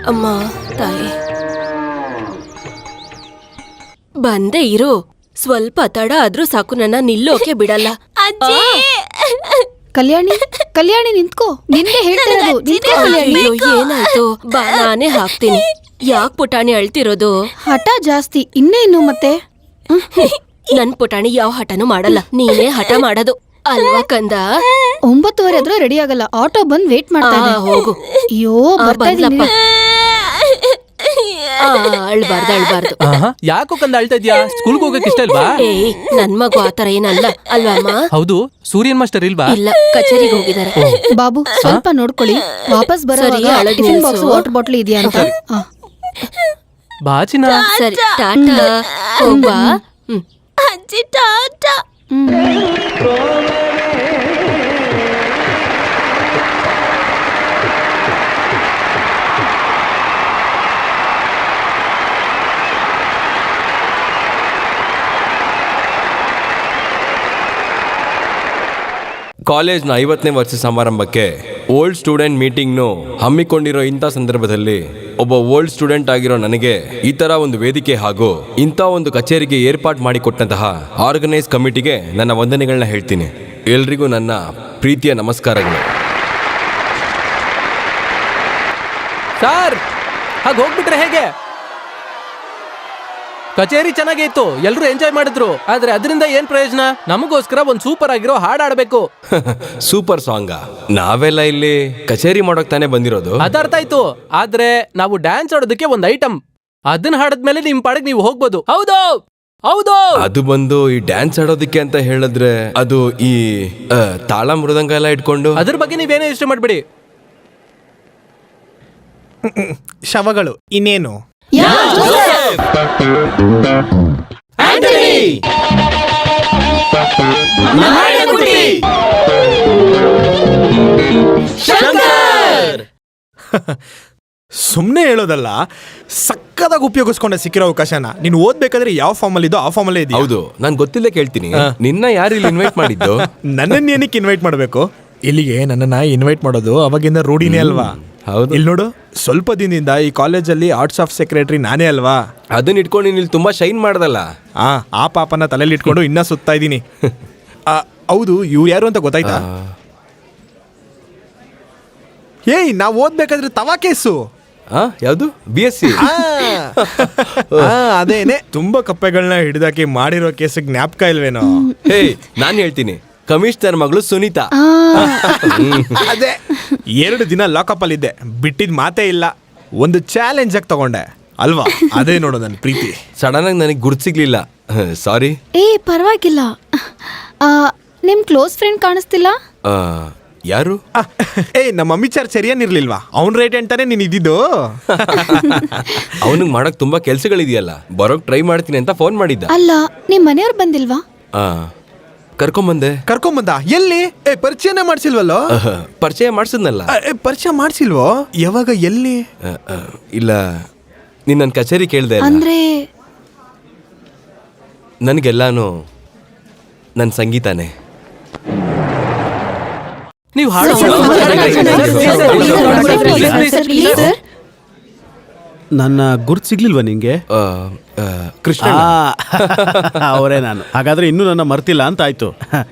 ಅಮ್ಮ ತಾಯಿ ಬಂದೇ ಇರು. ಸ್ವಲ್ಪ ತಡ ಆದ್ರೂ ಸಾಕು, ನನ್ನ ನಿಲ್ಲೋಕೆ ಬಿಡಲ್ಲ. ಕಲ್ಯಾಣಿ ನಿಂತ್ಕೋ, ನಿನ್ಗೆ ಹೇಳ್ತಿರೋದು. ಏನಾಯ್ತು? ಬಾ, ನಾನೇ ಹಾಕ್ತೀನಿ. ಯಾಕ್ ಪುಟಾಣಿ ಅಳ್ತಿರೋದು? ಹಠ ಜಾಸ್ತಿ ಇನ್ನೇನು ಮತ್ತೆ. ನನ್ ಪುಟಾಣಿ ಯಾವ ಹಠನೂ ಮಾಡಲ್ಲ, ನೀನೇ ಹಠ ಮಾಡೋದು ಅಲ್ವಾ ಕಂದ? 9:30 ಆದ್ರೂ ರೆಡಿ ಆಗಲ್ಲ. ಆಟೋ ಬಂದ್ ವೇಟ್ ಮಾಡ್ತಾ ಇದೆ. ಹೋಗು. ಅಯ್ಯೋ ಬರ್ಲಪ್ಪ. ಅಳ್ಬಾರ್ದು. ಯಾಕೋ ಕಂದ ಅಳ್ತಾ ಇದ್ಯಾ? ಸ್ಕೂಲ್ಗೆ ಹೋಗಕ್ ಇಷ್ಟ ಇಲ್ವಾ? ನನ್ ಮಗು ಆತರ ಏನಲ್ಲ ಅಲ್ವಮ್ಮ? ಹೌದು, ಸೂರ್ಯನ್ ಮಾಸ್ಟರ್ ಇಲ್ವಾ? ಇಲ್ಲ, ಕಚೇರಿಗೆ ಹೋಗಿದ್ದಾರೆ. ಬಾಬು ಸ್ವಲ್ಪ ನೋಡ್ಕೊಳ್ಳಿ, ವಾಪಸ್ ಬರೋವಾಗ ಟಿಫಿನ್ ಬಾಕ್ಸ್ ವಾಟರ್ ಬಾಟಲ್ ಇದೆಯಾ ಅಂತ. ಬಾಚಿನ ಸರಿ, ಟಾಟಾ. ಹೋಗ್ಬಾ. ಅಜ್ಜಿ ಟಾಟಾ. ಕಾಲೇಜ್ನ 50ನೇ ವರ್ಷ ಸಮಾರಂಭಕ್ಕೆ ಓಲ್ಡ್ ಸ್ಟೂಡೆಂಟ್ ಮೀಟಿಂಗ್ನು ಹಮ್ಮಿಕೊಂಡಿರೋ ಇಂಥ ಸಂದರ್ಭದಲ್ಲಿ ಒಬ್ಬ ಓಲ್ಡ್ ಸ್ಟೂಡೆಂಟ್ ಆಗಿರೋ ನನಗೆ ಈ ಥರ ಒಂದು ವೇದಿಕೆ ಹಾಗೂ ಇಂಥ ಒಂದು ಕಚೇರಿಗೆ ಏರ್ಪಾಡು ಮಾಡಿಕೊಟ್ಟಂತಹ ಆರ್ಗನೈಸ್ ಕಮಿಟಿಗೆ ನನ್ನ ವಂದನೆಗಳನ್ನ ಹೇಳ್ತೀನಿ. ಎಲ್ರಿಗೂ ನನ್ನ ಪ್ರೀತಿಯ ನಮಸ್ಕಾರಗಳು. ಸರ್, ಹಾಗೆ ಹೋಗ್ಬಿಟ್ರೆ ಹೇಗೆ? ಕಚೇರಿ ಚೆನ್ನಾಗಿತ್ತು, ಎಲ್ರು ಎಂಜಾಯ್ ಮಾಡಿದ್ರು. ಆದ್ರೆ ಅದರಿಂದ ಏನ್ ಪ್ರಯೋಜನ? ನಮಗೋಸ್ಕರ ಒಂದ್ ಸೂಪರ್ ಆಗಿರೋ ಹಾಡು ಆಡ್ಬೇಕು. ಸೂಪರ್ ಸಾಂಗ? ನಾವೆಲ್ಲ ಇಲ್ಲಿ ಕಚೇರಿ ಮಾಡೋಕ್ ತಾನೇ ಬಂದಿರೋದು. ಅದರ್ಥ ಆಯ್ತು, ಆದ್ರೆ ನಾವು ಡ್ಯಾನ್ಸ್ ಆಡೋದಕ್ಕೆ ಒಂದ್ ಐಟಮ್, ಅದನ್ನ ಹಾಡದ್ಮೇಲೆ ನಿಮ್ ಪಾಡಿಗೆ ನೀವು ಹೋಗ್ಬೋದು. ಹೌದು ಹೌದು. ಅದು ಬಂದು ಈ ಡ್ಯಾನ್ಸ್ ಆಡೋದಕ್ಕೆ ಅಂತ ಹೇಳಿದ್ರೆ ಅದು ಈ ತಾಳ ಮೃದಂಗ ಎಲ್ಲ ಇಟ್ಕೊಂಡು ಅದ್ರ ಬಗ್ಗೆ ನೀವೇನೇ ಇಷ್ಟ ಮಾಡ್ಬಿಡಿ. ಶವಗಳು ಇನ್ನೇನು? ಸುಮ್ನೆ ಹೇಳೋದಲ್ಲ, ಸಕ್ಕದಾಗಿ ಉಪಯೋಗಿಸ್ಕೊಂಡೆ ಸಿಕ್ಕಿರೋ ಅವಕಾಶನ. ನೀನು ಓದ್ಬೇಕಾದ್ರೆ ಯಾವ ಫಾರ್ಮ್ ಅಲ್ಲಿ ಇದ್ದೋ ಆ ಫಾರ್ಮ್ ಅಲ್ಲೇ ಇದೆಯಾ? ಹೌದು, ನಾನು ಗೊತ್ತಿಲ್ಲ ಕೇಳ್ತೀನಿ. ನಿನ್ನ ಯಾರು ಇಲ್ಲಿ ಇನ್ವೈಟ್ ಮಾಡಿದ್ದು? ನನ್ನನ್ನ ಏನಕ್ಕೆ ಇನ್ವೈಟ್ ಮಾಡಬೇಕು? ಇಲ್ಲಿಗೆ ನನ್ನನ್ನ ಇನ್ವೈಟ್ ಮಾಡೋದು ಅವಾಗಿಂದ ರೂಢಿನೇ ಅಲ್ವಾ? ಹೌದು. ಇಲ್ಲಿ ನೋಡು, ಸ್ವಲ್ಪ ದಿನದಿಂದ ಈ ಕಾಲೇಜಲ್ಲಿ ಆರ್ಟ್ಸ್ ಆಫ್ ಸೆಕ್ರೆಟರಿ ನಾನೇ ಅಲ್ವಾ? ಅದನ್ನ ಇಟ್ಕೊಂಡು ನೀನು ತುಂಬಾ ಶೈನ್ ಮಾಡ್ದಲ್ಲ. ಆ ಪಾಪನ ತಲೆಯಲ್ಲಿ ಇಟ್ಕೊಂಡು ಇನ್ನ ಸುತ್ತಾ ಇದ್ದೀನಿ. ಹೌದು, ಇವ್ರು ಯಾರು ಅಂತ ಗೊತ್ತಾಯ್ತಾ? ಏಯ್, ನಾವು ಓದ್ಬೇಕಾದ್ರೆ ತವಾ ಕೇಸು. ಯಾವುದು? BSc. ಅದೇನೆ, ತುಂಬಾ ಕಪ್ಪೆಗಳನ್ನ ಹಿಡಿದಾಕಿ ಮಾಡಿರೋ ಕೇಸ್ ಜ್ಞಾಪಕ ಇಲ್ವೇನೋ? ಹೇಯ್, ನಾನು ಹೇಳ್ತೀನಿ, ಕಮಿಷನರ್ ಮಗಳು ಸುನೀತಾ. ಅದೇ, 2 ದಿನ ಲಾಕಪ್ ಅಲ್ಲಿ ಇದ್ದೆ, ಬಿಟ್ಟಿದ್ ಮಾತೇ ಇಲ್ಲ. ಒಂದು ಚಾಲೆಂಜ್ ಆಗಿ ತಗೊಂಡೆ ಅಲ್ವಾ? ಅದೇ ನೋಡು ನನ್ನ ಪ್ರೀತಿ. ಸಡನ್ ಆಗಿ ನನಗೆ ಗುರ್ತು ಸಿಗ್ಲಿಲ್ಲ, ಸಾರಿ. ಪರವಾಗಿಲ್ಲ. ನಿಮ್ ಕ್ಲೋಸ್ ಫ್ರೆಂಡ್ ಕಾಣಿಸ್ತಿಲ್ಲ. ಯಾರು? ನಮ್ಮ ಮಮ್ಮಿ ಚಾರ್ ಸರಿಯಾನಿರ್ಲಿಲ್ವಾ? ಅವ್ನ್ ರೇಟ್ ಅಂತಾನೆ ನೀನ್ ಇದ್ದಿದ್ದು. ಅವನಿಗೆ ಮಾಡಕ್ ತುಂಬಾ ಕೆಲ್ಸಗಳಿದೆಯಲ್ಲ, ಬರೋಕ್ ಟ್ರೈ ಮಾಡ್ತೀನಿ ಅಂತ ಫೋನ್ ಮಾಡಿದ್ದ. ಅಲ್ಲ, ನಿಮ್ ಮನೆಯವ್ರು ಬಂದಿಲ್ವಾ? ಕರ್ಕೊಂಬಂದ. ಎಲ್ಲಿ? ಪರಿಚಯನೇ ಮಾಡ್ಸಿಲ್ವಲ್ಲೋ? ಪರಿಚಯ ಮಾಡ್ಸಿದ್ನಲ್ಲ. ಪರಿಚಯ ಮಾಡ್ಸಿಲ್ವೋ? ಯಾವಾಗ, ಎಲ್ಲಿ? ಇಲ್ಲ, ನೀನ್ ನನ್ ಕಚೇರಿ ಕೇಳ್ದೆ ಅಂದ್ರೆ ನನ್ಗೆಲ್ಲಾನು ನನ್ ಸಂಗೀತಾನೆ. ನೀವು ಹಾಡು ನನ್ನ ಗುರ್ತು ಸಿಗ್ಲಿಲ್ವಾ ನಿಂಗೆ? ಕೃಷ್ಣ ಅವರೇ ನಾನು. ಹಾಗಾದ್ರೆ ಇನ್ನೂ ನನ್ನ ಮರ್ತಿಲ್ಲ ಅಂತ ಆಯ್ತು.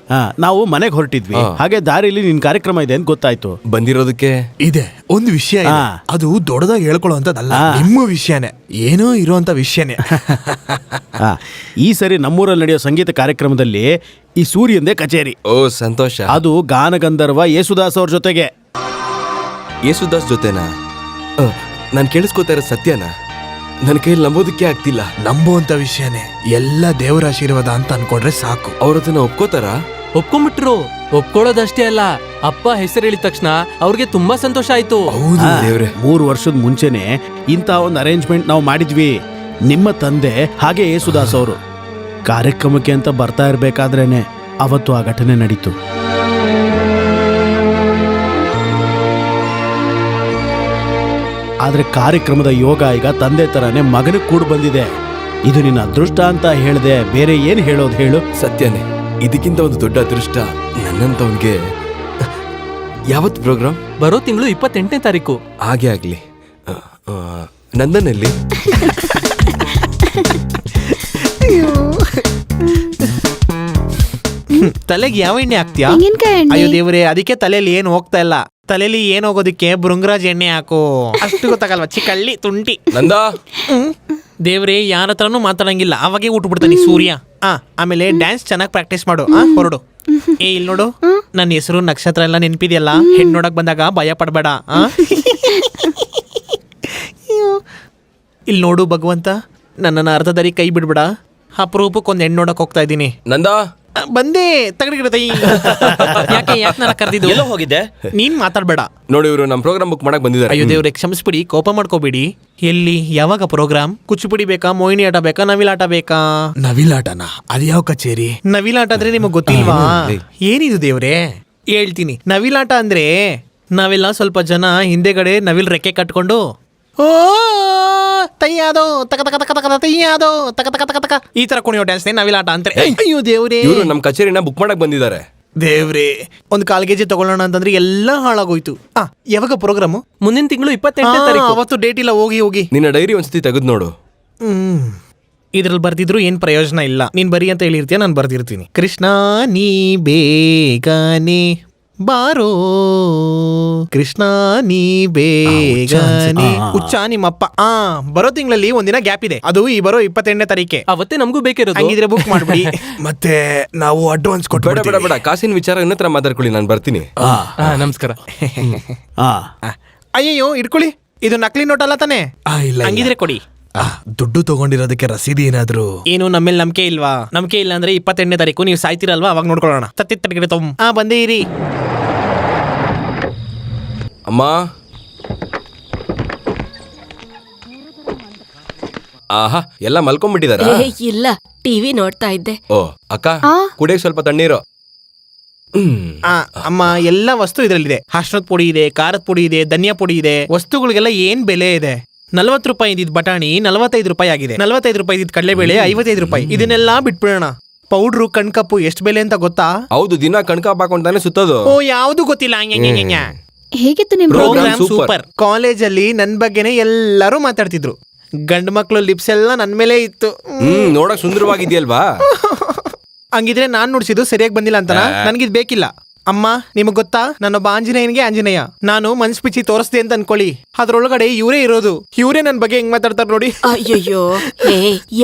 ನಾವು ಮನೆಗೆ ಹೊರಟಿದ್ವಿ, ಹಾಗೆ ದಾರಿಲಿ ನಿನ್ ಕಾರ್ಯಕ್ರಮ ಇದೆ ಅಂತ ಗೊತ್ತಾಯ್ತು. ಬಂದಿರೋದಕ್ಕೆ ಇದೆ ಒಂದು ವಿಷಯ, ಅದು ದೊಡ್ಡದಾಗಿ ಹೇಳ್ಕೊಳ್ಳೋ ಅಂತದಲ್ಲ, ನಿಮ್ಮ ವಿಷಯನೇ, ಏನೋ ಇರುವಂತ ವಿಷಯನೇ. ಈ ಸರಿ ನಮ್ಮೂರಲ್ಲಿ ನಡೆಯೋ ಸಂಗೀತ ಕಾರ್ಯಕ್ರಮದಲ್ಲಿ ಈ ಸೂರ್ಯಂದೇ ಕಚೇರಿ. ಓ ಸಂತೋಷ. ಅದು ಗಾನಗಂಧರ್ವ ಯೇಸುದಾಸ್ ಅವ್ರ ಜೊತೆಗೆ. ಯೇಸುದಾಸ್ ಜೊತೆನಾ? ನಾನು ಕೇಳಿಸ್ಕೋತಾ ಇರೋ ಸತ್ಯನಾ? ನನ್ನ ಕೈಯಲ್ಲಿ ನಂಬೋದಕ್ಕೆ ಆಗ್ತಿಲ್ಲ. ನಂಬುವಂತ ವಿಷಯನೇ, ಎಲ್ಲ ದೇವರ ಆಶೀರ್ವಾದ ಅಂತ ಅನ್ಕೊಂಡ್ರೆ ಸಾಕು. ಅವ್ರದನ್ನ ಒಪ್ಕೋತಾರ? ಒಪ್ಕೊಂಡ್ಬಿಟ್ರು. ಒಪ್ಕೊಳ್ಳೋದಷ್ಟೇ ಅಲ್ಲ, ಅಪ್ಪ ಹೆಸರು ಹೇಳಿದ ತಕ್ಷಣ ಅವ್ರಿಗೆ ತುಂಬಾ ಸಂತೋಷ ಆಯ್ತು. 3 ವರ್ಷದ ಮುಂಚೆನೆ ಇಂಥ ಒಂದು ಅರೇಂಜ್ಮೆಂಟ್ ನಾವು ಮಾಡಿದ್ವಿ. ನಿಮ್ಮ ತಂದೆ ಹಾಗೆ ಯೇಸುದಾಸ್ ಅವರು ಕಾರ್ಯಕ್ರಮಕ್ಕೆ ಅಂತ ಬರ್ತಾ ಇರ್ಬೇಕಾದ್ರೇನೆ ಅವತ್ತು ಆ ಘಟನೆ ನಡೀತು. ಆದ್ರೆ ಕಾರ್ಯಕ್ರಮದ ಯೋಗ ಈಗ ತಂದೆ ತರಾನೇ ಮಗನಿಗೆ ಕೂಡ ಬಂದಿದೆ. ಇದು ನಿನ್ನ ಅದೃಷ್ಟ ಅಂತ ಹೇಳ್ದೆ, ಬೇರೆ ಏನ್ ಹೇಳೋದು ಹೇಳು? ಸತ್ಯನೇ, ಇದಕ್ಕಿಂತ ಒಂದು ದೊಡ್ಡ ಅದೃಷ್ಟ ನನ್ನಂತವನ್ಗೆ. ಯಾವತ್ತು ಪ್ರೋಗ್ರಾಮ್? ಬರೋ ತಿಂಗಳು 28ನೇ ತಾರೀಕು. ಹಾಗೆ ಆಗ್ಲಿ. ನಂದನಲ್ಲಿ ತಲೆಗೆ ಯಾವ ಎಣ್ಣೆ ಹಾಕ್ತೀಯಾ? ತೆಂಗಿನಕಾಯಿ ಎಣ್ಣೆ. ಅಯ್ಯೋ ದೇವ್ರೆ, ಅದಕ್ಕೆ ತಲೆಯಲ್ಲಿ ಏನು ಹೋಗ್ತಾ ಇಲ್ಲ. ತಲೆಯಲ್ಲಿ ಏನ್ ಹೋಗೋದಕ್ಕೆ ಭೃಂಗರಾಜ್ ಎಣ್ಣೆ ಹಾಕು. ಅಷ್ಟು ಗೊತ್ತಾಗಲ್ವಾ ಚಿಕ್ಕಳ್ಳಿ ತುಂಟಿ. ನಂದ ದೇವ್ರೆ ಯಾರ ಹತ್ರನೂ ಮಾತಾಡಂಗಿಲ್ಲ, ಅವಾಗೆ ಬಿಡ್ತಾನೆ ಸೂರ್ಯ. ಆಮೇಲೆ ಡ್ಯಾನ್ಸ್ ಚೆನ್ನಾಗಿ ಪ್ರಾಕ್ಟೀಸ್ ಮಾಡು. ಹೊರಡು. ಇಲ್ಲಿ ನೋಡು, ನನ್ನ ಹೆಸರು ನಕ್ಷತ್ರ ಎಲ್ಲ ನೆನ್ಪಿದೆಯಲ್ಲ. ಹೆಣ್ಣು ನೋಡಕ್ ಬಂದಾಗ ಭಯ ಪಡ್ಬೇಡ. ಇಲ್ಲಿ ನೋಡು ಭಗವಂತ, ನನ್ನನ್ನು ಅರ್ಧದಾರಿ ಕೈ ಬಿಡ್ಬೇಡ. ಅಪರೂಪಕ್ಕೊಂದು ಹೆಣ್ಣು ನೋಡಕ್ ಹೋಗ್ತಾ ಇದ್ದೀನಿ. ನಂದ ಬಂದೆ ತಗಡಿಗಿಡತೈ. ಯಾಕೆ ನನ್ನ ಕರೆದಿದ್ದು? ಎಲ್ಲೋ ಹೋಗಿದ್ದೆ? ನೀನ್ ಮಾತಾಡ್ಬೇಡ. ನೋಡಿ, ಇವರು ನಮ್ಮ ಪ್ರೋಗ್ರಾಮ್ ಬುಕ್ ಮಾಡಕ್ ಬಂದಿದ್ದಾರೆ. ಅಯ್ಯೋ ದೇವ್ರೆ, ಕ್ಷಮಿಸ್ಬಿಡಿ, ಕೋಪ ಮಾಡ್ಕೋಬೇಡಿ. ಎಲ್ಲಿ ಯಾವಾಗ ಪ್ರೋಗ್ರಾಮ್? ಕುಚ್ಚುಪುಡಿ ಬೇಕಾ, ಮೋಹಿನಿ ಆಟ ಬೇಕಾ, ನವಿಲಾಟ ಬೇಕಾ? ನವಿಲಾಟನ ಅದ್ಯಾವ ಕಚೇರಿ? ನವಿಲಾಟ ಅಂದ್ರೆ ನಿಮಗ್ ಗೊತ್ತಿಲ್ವಾ? ಏನಿದು ದೇವ್ರೆ? ಹೇಳ್ತೀನಿ. ನವಿಲಾಟ ಅಂದ್ರೆ ನಾವೆಲ್ಲ ಸ್ವಲ್ಪ ಜನ ಹಿಂದೆಗಡೆ ನವಿಲ್ ರೆಕ್ಕೆ ಕಟ್ಕೊಂಡು ಓ ತಯ್ಯಾದೋ ತಕ ತಕ ತಕ ತಕ ತಯ್ಯಾದೋ ತಕ ತಕ ತಕ ತಕ ಈ ತರ ಕುಣಿಯೋ ಡ್ಯಾನ್ಸ್ ನವಿಲಾಟ ಅಂತಾರೆ. ಅಯ್ಯೋ ದೇವ್ರೆ, ಇವರು ನಮ್ಮ ಕಚೇರಿನ ಬುಕ್ ಮಾಡಕ್ ಬಂದಿದ್ದಾರೆ. ದೇವ್ರೆ, ಒಂದು 1/4 kg ತಗೊಳ್ಳೋಣ ಅಂತಂದ್ರೆ ಎಲ್ಲ ಹಾಳಾಗೋಯ್ತು. ಯಾವಾಗ ಪ್ರೋಗ್ರಾಮು? ಮುಂದಿನ ತಿಂಗಳು 28ನೇ ತಾರೀಕು. ಅವತ್ತು ಡೇಟ್ ಇಲ್ಲ. ಹೋಗಿ ನಿನ್ನ ಡೈರಿ ಒಂದ್ಸತಿ ತೆಗೆದು ನೋಡು. ಇದ್ರಲ್ಲಿ ಬರ್ದಿದ್ರು ಏನ್ ಪ್ರಯೋಜನ ಇಲ್ಲ. ನೀನ್ ಬರಿ ಅಂತ ಹೇಳಿರ್ತೀಯ, ನಾನು ಬರ್ದಿರ್ತೀನಿ. ಕೃಷ್ಣ ನೀ ಬೇಗನೆ ಬಾರೋ, ಕೃಷ್ಣ ನೀ ಬೇಗನೆ. ಹುಚ್ಚ ನಿಮ್ಮಪ್ಪ. ಬರೋ ತಿಂಗಳಲ್ಲಿ ಒಂದಿನ ಗ್ಯಾಪ್ ಇದೆ, ಅದು ಈ ಬರೋ 28ನೇ ತಾರೀಕೆ. ಅವತ್ತೇ ನಮಗೂ ಬೇಕಿರೋದು. ಹಂಗಿದ್ರೆ ಬುಕ್ ಮಾಡ್ಬಿಡಿ. ಮತ್ತೆ ನಾವು ಅಡ್ವಾನ್ಸ್ ಬೇಡ ಬೇಡ ಕೊಟ್ಟು ಬೇಡ, ಕಾಸಿನ ವಿಚಾರ ಇನ್ನತ್ರ ಮಾತಾಡ್ಕೊಳ್ಳಿ, ನಾನು ಬರ್ತೀನಿ. ನಮಸ್ಕಾರ. ಅಯ್ಯಯ್ಯೋ, ಇಟ್ಕೊಳ್ಳಿ. ಇದು ನಕಲಿ ನೋಟ್ ಅಲ್ಲ ತಾನೆ? ಇಲ್ಲ ಹಂಗಿದ್ರೆ ಕೊಡಿ. ದುಡ್ಡು ತಗೊಂಡಿರೋದಕ್ಕೆ ರಸೀದಿ ಏನಾದ್ರು? ಏನು ನಮ್ಮೇಲೆ ನಂಬಿಕೆ ಇಲ್ವಾ? ನಂಬಿಕೆ ಇಲ್ಲ ಅಂದ್ರೆ 28ನೇ ತಾರೀಕು ನೀವು ಸಾಯ್ತಿರಲ್ವಾ, ಅವಾಗ ನೋಡ್ಕೊಳ್ಳೋಣ. ತತ್ತಿಗೆ ಬಂದೇ ಇರಿ. ಅಮ್ಮ, ಆಹಾ, ಎಲ್ಲ ಮಲ್ಕೊಂಡ್ಬಿಟ್ಟಿದಾರ? ಇಲ್ಲ, ಟಿವಿ ನೋಡ್ತಾ ಇದ್ದೆ. ಓ ಅಕ್ಕ, ಕುಡಿಯಕ್ ಸ್ವಲ್ಪ ತಣ್ಣೀರು. ಅಮ್ಮ, ಎಲ್ಲ ವಸ್ತು ಇದ್ರಲ್ಲಿದೆ. ಅರ್ಶಿನದ ಪುಡಿ ಇದೆ, ಖಾರದ ಪುಡಿ ಇದೆ, ಧನಿಯಾ ಪುಡಿ ಇದೆ. ವಸ್ತುಗಳಿಗೆಲ್ಲ ಏನ್ ಬೆಲೆ ಇದೆ? 40 ರೂಪಾಯಿ ಇದ್ದಿದ್ ಬಟಾಣಿ 45 ರೂಪಾಯಿ ಆಗಿದೆ. 45 ರೂಪಾಯಿ ಇದ್ದಿದ್ ಕಡಲೆಬೇಳೆ 55 ರೂಪಾಯಿ. ಇದನ್ನೆಲ್ಲ ಬಿಟ್ಬಿಡೋಣ. ಪೌಡ್ರು, ಕಣ್ಕಪ್ಪು ಎಷ್ಟು ಬೆಲೆ ಅಂತ ಗೊತ್ತಾ? ಹೌದು, ದಿನ ಕಣ್ಕಾಪ್ ಹಾಕೊಂಡ್ತಾನೆ ಸುತ್ತೋದು. ಓ, ಯಾವ್ದು ಗೊತ್ತಿಲ್ಲ. ಹೇಗಿತ್ತು ನಿಮ್ ಪ್ರೋಗ್ರಾಮ್? ಸೂಪರ್. ಕಾಲೇಜಲ್ಲಿ ನನ್ ಬಗ್ಗೆನೆ ಎಲ್ಲರೂ ಮಾತಾಡ್ತಿದ್ರು. ಗಂಡು ಮಕ್ಳು ಲಿಪ್ಸ್ ಎಲ್ಲ ನನ್ ಮೇಲೆ ಇತ್ತು. ನೋಡಕ್ ಸುಂದರವಾಗಿದ್ಯಲ್ವಾ? ಹಂಗಿದ್ರೆ ನಾನ್ ನುಡ್ಸಿದ್ದು ಸರಿಯಾಗಿ ಬಂದಿಲ್ಲ ಅಂತ ನನ್ಗಿದ್ ಬೇಕಿಲ್ಲ. ಅಮ್ಮ, ನಿಮಗ್ ಗೊತ್ತಾ, ನಾನೊಬ್ಬ ಆಂಜನೇಯನಿಗೆ ಆಂಜನೇಯ. ನಾನು ಮನ್ಸ್ ಪಿಚ್ಚಿ ತೋರಿಸ್ದೆ ಅಂತ ಅನ್ಕೊಳ್ಳಿ, ಅದ್ರೊಳಗಡೆ ಇವರೇ ಇರೋದು. ಇವರೇ ನನ್ ಬಗ್ಗೆ ಹೆಂಗ್ ಮಾತಾಡ್ತಾರ ನೋಡಿ. ಅಯ್ಯಯ್ಯೋ,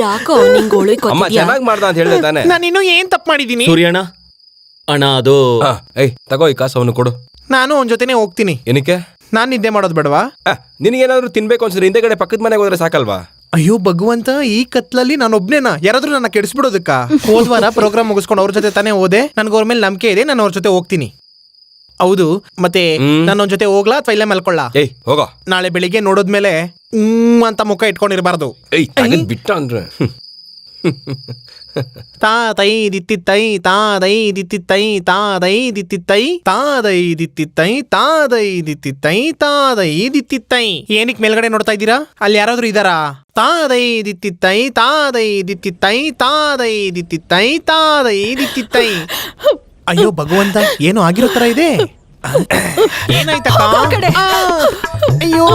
ಯಾಕೋ ನಿಂಗ್ ಅಮ್ಮ ಚೆನ್ನಾಗ್ ಮಾಡ್ದ ಅಂತ ಹೇಳ್ದೆ ತಾನೆ? ನಾನು ಇನ್ನೂ ಏನ್ ತಪ್ಪು ಮಾಡಿದೀನಿ? ಸೂರ್ಯಣ್ಣ ಅಣ್ಣ, ಅದು ತಗೋ ಈ ಕಾಸು ಅವನು ಕೊಡು. ನಾನು ಅವನ ಜೊತೆನೆ ಹೋಗ್ತೀನಿ. ಏನಕ್ಕೆ? ನಾನ್ ನಿದ್ದೆ ಮಾಡೋದು ಬೇಡವಾ? ನಿನಗೇನಾದ್ರೂ ತಿನ್ಬೇಕು ಅನ್ಸಿದ್ರೆ ಹಿಂದೆಗಡೆ ಪಕ್ಕದ ಮನೆಗೆ ಹೋದ್ರೆ ಸಾಕಲ್ವಾ? ಅಯ್ಯೋ ಭಗವಂತ, ಈ ಕತ್ಲಲ್ಲಿ ನಾನು ಒಬ್ನೇನಾ? ಯಾರಾದ್ರೂ ನನ್ನ ಕೆಡಿಸ್ಬಿಡೋದಕ್ಕ? ಹೋದ್ವಾರ ಪ್ರೋಗ್ರಾಮ್ ಮುಗಿಸ್ಕೊಂಡು ಅವ್ರ ಜೊತೆ ತಾನೇ ಹೋದೆ. ನನ್ಗೆ ಅವ್ರ ಮೇಲೆ ನಂಬಿಕೆ ಇದೆ, ನಾನು ಅವ್ರ ಜೊತೆ ಹೋಗ್ತೀನಿ. ಹೌದು, ಮತ್ತೆ ನಾನು ಅವ್ನ ಜೊತೆ ಹೋಗ್ಲಾ ಅಥವಾ ಇಲ್ಲೇ ಮಲ್ಕೊಳ್ಳ? ಹೋಗೋ. ನಾಳೆ ಬೆಳಿಗ್ಗೆ ನೋಡಿದ್ಮೇಲೆ ಅಂತ ಮುಖ ಇಟ್ಕೊಂಡಿರ್ಬಾರ್ದು. ಬಿಟ್ಟ ಅಂದ್ರೆ ತಾತೈ ದಿತ್ತಿತ್ತೈ ತಾದೈ ದಿತ್ತಿತ್ತೈ ತಾದೈ ದಿತ್ತಿತ್ತೈ ತಾದೈ ದಿತ್ತಿತ್ತೈ ತಾದೈ ದಿತ್ತಿತ್ತೈ ತಾದೈ ದಿತ್ತಿತ್ತೈ. ಏನಕ್ಕೆ ಮೇಲ್ಗಡೆ ನೋಡ್ತಾ ಇದ್ದೀರಾ? ಅಲ್ಲಿ ಯಾರಾದ್ರೂ ಇದಾರಾ? ತಾದೈ ದಿತ್ತಿತ್ತೈ ತಾದೈ ದಿತ್ತಿತ್ತೈ ತಾದೈ ದಿತ್ತಿತ್ತೈ ತಾದೈ ದಿತ್ತಿತ್ತೈ. ಅಯ್ಯೋ ಭಗವಂತ, ಏನೋ ಆಗಿರೋ ತರ ಇದೆ. ಏನಾಯ್ತಕ್ಕ? ಅಯ್ಯೋ,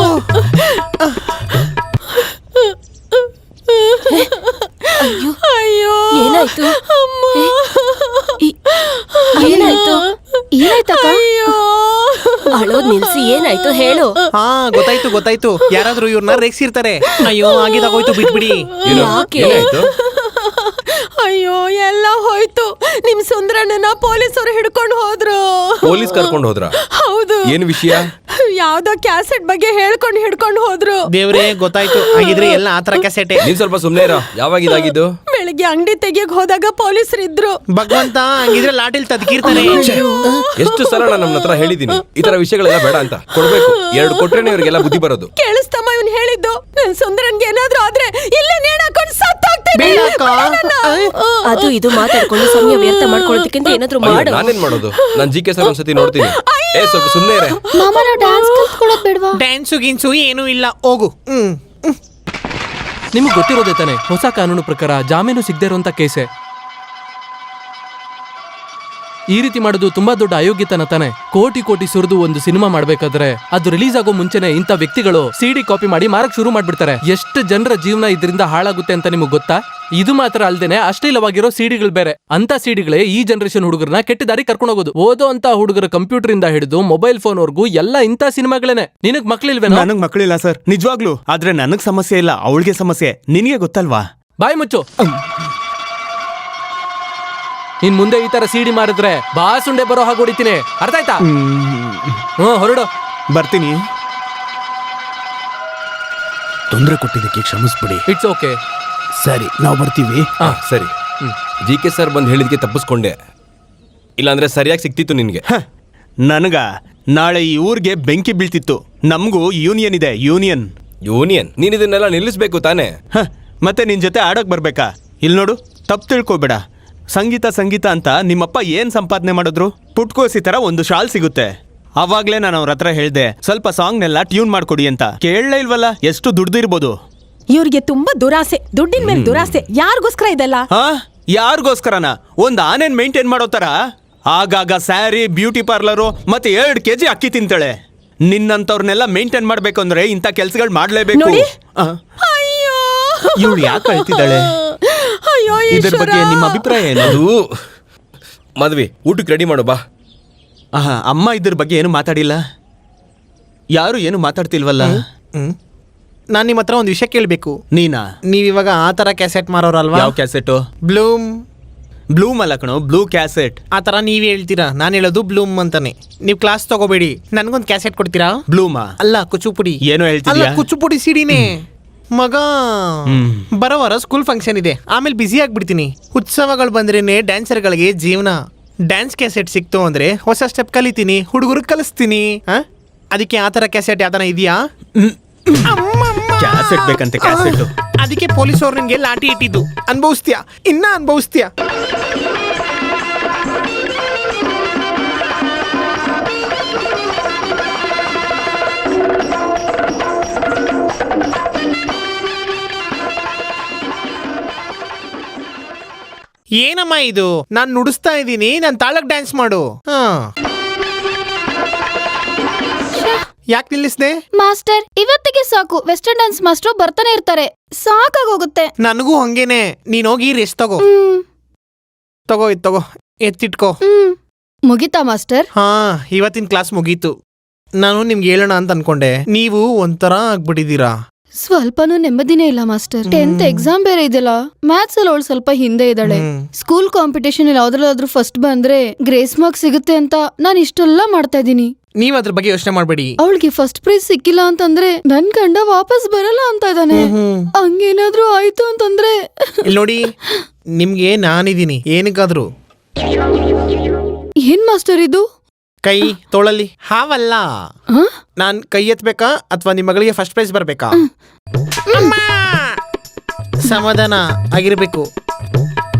ಅಯ್ಯೋ, ಏನಾಯ್ತು? ಏನಾಯ್ತು? ಏನಾಯ್ತಕ್ಕ? ಅಳೋದ್ ನಿಲ್ಸಿ, ಏನಾಯ್ತು ಹೇಳು. ಗೊತ್ತಾಯ್ತು. ಯಾರಾದ್ರೂ ಇವ್ರನ್ನ ರೇಗ್ಸಿರ್ತಾರೆ. ಅಯ್ಯೋ, ಆಗಿದಾಗೋಯ್ತು, ಬಿಟ್ಬಿಡಿ. ಯಾಕೆ? ಅಯ್ಯೋ, ಎಲ್ಲ ಹೋಯ್ತು. ನಿಮ್ ಸುಂದರಣ್ಣನ ಪೊಲೀಸರು ಹಿಡ್ಕೊಂಡು ಹೋದ್ರು. ಪೊಲೀಸ್ ಕರ್ಕೊಂಡು ಹೋದ್ರ? ಹೌದು. ಏನ್ ವಿಷಯ? ಯಾವ್ದೋ ಕ್ಯಾಸೆಟ್ ಬಗ್ಗೆ ಹೇಳ್ಕೊಂಡು ಹಿಡ್ಕೊಂಡು ಹೋದ್ರು. ದೇವ್ರೇ, ಗೊತ್ತಾಯ್ತು. ಹಾಗಿದ್ರೆ ಎಲ್ಲ ಆತರ ಕ್ಯಾಸೆಟೆ. ನೀನ್ ಸ್ವಲ್ಪ ಸುಮ್ನೆ ಇರೋ. ಯಾವಾಗ ಇದಾಗಿದ್ದು? ಬೆಳಿಗ್ಗೆ ಅಂಗಡಿ ತೆಗಿಯಕ್ ಹೋದಾಗ ಪೊಲೀಸರು ಇದ್ರು. ಭಗವಂತ, ಹಂಗಿದ್ರೆ ಲಾಟಿಲ್ ತದ್ಕೀರ್ತಾನೆ. ಎಷ್ಟು ಸಲ ನಾನು ನಮ್ಮ ಹತ್ರ ಹೇಳಿದೀನಿ ಈ ತರ ವಿಷಯಗಳೆಲ್ಲ ಬೇಡ ಅಂತ. ಕೊಡ್ಬೇಕು, 2 ಕೊಟ್ರೇನೆ ಇವ್ರಿಗೆಲ್ಲ ಬುದ್ಧಿ ಬರೋದು. ಕೇಳಿಸ್ತಮ್ಮ ಇವನ್ ಹೇಳಿದ್ದು? ನನ್ ಸುಂದರನ್ಗೆ ಏನಾದ್ರೂ ಆದ್ರೆ ಇಲ್ಲೇ ನೇಣಾಕೊಂಡು ಸತ್ತಾಗ್ತೇನೆ. ಅದು ಇದು ಮಾತಾಡ್ಕೊಂಡು ಸಮಯ ವ್ಯರ್ಥ ಮಾಡ್ಕೊಳ್ಳೋದಕ್ಕಿಂತ ಏನಾದ್ರೂ ಮಾಡು. ನಾನೇನ್ ಮಾಡೋದು? ನಾನ್ ಜಿ ಕೆ ಸರ್ ಒಂದ್ಸತಿ ನೋಡ್ತೀನಿ. ಸ್ವಲ್ಪ ಸುಮ್ನೆ ಇರೆ. ಮಾಮ, ನಾವು ಡ್ಯಾನ್ಸ್ ಕಲ್ತ್ಕೊಳ್ಳೋದು ಬೇಡವಾ? ಡ್ಯಾನ್ಸು ಗಿನ್ಸು ಏನೂ ಇಲ್ಲ, ಹೋಗು. ನಿಮ್ಗೆ ಗೊತ್ತಿರೋದೇ ತಾನೆ, ಹೊಸ ಕಾನೂನು ಪ್ರಕಾರ ಜಾಮೀನು ಸಿಗದೆ ಇರುವಂತ ಕೇಸೆ. ಈ ರೀತಿ ಮಾಡೋದು ತುಂಬಾ ದೊಡ್ಡ ಅಯೋಗ್ಯತನ ತಾನೆ. ಕೋಟಿ ಕೋಟಿ ಸುರಿದು ಒಂದು ಸಿನಿಮಾ ಮಾಡ್ಬೇಕಾದ್ರೆ ಅದು ರಿಲೀಸ್ ಆಗೋ ಮುಂಚೆನೆ ಇಂಥ ವ್ಯಕ್ತಿಗಳು ಸಿಡಿ ಕಾಪಿ ಮಾಡಿ ಮಾರಕ್ ಶುರು ಮಾಡ್ಬಿಡ್ತಾರೆ. ಎಷ್ಟು ಜನರ ಜೀವನ ಇದರಿಂದ ಹಾಳಾಗುತ್ತೆ ಅಂತ ನಿಮಗೆ ಗೊತ್ತಾ? ಇದು ಮಾತ್ರ ಅಲ್ದೇನೆ ಅಶ್ಲೀಲವಾಗಿರೋ ಸಿಡಿಗಳು ಬೇರೆ. ಅಂತ ಸಿಡಿಗಳೇ ಈ ಜನರೇಷನ್ ಹುಡುಗರನ್ನ ಕೆಟ್ಟ ದಾರಿ ಕರ್ಕೊಂಡು ಹೋಗೋದು. ಓದೋ ಅಂತ ಹುಡುಗರ ಕಂಪ್ಯೂಟರ್ ಇಂದ ಹಿಡಿದು ಮೊಬೈಲ್ ಫೋನ್ ವರ್ಗೂ ಎಲ್ಲ ಇಂಥ ಸಿನಿಮಾಗಳೇನೆ. ನಿನಗ್ ಮಕ್ಳಿಲ್ವೇನೋ? ನನಗ್ ಮಕ್ಕಳಿಲ್ಲ ಸರ್, ನಿಜವಾಗ್ಲು. ಆದ್ರೆ ನನಗ್ ಸಮಸ್ಯೆ ಇಲ್ಲ, ಅವಳಿಗೆ ಸಮಸ್ಯೆ. ನಿನಗೆ ಗೊತ್ತಲ್ವಾ? ಬಾಯ್ ಮುಚ್ಚು. ಇನ್ ಮುಂದೆ ಈ ತರ ಸಿಡಿ ಮಾರಿದ್ರೆ ಬಾಸುಂಡೆ ಬರೋ ಹಾಗೆ ಹೊಡಿತೀನಿ, ಅರ್ಥ ಆಯ್ತಾ? ಹೊರಡು. ಬರ್ತೀನಿ. ತೊಂದರೆ ಕೊಟ್ಟಿದ್ದಕ್ಕೆ ಕ್ಷಮಿಸ್ಬಿಡಿ. It's okay. ಸರಿ, ನಾವು ಬರ್ತೀವಿ. ಸರಿ. ಜಿ.ಕೆ. ಸರ್ ಬಂದು ಹೇಳಿದ್ಕೆ ತಪ್ಪಿಸ್ಕೊಂಡೆ, ಇಲ್ಲಾಂದ್ರೆ ಸರಿಯಾಗಿ ಸಿಕ್ತಿತ್ತು ನಿನ್ಗೆ. ನನಗ ನಾಳೆ ಈ ಊರಿಗೆ ಬೆಂಕಿ ಬೀಳ್ತಿತ್ತು. ನಮಗೂ ಯೂನಿಯನ್ ಇದೆ, ಯೂನಿಯನ್. ಯೂನಿಯನ್? ನೀನ್ ಇದನ್ನೆಲ್ಲ ನಿಲ್ಲಿಸ್ಬೇಕು ತಾನೇ? ಮತ್ತೆ ನಿನ್ ಜೊತೆ ಆಡೋಕ್ ಬರ್ಬೇಕಾ? ಇಲ್ಲಿ ನೋಡು, ತಪ್ಪು ತಿಳ್ಕೊಬೇಡ. ಸಂಗೀತ ಸಂಗೀತ ಅಂತ ನಿಮ್ಮಪ್ಪ ಏನ್ ಸಂಪಾದನೆ ಮಾಡಿದ್ರು? ಪುಟ್ಕೋಸಿ ತರ ಒಂದು ಶಾಲ್ ಸಿಗುತ್ತೆ. ಅವಾಗ್ಲೇ ನಾನು ಅವ್ರ ಹತ್ರ ಹೇಳ್ದೆ, ಸ್ವಲ್ಪ ಸಾಂಗ್ನೆಲ್ಲ ಟ್ಯೂನ್ ಮಾಡ್ಕೊಡಿ ಅಂತ. ಕೇಳಲೇ ಇಲ್ವಲ್ಲ. ಎಷ್ಟು ದುಡ್ದಿರ್ಬೋದು. ಇವ್ರಿಗೆ ತುಂಬಾ ದುರಾಸೆ, ದುಡ್ಡಿನ ಮೇಲೆ ದುರಾಸೆ. ಯಾರಿಗೋಸ್ಕರ ಇದೆಲ್ಲ? ಯಾರಿಗೋಸ್ಕರನ? ಒಂದ್ ಆನೆನ್ ಮೇಂಟೈನ್ ಮಾಡೋ ತರ ಆಗಾಗ ಸ್ಯಾರಿ, ಬ್ಯೂಟಿ ಪಾರ್ಲರು ಮತ್ತೆ 2 kg ಅಕ್ಕಿ ತಿಂತಾಳೆ. ನಿನ್ನಂತವ್ರನ್ನೆಲ್ಲ ಮೇಂಟೈನ್ ಮಾಡ್ಬೇಕು ಅಂದ್ರೆ ಇಂಥ ಕೆಲ್ಸಗಳು ಮಾಡ್ಲೇಬೇಕು. ನೋಡಿ. ಇವಳು ಯಾಕೆ ಅಳ್ತಿದ್ದಾಳೆ? ಅಯ್ಯೋ, ಇದ್ರ ಬಗ್ಗೆ ನಿಮ್ಮ ಅಭಿಪ್ರಾಯ ಏನು? ಅದು ಮದ್ವಿ ಊಟಕ್ಕೆ ರೆಡಿ ಮಾಡು ಬಾ. ಅಮ್ಮ ಇದ್ರ ಬಗ್ಗೆ ಏನು ಮಾತಾಡಿಲ್ಲ. ಯಾರು ಏನು ಮಾತಾಡ್ತಿಲ್ವಲ್ಲ. ನಾನ್ ನಿಮ್ಮ ಹತ್ರ ಒಂದು ವಿಷಯ ಕೇಳಬೇಕು. ನೀನಾ? ನೀವಿವಾಗ ಆ ತರ ಕ್ಯಾಸೆಟ್ ಮಾರೋರಲ್ವಾ? ಯಾವ ಕ್ಯಾಸೆಟ್? ಬ್ಲೂಮ್ ಅಲ್ಲ ಕಣೋ, ಬ್ಲೂ ಕ್ಯಾಸೆಟ್. ಆ ತರ ನೀವ್ ಹೇಳ್ತೀರಾ, ನಾನು ಹೇಳೋದು ಬ್ಲೂಮ್ ಅಂತಾನೆ. ನೀವ್ ಕ್ಲಾಸ್ ತಗೋಬೇಡಿ, ನನ್ಗೊಂದು ಕ್ಯಾಸೆಟ್ ಕೊಡ್ತೀರಾ? ಬ್ಲೂಮಾ? ಅಲ್ಲ, ಕುಚುಪುಡಿ. ಏನೋ ಅಲ್ಲ, ಹೇಳ್ತಿದ್ಯಾ? ಕುಚುಪುಡಿ ಸಿಡಿನೇ. ಮಗ, ಬರೋ ವಾರ ಸ್ಕೂಲ್ ಫಂಕ್ಷನ್ ಇದೆ, ಆಮೇಲೆ ಬ್ಯುಸಿ ಆಗ್ಬಿಡ್ತೀನಿ. ಉತ್ಸವಗಳು ಬಂದ್ರೇನೆ ಡ್ಯಾನ್ಸರ್ಗಳಿಗೆ ಜೀವನ. ಡ್ಯಾನ್ಸ್ ಕ್ಯಾಸೆಟ್ ಸಿಕ್ತು ಅಂದ್ರೆ ಹೊಸ ಸ್ಟೆಪ್ ಕಲಿತೀನಿ, ಹುಡುಗರಿಗೆ ಕಲಿಸ್ತೀನಿ. ಅದಕ್ಕೆ ಆ ತರ ಕ್ಯಾಸೆಟ್ ಯಾವ್ದಾನ ಇದೆಯಾ? ಕ್ಯಾಸೆಟ್ ಬೇಕಂತೆ, ಕ್ಯಾಸೆಟ್. ಅದಕ್ಕೆ ಪೊಲೀಸ್ ಅವ್ರು ನಿನ್ಗೆ ಲಾಠಿ ಇಟ್ಟಿದ್ದು. ಅನುಭವಿಸ್ತೀಯಾ, ಇನ್ನ ಅನುಭವಿಸ್ತೀಯಾ. ಏನಮ್ಮ ಇದು? ನಾನ್ ನುಡಿಸ್ತಾ ಇದ್ದೀನಿ, ನಾನ್ ತಾಳಕ್ ಡ್ಯಾನ್ಸ್ ಮಾಡು. ಯಾಕೆ ನಿಲ್ಲಿಸ್ದೆ? ಮಾಸ್ಟರ್, ಇವತ್ತಿಗೆ ಸಾಕು. ವೆಸ್ಟರ್ನ್ ಡ್ಯಾನ್ಸ್ ಮಾಸ್ಟರ್ ಬರ್ತಾನೆ ಇರ್ತಾರೆ, ಸಾಕಾಗೋಗುತ್ತೆ. ನನಗೂ ಹಂಗೇನೆ. ನೀನ್ ಹೋಗಿ ರೆಸ್ಟ್ ತಗೋ. ತಗೋ, ಇದು ತಗೋ, ಎತ್ತಿಟ್ಕೋ. ಮುಗಿತಾ ಮಾಸ್ಟರ್? ಹಾ, ಇವತ್ತಿನ ಕ್ಲಾಸ್ ಮುಗೀತು. ನಾನು ನಿಮ್ಗೆ ಹೇಳೋಣ ಅಂತ ಅನ್ಕೊಂಡೆ, ನೀವು ಒಂಥರ ಆಗ್ಬಿಟ್ಟಿದ್ದೀರಾ. ಸ್ವಲ್ಪನೂ ನೆಮ್ಮದಿನೇ ಇಲ್ಲ ಮಾಸ್ಟರ್. 10th ಎಕ್ಸಾಮ್ ಬೇರೆ ಇದೆಯಲ್ಲ. ಮ್ಯಾಥ್ಸ್ ಅಲ್ಲಿ ಅವಳು ಸ್ವಲ್ಪ ಹಿಂದೆ ಇದ್ದಾಳೆ. ಸ್ಕೂಲ್ ಕಾಂಪಿಟೇಷನ್ ಅಲ್ಲಿ ಯಾವ್ದ್ರಲ್ಲಾದ್ರೂ ಫಸ್ಟ್ ಬಂದ್ರೆ ಗ್ರೇಸ್ ಮಾರ್ಕ್ಸ್ ಸಿಗುತ್ತೆ ಅಂತ ನಾನು ಇಷ್ಟೆಲ್ಲ ಮಾಡ್ತಾ ಇದ್ದೀನಿ. ನೀವ್ ಅದ್ರ ಬಗ್ಗೆ ಯೋಚನೆ ಮಾಡ್ಬೇಡಿ. ಅವಳಿಗೆ ಫಸ್ಟ್ ಪ್ರೈಸ್ ಸಿಕ್ಕಿಲ್ಲ ಅಂತಂದ್ರೆ ನನ್ ಗಂಡ ವಾಪಸ್ ಬರಲ್ಲ ಅಂತ ಇದ್ದಾನೆ. ಹಂಗೇನಾದ್ರೂ ಆಯ್ತು ಅಂತಂದ್ರೆ ಇಲ್ಲಿ ನೋಡಿ, ನಿಮ್ಗೆ ನಾನಿದ್ದೀನಿ ಏನಕ್ಕಾದ್ರೂ. ಏನ್ ಮಾಸ್ಟರ್ ಇದು? ಕೈ ತೋಳಲ್ಲಿ ಹಾವಲ್ಲ. ನಾನ್ ಕೈ ಎತ್ಬೇಕಾ ಅಥವಾ ನಿಮ್ ಮಗಳಿಗೆ ಫಸ್ಟ್ ಪ್ರೈಸ್ ಬರ್ಬೇಕಾ? ಸಮಾಧಾನ ಆಗಿರ್ಬೇಕು.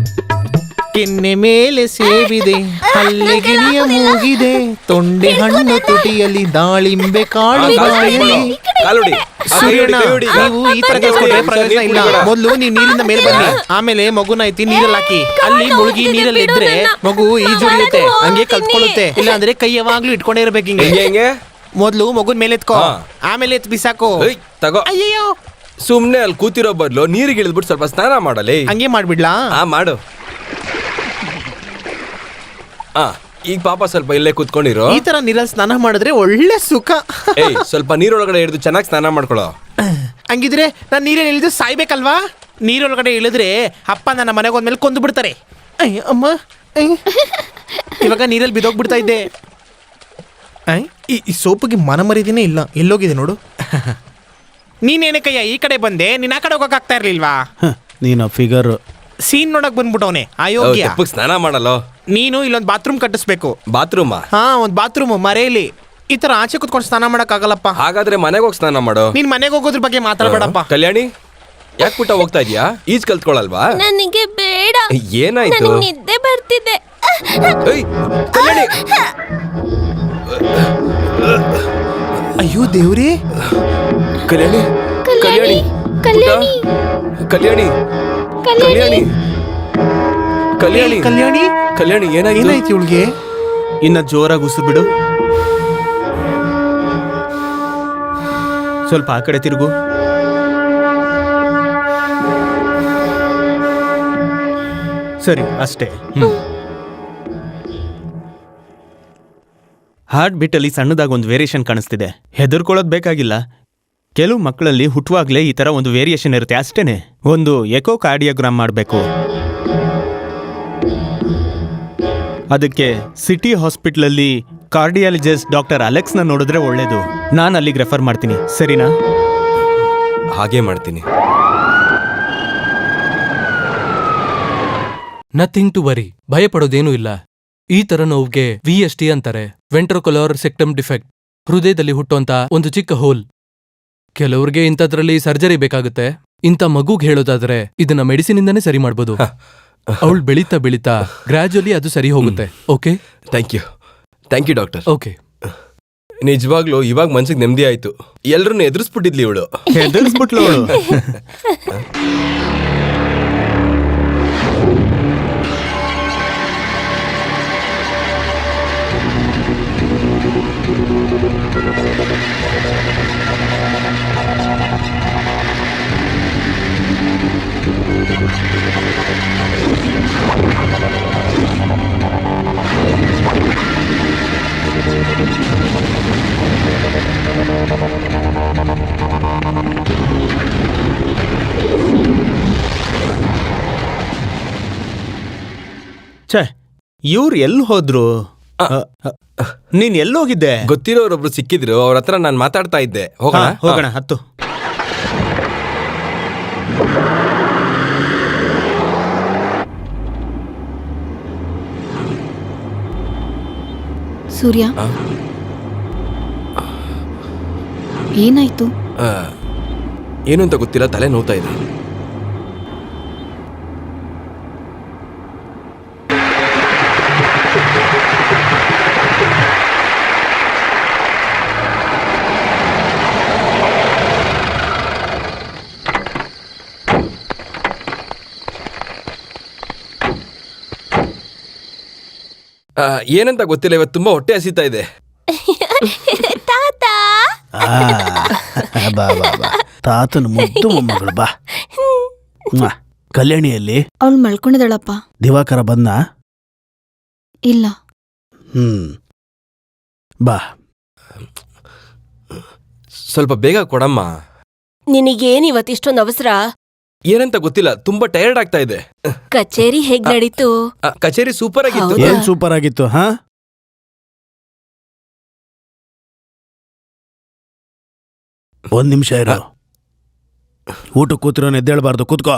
ಕೆನ್ನೆ ಮೇಲೆ ಸೇವಿದೆ, ಹಲ್ಲೆ ಗಿಳಿಯ ಮೂಗಿದೆ, ತೊಂಡೆ ಹಣ್ಣು ತುಟಿಯಲ್ಲಿ, ದಾಳಿಂಬೆ ಕಾಳು ಬಾಯಲ್ಲಿ. ಸೂರ್ಯಣ್ಣ, ನೀವು ಈ ತರ ಕೇಳ್ಕೊಂಡ್ರೆ ಪ್ರಯೋಜನ ಇಲ್ಲ. ಮೊದ್ಲು ನೀವು ನೀರಿಂದ ಮೇಲೆ ಬನ್ನಿ, ಆಮೇಲೆ ಮಗುನ ಎತ್ತಿ ನೀರಲ್ಲಿ ಹಾಕಿ. ಅಲ್ಲಿ ಮುಳುಗಿ ನೀರಲ್ಲಿ ಇದ್ರೆ ಮಗು ಈಜುಳಿಯುತ್ತೆ, ಹಂಗೆ ಕಲ್ತ್ಕೊಳ್ಳುತ್ತೆ. ಇಲ್ಲ ಅಂದ್ರೆ ಕೈ ಯಾವಾಗ್ಲೂ ಇಟ್ಕೊಂಡೇ ಇರ್ಬೇಕು ಹಿಂಗೆ. ಮೊದ್ಲು ಮಗುನ್ ಮೇಲೆ ಎತ್ಕೋ, ಆಮೇಲೆ ಎತ್ ಬಿಸಾಕೋ. ತಗೋ. ಅಯ್ಯೋ, ಸುಮ್ನೆ ಅಲ್ಲಿ ಕೂತಿರೋ ಬದಲು ನೀರಿಗೆ ಇಳಿದ್ಬಿಟ್ಟು ಸ್ವಲ್ಪ ಸ್ನಾನ ಮಾಡಲಿ. ಹಂಗೆ ಮಾಡ್ಬಿಡ್ಲಾ? ಮಾಡು. ಈಗ ಪಾಪ ಸ್ವಲ್ಪ ಇಲ್ಲೇ ಕೂತ್ಕೊಂಡಿರೋ. ಈ ತರ ನೀರಲ್ಲಿ ಸ್ನಾನ ಮಾಡಿದ್ರೆ ಒಳ್ಳೆ ಸುಖ. ಸ್ವಲ್ಪ ನೀರೊಳಗಡೆ ಹಿಡಿದು ಚೆನ್ನಾಗಿ ಸ್ನಾನ ಮಾಡ್ಕೊಳ್ಳೋ. ಹಂಗಿದ್ರೆ ನಾನು ನೀರಲ್ಲಿ ಇಳಿದು ಸಾಯ್ಬೇಕಲ್ವಾ? ನೀರೊಳಗಡೆ ಇಳಿದ್ರೆ ಅಪ್ಪ ನನ್ನ ಮನೆಗೆ ಹೋದ್ಮೇಲೆ ಕೊಂದು ಬಿಡ್ತಾರೆ. ಅಮ್ಮ, ಇವಾಗ ನೀರಲ್ಲಿ ಬಿದ್ದೋಗ್ಬಿಡ್ತಾ ಇದ್ದೆ. ಈ ಸೋಪಿಗೆ ಮನ ಮರಿದಿನೇ ಇಲ್ಲ, ಎಲ್ಲೋಗಿದೆ ನೋಡು. ನೀನೇನಕ್ಕಯ್ಯ ಈ ಕಡೆ ಬಂದೆ, ನೀನ್ ಆ ಕಡೆ ಹೋಗಕ್ ಆಗ್ತಾ ಇರ್ಲಿಲ್ವಾ? ನೀನು ಫಿಗರ್ ಸೀನ್ ನೋಡಕ್ ಬಂದ್ಬಿಟ್ಟವನೆ ಅಯೋಗ್ಯ. ಸ್ನಾನ ಮಾಡಲ್ಲ. ನೀನು ಇಲ್ಲೊಂದು ಬಾತ್ರೂಮ್ ಕಟ್ಟಿಸ್ಬೇಕು. ಬಾತ್ರೂಮ್? ಹಾ, ಒಂದ್ ಬಾತ್ರೂಮ್ ಮರೆಯಲ್ಲಿ. ಈ ತರ ಆಚೆ ಕುತ್ಕೊಂಡು ಸ್ನಾನ ಮಾಡಕ್ ಆಗಲ್ಲಪ್ಪ. ಹಾಗಾದ್ರೆ ಮನೆಗೆ ಹೋಗಿ ಸ್ನಾನ ಮಾಡು. ನೀನ್ ಮನೆಗೆ ಹೋಗೋದ್ರ ಬಗ್ಗೆ ಮಾತಾಡ್ಬೇಡಪ್ಪ. ಕಲ್ಯಾಣಿ, ಯಾಕೆ ಪುಟ್ಟ ಹೋಗ್ತಾ ಇದೀಯಾ? ಈಜ್ ಕಲ್ತ್ಕೊಳಲ್ವಾ? ನನಗೆ ಬೇಡ. ಏನಾಯ್ತು? ನಿದ್ದೆ ಬರ್ತಿದೆ. ಕಲ್ಯಾಣಿ, ಅಯ್ಯೋ ದೇವ್ರೇ. ಕಲ್ಯಾಣಿ, ಕಲ್ಯಾಣಿ, ಕಲ್ಯಾಣಿ, ಕಲ್ಯಾಣಿ, ಕಲ್ಯಾಣಿ ಕಲ್ಯಾಣಿ ಕಲ್ಯಾಣಿ ಏನಾಯ್ತು ಏನಾಯ್ತು ಇವಳಿಗೆ? ಇನ್ನ ಜೋರಾಗಿ ಉಸಿರು ಬಿಡು. ಸ್ವಲ್ಪ ಆ ಕಡೆ ತಿರುಗು. ಸರಿ ಅಷ್ಟೇ. ಹಾರ್ಟ್ ಬೀಟಲ್ಲಿ ಸಣ್ಣದಾಗಿ ಒಂದು ವೇರಿಯೇಷನ್ ಕಾಣಿಸ್ತಿದೆ. ಹೆದರ್ಕೊಳ್ಳೋದು ಬೇಕಾಗಿಲ್ಲ. ಕೆಲವು ಮಕ್ಕಳಲ್ಲಿ ಹುಟ್ಟುವಾಗಲೇ ಈ ಥರ ಒಂದು ವೇರಿಯೇಷನ್ ಇರುತ್ತೆ ಅಷ್ಟೇನೆ. ಒಂದು ಎಕೋ ಕಾರ್ಡಿಯೋಗ್ರಾಮ್ ಮಾಡಬೇಕು. ಅದಕ್ಕೆ ಸಿಟಿ ಹಾಸ್ಪಿಟ್ಲಲ್ಲಿ ಕಾರ್ಡಿಯಾಲಜಿಸ್ಟ್ ಡಾಕ್ಟರ್ ಅಲೆಕ್ಸ್ನ ನೋಡಿದ್ರೆ ಒಳ್ಳೇದು. ನಾನು ಅಲ್ಲಿಗೆ ರೆಫರ್ ಮಾಡ್ತೀನಿ, ಸರಿನಾ? ಹಾಗೆ ಮಾಡ್ತೀನಿ. ನಥಿಂಗ್ ಟು ವರಿ, ಭಯ ಪಡೋದೇನೂ ಇಲ್ಲ. ಈ ತರ ನೋವ್ಗೆ VST ಅಂತಾರೆ, ವೆಂಟ್ರೊಕ್ಯುಲರ್ ಸೆಪ್ಟಮ್ ಡಿಫೆಕ್ಟ್, ಹೃದಯದಲ್ಲಿ ಹುಟ್ಟುವಂತ ಒಂದು ಚಿಕ್ಕ ಹೋಲ್. ಕೆಲವ್ರಿಗೆ ಇಂಥದ್ರಲ್ಲಿ ಸರ್ಜರಿ ಬೇಕಾಗುತ್ತೆ. ಇಂಥ ಮಗುಗ್ ಹೇಳೋದಾದ್ರೆ ಇದನ್ನ ಮೆಡಿಸಿನ್ ಇಂದಾನೇ ಸರಿ ಮಾಡ್ಬೋದು. ಅವಳು ಬೆಳೀತಾ ಬೆಳೀತಾ ಗ್ರಾಜುವಲಿ ಅದು ಸರಿ ಹೋಗುತ್ತೆ. Okay, thank you doctor. Okay. ನಿಜವಾಗ್ಲೂ ಇವಾಗ ಮನ್ಸಿಗೆ ನೆಮ್ಮದಿ ಆಯ್ತು. ಎಲ್ರನ್ನೂ ಎದುರಿಸ್ಬಿಟ್ಟಿದ್ಲಿ ಇವಳು. ಹೆದರ್ಸ್ಬಿಟ್ಲು ಅವಳು. ಛೇ, ಇವ್ರು ಎಲ್ಲಿ ಹೋದ್ರು? ನೀನ್ ಎಲ್ಲೋಗಿದ್ದೆ? ಗೊತ್ತಿರೋರೊಬ್ರು ಸಿಕ್ಕಿದ್ರು, ಅವ್ರ ಹತ್ರ ನಾನು ಮಾತಾಡ್ತಾ ಇದ್ದೆ. ಹೋಗೋಣ ಹೋಗೋಣ, ಹತ್ತು. ಸೂರ್ಯ, ಏನಾಯ್ತು? ಏನು ಅಂತ ಗೊತ್ತಿಲ್ಲ, ತಲೆ ನೋವ್ತಾ ಇದೆ. ಏನಂತ ಗೊತ್ತಿಲ್ಲ, ಇವತ್ತು ತುಂಬಾ ಹೊಟ್ಟೆ ಹಸಿತಾ ಇದೆ. ಬಾ ಬಾ ಬಾ, ತಾತನ ಮುದ್ದು ಮೊಮ್ಮಗಳು ಬಾ. ಕಲ್ಯಾಣಿಯಲ್ಲಿ ಅವಳು ಮಲ್ಕೊಂಡಿದ್ದಾಳಪ್ಪ. ದಿವಾಕರ ಬಂದ? ಇಲ್ಲ. ಬಾ, ಸ್ವಲ್ಪ ಬೇಗ ಕೊಡಮ್ಮ. ನಿನಗೇನ್ ಇವತ್ತಿಷ್ಟೊಂದು ಅವಸರ? ಏನಂತ ಗೊತ್ತಿಲ್ಲ, ತುಂಬಾ ಟಯರ್ಡ್ ಆಗ್ತಾ ಇದೆ. ಕಚೇರಿ ಹೇಗ್ ನಡೀತು? ಕಚೇರಿ ಸೂಪರ್ ಆಗಿತ್ತು. ಹೌದಾ? ಏನ್ ಸೂಪರ್ ಆಗಿತ್ತು. ಹಾ, ಒಂದ್ ನಿಮಿಷ ಇರು. ಊಟ ಕೂತಿರೋನ್ ಎದ್ದೇಳಬಾರ್ದು, ಕೂತ್ಕೋ.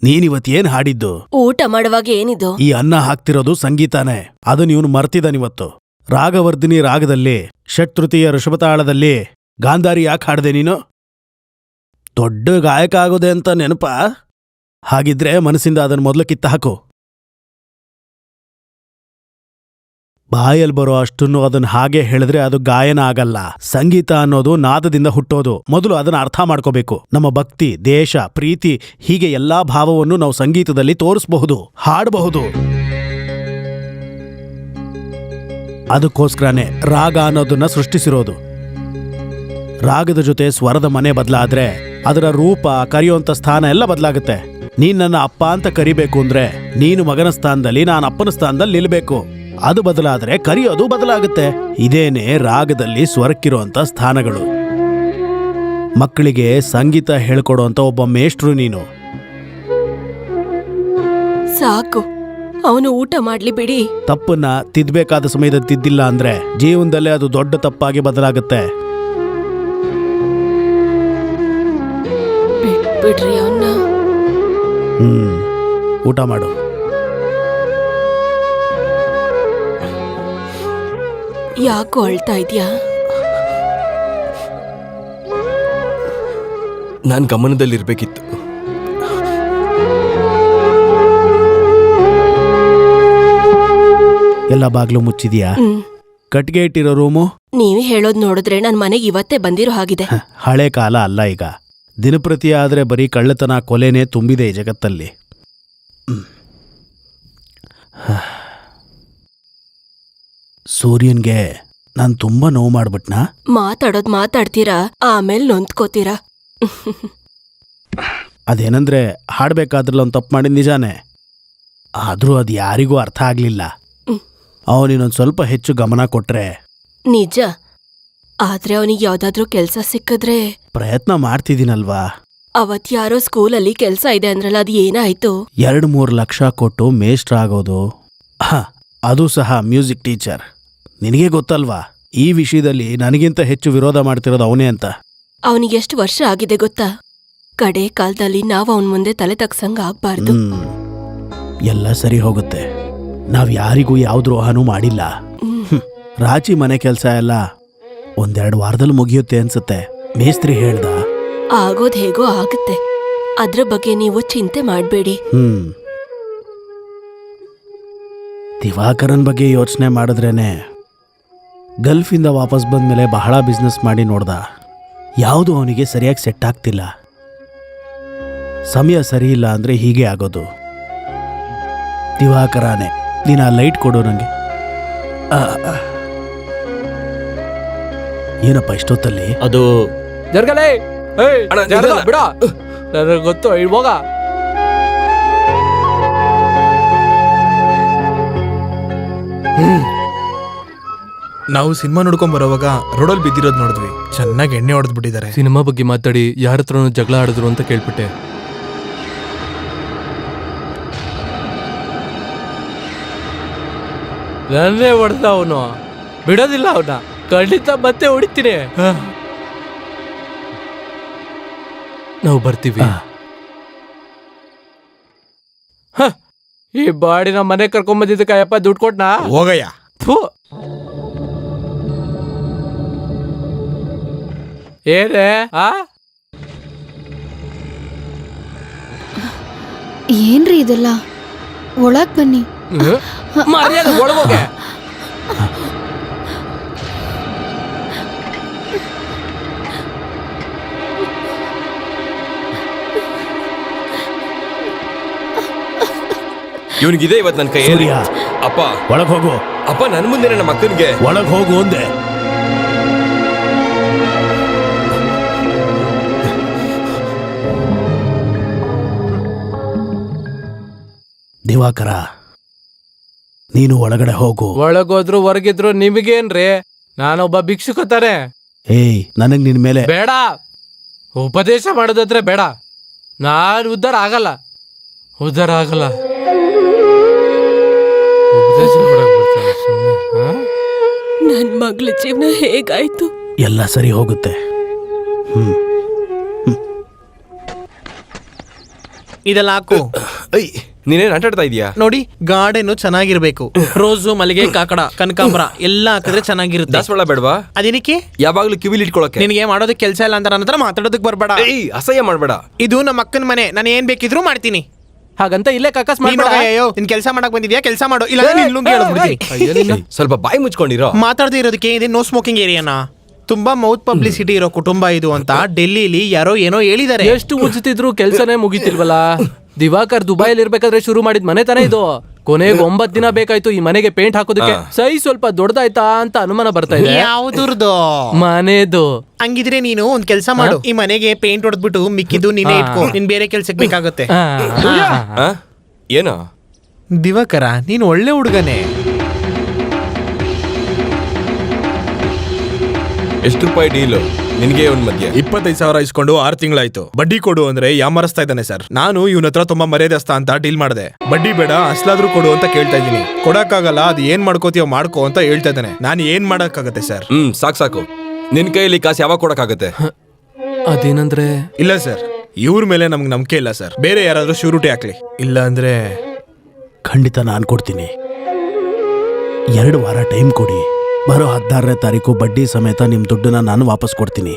ನೀನಿವತ್ ಏನ್ ಹಾಡಿದ್ದು? ಊಟ ಮಾಡುವಾಗ ಏನಿದು? ಈ ಅನ್ನ ಹಾಕ್ತಿರೋದು ಸಂಗೀತಾನೇ. ಅದನ್ನ ಇವನು ಮರ್ತಿದ್ದಾನಿವತ್ತು. ರಾಗವರ್ಧಿನಿ ರಾಗದಲ್ಲಿ, ಷಟ್ತೃತೀಯ ಋಷಭತಾಳದಲ್ಲಿ ಗಾಂಧಾರಿ ಯಾಕೆ ಹಾಡ್ದೆ ನೀನು? ದೊಡ್ಡ ಗಾಯಕ ಆಗೋದೆ ಅಂತ ನೆನಪ? ಹಾಗಿದ್ರೆ ಮನಸ್ಸಿಂದ ಅದನ್ನ ಮೊದಲು ಕಿತ್ತ ಹಾಕು. ಬಾಯಲ್ಲಿ ಬರೋ ಅಷ್ಟನ್ನು ಅದನ್ನ ಹಾಗೆ ಹೇಳಿದ್ರೆ ಅದು ಗಾಯನ ಆಗಲ್ಲ. ಸಂಗೀತ ಅನ್ನೋದು ನಾದದಿಂದ ಹುಟ್ಟೋದು. ಮೊದಲು ಅದನ್ನ ಅರ್ಥ ಮಾಡ್ಕೋಬೇಕು. ನಮ್ಮ ಭಕ್ತಿ, ದೇಶ, ಪ್ರೀತಿ, ಹೀಗೆ ಎಲ್ಲಾ ಭಾವವನ್ನು ನಾವು ಸಂಗೀತದಲ್ಲಿ ತೋರಿಸಬಹುದು, ಹಾಡಬಹುದು. ಅದಕ್ಕೋಸ್ಕರನೇ ರಾಗ ಅನ್ನೋದನ್ನ ಸೃಷ್ಟಿಸಿರೋದು. ರಾಗದ ಜೊತೆ ಸ್ವರದ ಮನೆ ಬದಲಾದ್ರೆ ಅದರ ರೂಪ, ಕರೆಯುವಂತ ಸ್ಥಾನ ಎಲ್ಲ ಬದಲಾಗುತ್ತೆ. ನೀನ್ ನನ್ನ ಅಪ್ಪ ಅಂತ ಕರಿಬೇಕು ಅಂದ್ರೆ ನೀನು ಮಗನ ಸ್ಥಾನದಲ್ಲಿ, ನಾನು ಅಪ್ಪನ ಸ್ಥಾನದಲ್ಲಿ ನಿಲ್ಬೇಕು. ಅದು ಬದಲಾದ್ರೆ ಕರೆಯೋದು ಬದಲಾಗುತ್ತೆ. ಇದೇನೆ ರಾಗದಲ್ಲಿ ಸ್ವರಕ್ಕಿರುವಂತ ಸ್ಥಾನಗಳು. ಮಕ್ಕಳಿಗೆ ಸಂಗೀತ ಹೇಳ್ಕೊಡುವಂತ ಒಬ್ಬ ಮೇಷ್ಟ್ರು ನೀನು. ಸಾಕು, ಅವನು ಊಟ ಮಾಡ್ಲಿ ಬಿಡಿ. ತಪ್ಪನ್ನ ತಿದ್ಬೇಕಾದ ಸಮಯದಲ್ಲಿ ತಿದ್ದಿಲ್ಲ ಅಂದ್ರೆ ಜೀವನದಲ್ಲೇ ಅದು ದೊಡ್ಡ ತಪ್ಪಾಗಿ ಬದಲಾಗುತ್ತೆ. ಬಿಡ್ರಿ ಅವನ್ನ. ಊಟ ಮಾಡು. ಯಾಕೋ ಅಳ್ತಾ ಇದ್ಯಾ? ನಾನ್ ಗಮನದಲ್ಲಿರ್ಬೇಕಿತ್ತು. ಎಲ್ಲ ಬಾಗ್ಲು ಮುಚ್ಚಿದ್ಯಾ? ಕಟ್ಗೆ ಇಟ್ಟಿರೋ ರೂಮು? ನೀವೇ ಹೇಳೋದ್ ನೋಡಿದ್ರೆ ನನ್ ಮನೆಗೆ ಇವತ್ತೇ ಬಂದಿರೋ ಹಾಗಿದೆ. ಹಳೆ ಕಾಲ ಅಲ್ಲ ಈಗ. ದಿನಪ್ರತಿ ಆದ್ರೆ ಬರೀ ಕಳ್ಳತನ, ಕೊಲೆನೇ ತುಂಬಿದೆ ಈ ಜಗತ್ತಲ್ಲಿ. ಸೂರ್ಯನ್ಗೆ ನಾನು ತುಂಬಾ ನೋವು ಮಾಡ್ಬಿಟ್ನಾ? ಮಾತಾಡೋದ್ ಮಾತಾಡ್ತೀರಾ, ಆಮೇಲೆ ನೊಂದ್ಕೋತೀರಾ. ಅದೇನಂದ್ರೆ ಹಾಡ್ಬೇಕಾದ್ರಲ್ಲ ಒಂದು ತಪ್ಪು ಮಾಡಿದ ನಿಜಾನೇ, ಆದ್ರೂ ಅದು ಯಾರಿಗೂ ಅರ್ಥ ಆಗ್ಲಿಲ್ಲ. ಅವನಿನ್ನೊಂದು ಸ್ವಲ್ಪ ಹೆಚ್ಚು ಗಮನ ಕೊಟ್ರೆ. ನಿಜ, ಆದ್ರೆ ಅವನಿಗೆ ಯಾವ್ದಾದ್ರೂ ಕೆಲ್ಸ ಸಿಕ್ಕಿದ್ರೆ. ಪ್ರಯತ್ನ ಮಾಡ್ತಿದ್ದೀನಲ್ವಾ. ಅವತ್ ಯಾರೋ ಸ್ಕೂಲಲ್ಲಿ ಕೆಲ್ಸ ಇದೆ ಅಂದ್ರಲ್ಲ, ಅದು ಏನಾಯ್ತು? 2-3 ಲಕ್ಷ ಕೊಟ್ಟು ಮೇಸ್ಟ್ರ್ ಆಗೋದು, ಅದು ಸಹ ಮ್ಯೂಸಿಕ್ ಟೀಚರ್. ನಿನಗೆ ಗೊತ್ತಲ್ವಾ, ಈ ವಿಷಯದಲ್ಲಿ ನನಗಿಂತ ಹೆಚ್ಚು ವಿರೋಧ ಮಾಡ್ತಿರೋದು ಅವನೇ ಅಂತ. ಅವನಿಗೆ ಎಷ್ಟು ವರ್ಷ ಆಗಿದೆ ಗೊತ್ತಾ? ಕಡೆ ಕಾಲದಲ್ಲಿ ನಾವು ಅವನ್ ಮುಂದೆ ತಲೆ ತಗ್ಸಂಗ ಆಗ್ಬಾರ್ದು. ಎಲ್ಲ ಸರಿ ಹೋಗುತ್ತೆ. ನಾವ್ ಯಾರಿಗೂ ಯಾವ ದ್ರೋಹನೂ ಮಾಡಿಲ್ಲ. ರಾಚಿ ಮನೆ ಕೆಲಸ ಎಲ್ಲ 1-2 ವಾರದಲ್ಲಿ ಮುಗಿಯುತ್ತೆ ಅನ್ಸುತ್ತೆ. ಮೇಸ್ತ್ರಿ ಹೇಳ್ದ. ಆಗೋದ್ ಹೇಗೋ ಆಗುತ್ತೆ, ಅದ್ರ ಬಗ್ಗೆ ನೀವು ಚಿಂತೆ ಮಾಡ್ಬೇಡಿ. ದಿವಾಕರನ್ ಬಗ್ಗೆ ಯೋಚನೆ ಮಾಡಿದ್ರೇನೆ. ಗಲ್ಫಿಂದ ವಾಪಸ್ ಬಂದ್ಮೇಲೆ ಬಹಳ ಬಿಸ್ನೆಸ್ ಮಾಡಿ ನೋಡ್ದ, ಯಾವುದು ಅವನಿಗೆ ಸರಿಯಾಗಿ ಸೆಟ್ ಆಗ್ತಿಲ್ಲ. ಸಮಯ ಸರಿ ಇಲ್ಲ ಅಂದ್ರೆ ಹೀಗೆ ಆಗೋದು. ದಿವಾಕರನೇ, ನೀನು ಆ ಲೈಟ್ ಕೊಡು ನಂಗೆ. ಏನಪ್ಪ ಇಷ್ಟೊತ್ತಲ್ಲಿ? ಅದು ಜರ್ಗಲೇ ಬಿಡ, ನನಗೆ ಗೊತ್ತು, ಇವಾಗ ನಾವು ಸಿನಿಮಾ ನೋಡ್ಕೊಂಡ್ ಬರೋವಾಗ ರೋಡಲ್ಲಿ ಬಿದ್ದಿರೋದು ನೋಡಿದ್ವಿ. ಚೆನ್ನಾಗಿ ಎಣ್ಣೆ ಹೊಡೆದ್ ಬಿಟ್ಟಿದ್ದಾರೆ. ಸಿನಿಮಾ ಬಗ್ಗೆ ಮಾತಾಡಿ ಯಾರ ಹತ್ರನೂ ಜಗಳ ಆಡಿದ್ರು ಅಂತ ಕೇಳ್ಬಿಟ್ಟೆ. ನನ್ನೇ ಹೊಡೆದ ಅವನು, ಬಿಡೋದಿಲ್ಲ ಅವನ, ಖಂಡಿತ ಮತ್ತೆ ಹೊಡಿತೀನಿ. ನಾವು ಬರ್ತೀವಿ. ಈ ಬಾಡಿನ ಮನೆ ಕರ್ಕೊಂಬಂದಿದ್ದಕ್ಕಯ್ಯಪ್ಪ ದುಡ್ಡು ಕೊಟ್ನಾ? ಹೋಗಯ್ಯ. ಏನೇ ಏನ್ರಿ ಇದೆಲ್ಲ? ಒಳಗ್ ಬನ್ನಿ. ಮರ್ಯಾದೆ ಒಳಗೋಗೆ. ಇವನಿಗಿದೆ ಇವತ್ತು ನನ್ನ ಕೈ. ಸೂರ್ಯ, ಅಪ್ಪ ಒಳಗ್ ಹೋಗು. ಅಪ್ಪ ನನ್ನ ಮುಂದೆ ನಮ್ಮ ಅಕ್ಕನಿಗೆ ಒಳಗ್ ಹೋಗು ಅಂದೆ. ದಿವಾಕರ, ನೀನು ಒಳಗಡೆ ಹೋಗು. ಒಳಗೋದ್ರು ಹೊರಗಿದ್ರು ನಿಮಗೇನ್ರಿ? ನಾನೊಬ್ಬ ಭಿಕ್ಷುಕ ತಾನೆ. ಏಯ್, ನನಗ್ ನಿನ್ ಮೇಲೆ ಬೇಡ ಉಪದೇಶ ಮಾಡೋದಾದ್ರೆ ಬೇಡ. ನಾನು ಉದ್ಧಾರ ಆಗಲ್ಲ. ಉಪದೇಶ ಮಾಡಕ್ ಬರ್ತಾನೆ ಸುಮ್ನೆ. ನನ್ ಮಗ್ಳ ಜೀವನ ಹೇಗಾಯ್ತು? ಎಲ್ಲ ಸರಿ ಹೋಗುತ್ತೆ. ಇದೆಲ್ಲ ಹಾಕು. ನೀನೇನ್ ಆಟಾಡ್ತಾ ಇದೀಯಾ? ನೋಡಿ, ಗಾರ್ಡನ್ ಚೆನ್ನಾಗಿರ್ಬೇಕು. ರೋಸು, ಮಲ್ಲಿಗೆ, ಕಾಕಡ, ಕನಕಾಂಬರ ಎಲ್ಲ ಹಾಕಿದ್ರೆ ಚೆನ್ನಾಗಿರುತ್ತೆ. ದಾಸವಾಳ ಬೇಡವಾ? ಅದೇನಕ್ಕೆ? ಯಾವಾಗ್ಲೂ ಕಿವಿಲಿ ಇಟ್ಕೊಳಕ್ಕೆ. ನಿನಗೆ ಮಾಡೋದಕ್ಕೆ ಕೆಲಸ ಇಲ್ಲ ಅಂತ ನನ್ನ ಹತ್ರ ಮಾತಾಡೋದಕ್ಕೆ ಬರ್ಬೇಡ. ಅಸಹ್ಯ ಮಾಡ್ಬೇಡ. ಇದು ನಮ್ಮ ಅಕ್ಕನ ಮನೆ, ನಾನು ಏನ್ ಬೇಕಿದ್ರು ಮಾಡ್ತೀನಿ. ಹಾಗಂತ ಇಲ್ಲೇ ಕಕ್ಕಸ್ ನೀನ್ ಮಾಡ್ಬೇಡ. ಅಯ್ಯೋ, ನಿನ್ ಕೆಲಸ ಮಾಡಕ್ ಬಂದಿದ್ಯಾ, ಕೆಲಸ ಮಾಡು. ಇಲ್ಲ ಸ್ವಲ್ಪ ಬಾಯಿ ಮುಚ್ಕೊಂಡಿರೋ. ಮಾತಾಡದೇ ಇರೋದಕ್ಕೆ ಇದೆ ನೋ ಸ್ಮೋಕಿಂಗ್ ಏರಿಯಾನ. ತುಂಬಾ ಮೌತ್ ಪಬ್ಲಿಸಿಟಿ ಇರೋ ಕುಟುಂಬ ಇದು ಅಂತ ಡೆಲ್ಲಿಲಿ ಯಾರೋ ಏನೋ ಹೇಳಿದ್ದಾರೆ. ಎಷ್ಟು ಉಜ್ತಿದ್ರು ಕೆಲ್ಸನೇ ಮುಗಿತಿಲ್ವಲ್ಲ. ದಿವಾಕರ್ ದುಬೈಲಿ ಇರ್ಬೇಕಾದ್ರೆ ಶುರು ಮಾಡಿದ ಮನೆ ತಾನೇ ಇದು. ಕೊನೆಗೆ 9 ದಿನ ಬೇಕಾಯ್ತು ಈ ಮನೆಗೆ ಪೇಂಟ್ ಹಾಕೋದಕ್ಕೆ. ಸೈ ಸ್ವಲ್ಪ ದೊಡ್ಡದಾಯ್ತಾ ಅಂತ ಅನುಮಾನ ಬರ್ತಾ ಇದೆ. ಯಾವ್ದುರ್ದು? ಮನೆದು. ಹಂಗಿದ್ರೆ ನೀನು ಒಂದ್ ಕೆಲಸ ಮಾಡು, ಈ ಮನೆಗೆ ಪೇಂಟ್ ಹೊಡೆದ್ಬಿಟ್ಟು ಮಿಕ್ಕಿದ್ದು ನೀನೇ ಇಟ್ಕೋ. ನಿನ್ ಬೇರೆ ಕೆಲ್ಸಕ್ಕೆ ಬೇಕಾಗುತ್ತೆ. ಏನೋ ದಿವಾಕರ, ನೀನ್ ಒಳ್ಳೆ ಹುಡುಗನೇ. ಎಷ್ಟು ರೂಪಾಯಿ ಡೀಲು ನಿನ್ಗೆ ಒಂದ್ ಮಧ್ಯ? 25,000 ಇಸ್ಕೊಂಡು 6 ತಿಂಗಳಾಯ್ತು. ಬಡ್ಡಿ ಕೊಡು ಅಂದ್ರೆ ಯಾಮರಿಸ್ತಾ ಇದ್ದಾನೆ ಸರ್. ನಾನು ಇವನ ಹತ್ರ ತುಂಬಾ ಮರ್ಯಾದಸ್ತ ಅಂತ ಡೀಲ್ ಮಾಡಿದೆ. ಬಡ್ಡಿ ಬೇಡ, ಅಸ್ಲಾದ್ರೂ ಕೊಡು ಅಂತ ಕೇಳ್ತಾ ಇದೀನಿ. ಕೊಡಕ್ಕಾಗಲ್ಲ, ಅದು ಏನ್ ಮಾಡ್ಕೋತೀಯೋ ಮಾಡ್ಕೋ ಅಂತ ಹೇಳ್ತಾ ಇದ್ದಾನೆ. ನಾನು ಏನ್ ಮಾಡಕ್ಕಾಗತ್ತೆ ಸರ್? ಸಾಕು. ನಿನ್ ಕೈಯಲ್ಲಿ ಕಾಸು ಯಾವಾಗ ಕೊಡಕ್ಕಾಗತ್ತೆ? ಅದೇನಂದ್ರೆ? ಇಲ್ಲ ಸರ್, ಇವ್ರ ಮೇಲೆ ನಮ್ಗೆ ನಂಬಿಕೆ ಇಲ್ಲ ಸರ್. ಬೇರೆ ಯಾರಾದ್ರೂ ಶ್ಯೂರಿಟಿ ಹಾಕ್ಲಿ. ಇಲ್ಲ ಅಂದ್ರೆ ಖಂಡಿತ ನಾನು ಕೊಡ್ತೀನಿ. 2 ವಾರ ಟೈಮ್ ಕೊಡಿ. ಬರೋ 16ನೇ ತಾರೀಕು ಬಡ್ಡಿ ಸಮೇತ ನಿಮ್ ದುಡ್ಡನ್ನ ನಾನು ವಾಪಸ್ ಕೊಡ್ತೀನಿ.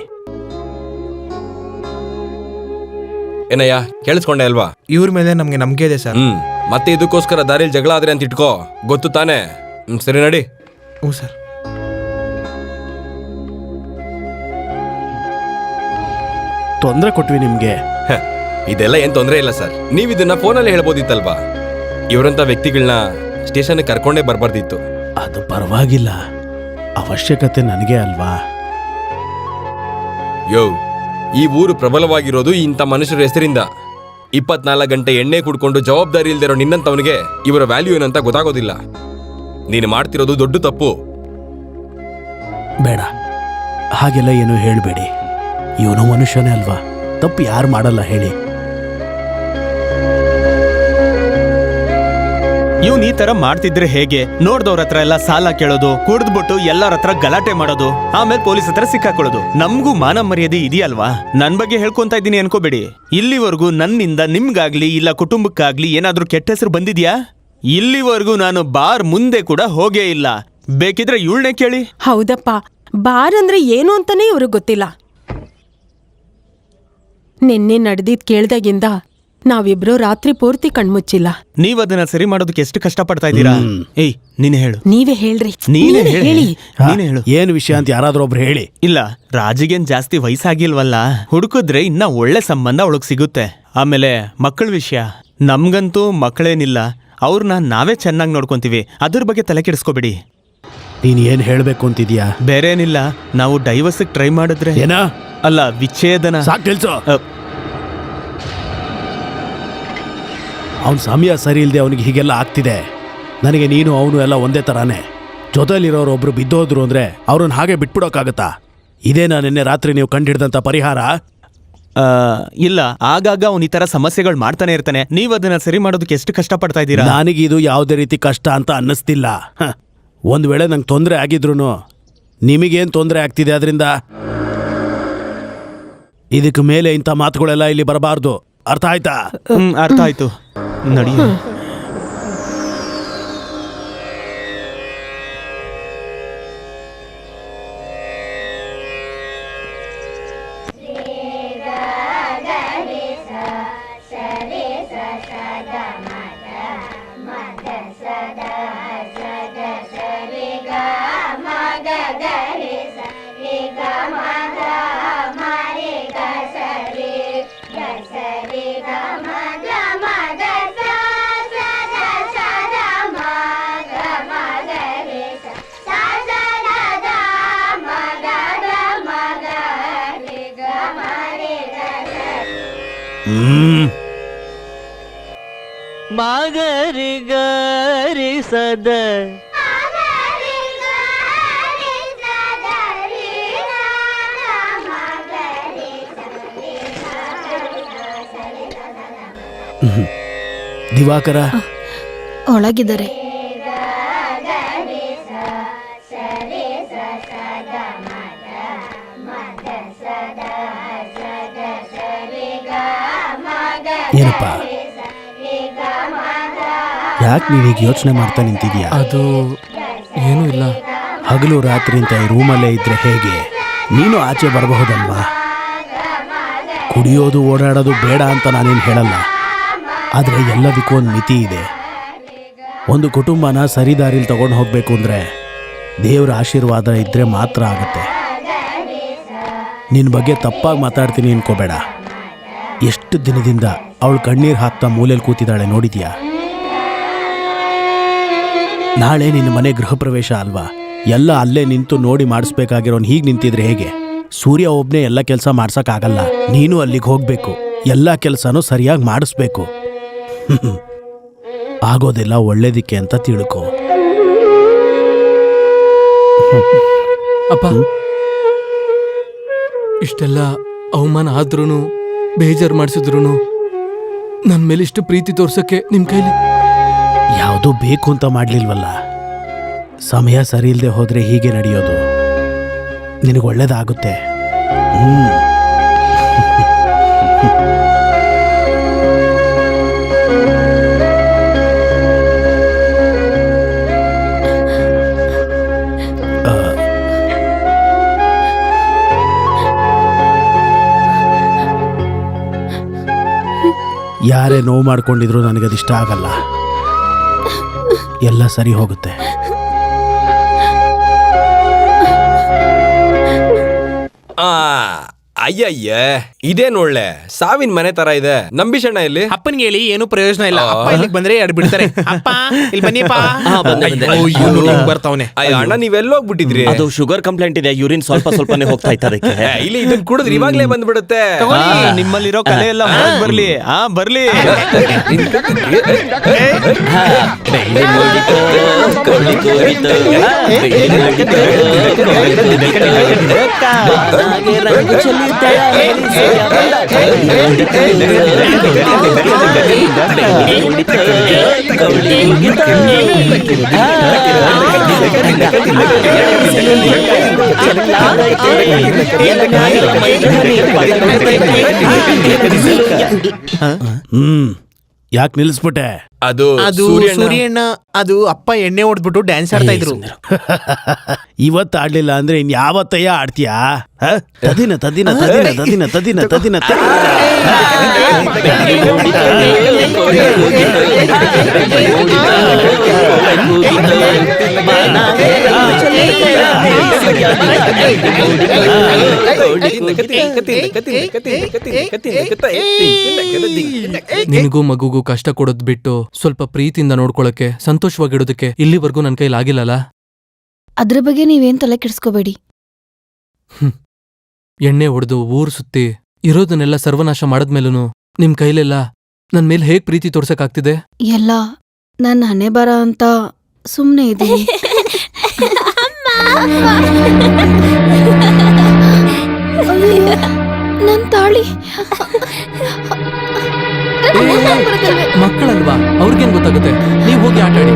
ಏನಯ್ಯ, ಕೇಳಿಸ್ಕೊಂಡೆ ಅಲ್ವಾ? ಇವ್ರ ಮೇಲೆ ನಮ್ಗೆ ನಂಬಿಕೆ ಇದೆ ಸರ್. ಮತ್ತೆ ಇದಕ್ಕೋಸ್ಕರ ದಾರಿಯಲ್ಲಿ ಜಗಳ ಆದ್ರೆ ಅಂತ ಇಟ್ಕೋ, ಗೊತ್ತು ತಾನೆ? ಸರಿ ನಡಿ. ಹ್ಞೂ ಸರ್. ತೊಂದರೆ ಕೊಟ್ವಿ ನಿಮ್ಗೆ. ಇದೆಲ್ಲ ಏನ್ ತೊಂದರೆ ಇಲ್ಲ ಸರ್. ನೀವ್ ಇದನ್ನ ಫೋನಲ್ಲಿ ಹೇಳ್ಬೋದಿತ್ತಲ್ವಾ? ಇವರಂತ ವ್ಯಕ್ತಿಗಳನ್ನ ಸ್ಟೇಷನ್ಗೆ ಕರ್ಕೊಂಡೇ ಬರ್ಬಾರ್ದಿತ್ತು. ಅದು ಪರವಾಗಿಲ್ಲ, ಅವಶ್ಯಕತೆ ನನಗೆ ಅಲ್ವಾ. ಯೋ, ಈ ಊರು ಪ್ರಬಲವಾಗಿರೋದು ಇಂಥ ಮನುಷ್ಯರ ಹೆಸರಿಂದ. 24 ಗಂಟೆ ಎಣ್ಣೆ ಕುಡ್ಕೊಂಡು ಜವಾಬ್ದಾರಿ ಇಲ್ದಿರೋ ನಿನ್ನಂತವನಿಗೆ ಇವರ ವ್ಯಾಲ್ಯೂ ಏನಂತ ಗೊತ್ತಾಗೋದಿಲ್ಲ. ನೀನು ಮಾಡ್ತಿರೋದು ದೊಡ್ಡ ತಪ್ಪು. ಬೇಡ, ಹಾಗೆಲ್ಲ ಏನು ಹೇಳಬೇಡಿ. ಇವನು ಮನುಷ್ಯನೇ ಅಲ್ವಾ, ತಪ್ಪು ಯಾರು ಮಾಡಲ್ಲ ಹೇಳಿ. ಇವ್ನು ಈ ತರ ಮಾಡ್ತಿದ್ರೆ ಹೇಗೆ? ನೋಡ್ದವ್ರ ಹತ್ರ ಎಲ್ಲ ಸಾಲ ಕೇಳೋದು, ಕುಡಿದ್ಬಿಟ್ಟು ಎಲ್ಲರ ಹತ್ರ ಗಲಾಟೆ ಮಾಡೋದು, ಆಮೇಲೆ ಪೊಲೀಸ್ ಹತ್ರ ಸಿಕ್ಕಾಕೊಳ್ಳೋದು. ನಮ್ಗೂ ಮಾನ ಮರ್ಯಾದೆ ಇದೆಯಲ್ವಾ? ನನ್ ಬಗ್ಗೆ ಹೇಳ್ಕೊಂತ ಇದ್ದೀನಿ ಅನ್ಕೋಬೇಡಿ. ಇಲ್ಲಿವರೆಗೂ ನನ್ನಿಂದ ನಿಮ್ಗಾಗ್ಲಿ ಇಲ್ಲ ಕುಟುಂಬಕ್ಕಾಗ್ಲಿ ಏನಾದ್ರೂ ಕೆಟ್ಟ ಹೆಸರು ಬಂದಿದ್ಯಾ? ಇಲ್ಲಿವರೆಗೂ ನಾನು ಬಾರ್ ಮುಂದೆ ಕೂಡ ಹೋಗೇ ಇಲ್ಲ. ಬೇಕಿದ್ರೆ ಇವಳನ್ನೇ ಕೇಳಿ. ಹೌದಪ್ಪ, ಬಾರ್ ಅಂದ್ರೆ ಏನು ಅಂತಾನೆ ಇವ್ರಿಗೆ ಗೊತ್ತಿಲ್ಲ. ನಿನ್ನೆ ನಡೆದಿದ್ ಕೇಳ್ದಾಗಿಂದ ನಾವಿಬ್ರು ರಾತ್ರಿ ಪೂರ್ತಿ ಕಣ್ಮುಚ್ಚಿಲ್ಲ. ನೀವ್ ಅದನ್ನ ಸರಿ ಮಾಡೋದಕ್ಕೆ ಎಷ್ಟು ಕಷ್ಟ ಪಡ್ತಾ ಇದ್ದೀರಾ? ಏಯ್, ನೀನೇ ಹೇಳು. ನೀವೇ ಹೇಳ್ರಿ. ನೀನೇ ನೀವೇ ಹೇಳಿ. ನೀನೇ ಹೇಳು. ಏನು ವಿಷಯ ಅಂತ ಯಾರಾದ್ರೂ ಒಬ್ರು ಹೇಳಿ. ಇಲ್ಲ, ರಾಜಿಗೇನ್ ಜಾಸ್ತಿ ವಯಸ್ಸಾಗಿಲ್ವಲ್ಲ, ಹುಡುಕಿದ್ರೆ ಇನ್ನ ಒಳ್ಳೆ ಸಂಬಂಧ ಅವಳಗ್ ಸಿಗುತ್ತೆ. ಆಮೇಲೆ ಮಕ್ಕಳ ವಿಷಯ, ನಮ್ಗಂತೂ ಮಕ್ಕಳೇನಿಲ್ಲ, ಅವ್ರನ್ನ ನಾವೇ ಚೆನ್ನಾಗಿ ನೋಡ್ಕೊಂತೀವಿ. ಅದ್ರ ಬಗ್ಗೆ ತಲೆ ಕೆಡಿಸ್ಕೋಬೇಡಿ. ನೀನ್ ಏನ್ ಹೇಳ್ಬೇಕು ಅಂತಿದ್ಯಾ? ಬೇರೆ ಏನಿಲ್ಲ, ನಾವು ಡೈವರ್ಸ್ ಟ್ರೈ ಮಾಡಿದ್ರೆ ಏನ? ಅಲ್ಲ, ವಿಚ್ಛೇದನ. ಸಾಕ್ ಕೆಲ್ಸ. ಅವನ್ ಸಮಯ ಸರಿ ಇಲ್ದೆ ಅವನಿಗೆ ಹೀಗೆಲ್ಲ ಆಗ್ತಿದೆ. ನನಗೆ ನೀನು ಅವನು ಎಲ್ಲ ಒಂದೇ ತರಾನೇ. ಜೊತೆಲಿರೋರು ಒಬ್ರು ಬಿದ್ದೋದ್ರು ಅಂದ್ರೆ ಅವ್ರನ್ನ ಹಾಗೆ ಬಿಟ್ಬಿಡೋಕ್ಕಾಗತ್ತಾ? ಇದೇನಾ ನಿನ್ನೆ ರಾತ್ರಿ ನೀವು ಕಂಡಿಡ್ದಂತ ಪರಿಹಾರ? ಇಲ್ಲ, ಆಗಾಗ ಅವ್ನು ಈ ತರ ಸಮಸ್ಯೆಗಳು ಮಾಡ್ತಾನೆ ಇರ್ತಾನೆ. ನೀವ್ ಅದನ್ನ ಸರಿ ಮಾಡೋದಕ್ಕೆ ಎಷ್ಟು ಕಷ್ಟ ಪಡ್ತಾ ಇದ್ದೀರಾ? ನನಗಿದು ಯಾವುದೇ ರೀತಿ ಕಷ್ಟ ಅಂತ ಅನ್ನಿಸ್ತಿಲ್ಲ. ಒಂದ್ ವೇಳೆ ನಂಗೆ ತೊಂದರೆ ಆಗಿದ್ರು ನಿಮಗೇನ್ ತೊಂದರೆ ಆಗ್ತಿದೆ ಅದರಿಂದ? ಇದಕ್ಕೆ ಮೇಲೆ ಇಂಥ ಮಾತುಗಳೆಲ್ಲ ಇಲ್ಲಿ ಬರಬಾರ್ದು, ಅರ್ಥ ಆಯ್ತಾ? ಅರ್ಥ ಆಯ್ತು. ನಡಿ. ಮಾಗರಿ ಗರಿ ಸದ ದಿವಾಕರ ಒಳಗಿದ್ದಾರೆ. ಏನಪ್ಪ, ಯಾಕೆ ನೀನೀಗ ಯೋಚನೆ ಮಾಡ್ತಾ ನಿಂತಿದ್ಯಾ? ಅದು ಏನೂ ಇಲ್ಲ. ಹಗಲು ರಾತ್ರಿ ಅಂತ ಈ ರೂಮಲ್ಲೇ ಇದ್ರೆ ಹೇಗೆ? ನೀನು ಆಚೆ ಬರಬಹುದಲ್ವಾ? ಕುಡಿಯೋದು ಓಡಾಡೋದು ಬೇಡ ಅಂತ ನಾನೇನು ಹೇಳಲ್ಲ, ಆದರೆ ಎಲ್ಲದಕ್ಕೂ ಒಂದು ಮಿತಿ ಇದೆ. ಒಂದು ಕುಟುಂಬನ ಸರಿದಾರಿಲಿ ತಗೊಂಡು ಹೋಗ್ಬೇಕು ಅಂದರೆ ದೇವರ ಆಶೀರ್ವಾದ ಇದ್ರೆ ಮಾತ್ರ ಆಗುತ್ತೆ. ನಿನ್ನ ಬಗ್ಗೆ ತಪ್ಪಾಗಿ ಮಾತಾಡ್ತೀನಿ ಅನ್ಕೋಬೇಡ. ಎಷ್ಟು ದಿನದಿಂದ ಅವಳು ಕಣ್ಣೀರು ಹಾಕ್ತಾ ಮೂಲೆಯಲ್ಲಿ ಕೂತಿದ್ದಾಳೆ ನೋಡಿದ್ಯಾ? ನಾಳೆ ನಿನ್ನ ಮನೆ ಗೃಹ ಪ್ರವೇಶ ಅಲ್ವಾ? ಎಲ್ಲ ಅಲ್ಲೇ ನಿಂತು ನೋಡಿ ಮಾಡಿಸ್ಬೇಕಾಗಿರೋನ್ ಹೀಗೆ ನಿಂತಿದ್ರೆ ಹೇಗೆ? ಸೂರ್ಯ ಒಬ್ನೇ ಎಲ್ಲ ಕೆಲಸ ಮಾಡ್ಸಕ್ಕಾಗಲ್ಲ. ನೀನು ಅಲ್ಲಿಗೆ ಹೋಗ್ಬೇಕು, ಎಲ್ಲ ಕೆಲಸನೂ ಸರಿಯಾಗಿ ಮಾಡಿಸ್ಬೇಕು. ಆಗೋದೆಲ್ಲ ಒಳ್ಳೇದಿಕ್ಕೆ ಅಂತ ತಿಳ್ಕೊ. ಅಪ್ಪ, ಇಷ್ಟೆಲ್ಲ ಅವಮಾನ ಆದ್ರೂ ಬೇಜಾರು ಮಾಡಿಸಿದ್ರು ನನ್ನ ಮೇಲೆ ಇಷ್ಟು ಪ್ರೀತಿ ತೋರ್ಸಕ್ಕೆ ನಿಮ್ ಕೈಲಿ ಯಾವುದೂ ಬೇಕು ಅಂತ ಮಾಡ್ಲಿಲ್ವಲ್ಲ. ಸಮಯ ಸರಿ ಇಲ್ಲದೆ ಹೋದ್ರೆ ಹೀಗೆ ನಡೆಯೋದು. ನಿನಗೆ ಒಳ್ಳೇದಾಗುತ್ತೆ. ಯಾರೇ ನೋವು ಮಾಡ್ಕೊಂಡಿದ್ರು ನನಗದಿಷ್ಟ ಆಗಲ್ಲ. ಎಲ್ಲ ಸರಿ ಹೋಗುತ್ತೆ. ಅಯ್ಯಯ್ಯ ಇದೇನ್ ಒಳ್ಳೆ ಸಾವಿನ ಮನೆ ತರ ಇದೆ. ನಂಬಿಷಣ್ಣ ಇಲ್ಲಿ ಅಪ್ಪನ್ಗೆ ಹೇಳಿ ಏನು ಪ್ರಯೋಜನ ಇಲ್ಲ. ಅಪ್ಪ ಇಲ್ಲಿಗೆ ಬಂದ್ರೆ ಎರಡು ಬಿಡ್ತಾರೆ. ಅಪ್ಪ ಇಲ್ಲಿ ಬನ್ನಿಪ್ಪ. ಬಂದೆ. ಬರ್ತಾವನೆ. ಅಯ್ಯ ಅಣ್ಣ ನೀವೆಲ್ಲೋಗ್ಬಿಟ್ಟಿದ್ರಿ? ಅದು ಶುಗರ್ ಕಂಪ್ಲೇಂಟ್ ಇದೆ, ಯೂರಿನ್ ಸ್ವಲ್ಪನೇ ಹೋಗ್ತಾ ಇತ್ತು ಅದಕ್ಕೆ. ಇಲ್ಲಿ ಇದನ್ನ ಕುಡಿದ್ರೆ ಇವಾಗ್ಲೇ ಬಂದ್ಬಿಡುತ್ತೆ. ನಿಮ್ಮಲ್ಲಿರೋ ಕಲೆ ಎಲ್ಲ ಹೊರಗ್ ಬರ್ಲಿ. ಬರ್ಲಿ. ಯಾಕೆ ನಿಲ್ಲಿಸ್ಬಿಟ್ಟೆ? ಅದು ಸೂರ್ಯಣ್ಣ. ಅದು ಅಪ್ಪ ಎಣ್ಣೆ ಹೊಡೆದ್ಬಿಟ್ಟು ಡ್ಯಾನ್ಸ್ ಆಡ್ತಾ ಇದ್ರು. ಇವತ್ತು ಆಡ್ಲಿಲ್ಲ ಅಂದ್ರೆ ಇನ್ ಯಾವತ್ತಯ್ಯ ಆಡ್ತೀಯಾ? ತದಿನ ತದಿನ ತದಿನ ತದಿನ ತದಿನ ತದಿನ ನಿನಗೂ ಮಗುಗೂ ಕಷ್ಟ ಕೊಡೋದ್ ಬಿಟ್ಟು ಸ್ವಲ್ಪ ಪ್ರೀತಿಯಿಂದ ನೋಡ್ಕೊಳಕ್ಕೆ, ಸಂತೋಷವಾಗಿಡೋದಕ್ಕೆ ಇಲ್ಲಿವರೆಗೂ ನನ್ ಕೈಲಿ ಆಗಿಲ್ಲಲ್ಲ. ಅದ್ರ ಬಗ್ಗೆ ನೀವೇನ್ ತಲೆ ಕೆಡ್ಸ್ಕೋಬೇಡಿ. ಎಣ್ಣೆ ಹೊಡೆದು ಊರ್ ಸುತ್ತಿ ಇರೋದನ್ನೆಲ್ಲ ಸರ್ವನಾಶ ಮಾಡದ್ಮೇಲೂ ನಿಮ್ ಕೈಲೆಲ್ಲ ನನ್ ಮೇಲೆ ಹೇಗ್ ಪ್ರೀತಿ ತೋರ್ಸಕ್ಕಾಗ್ತಿದೆ? ಎಲ್ಲ ನನ್ನ ಹಣೆ ಬರ ಅಂತ ಸುಮ್ನೆ ಇದೀನಿ. ನನ್ ತಾಳಿ ಮಕ್ಕಳಲ್ವಾ, ಅವ್ರಿಗೇನ್ ಗೊತ್ತಾಗುತ್ತೆ? ನೀವ್ ಹೋಗಿ ಆಟ ಆಡಿ.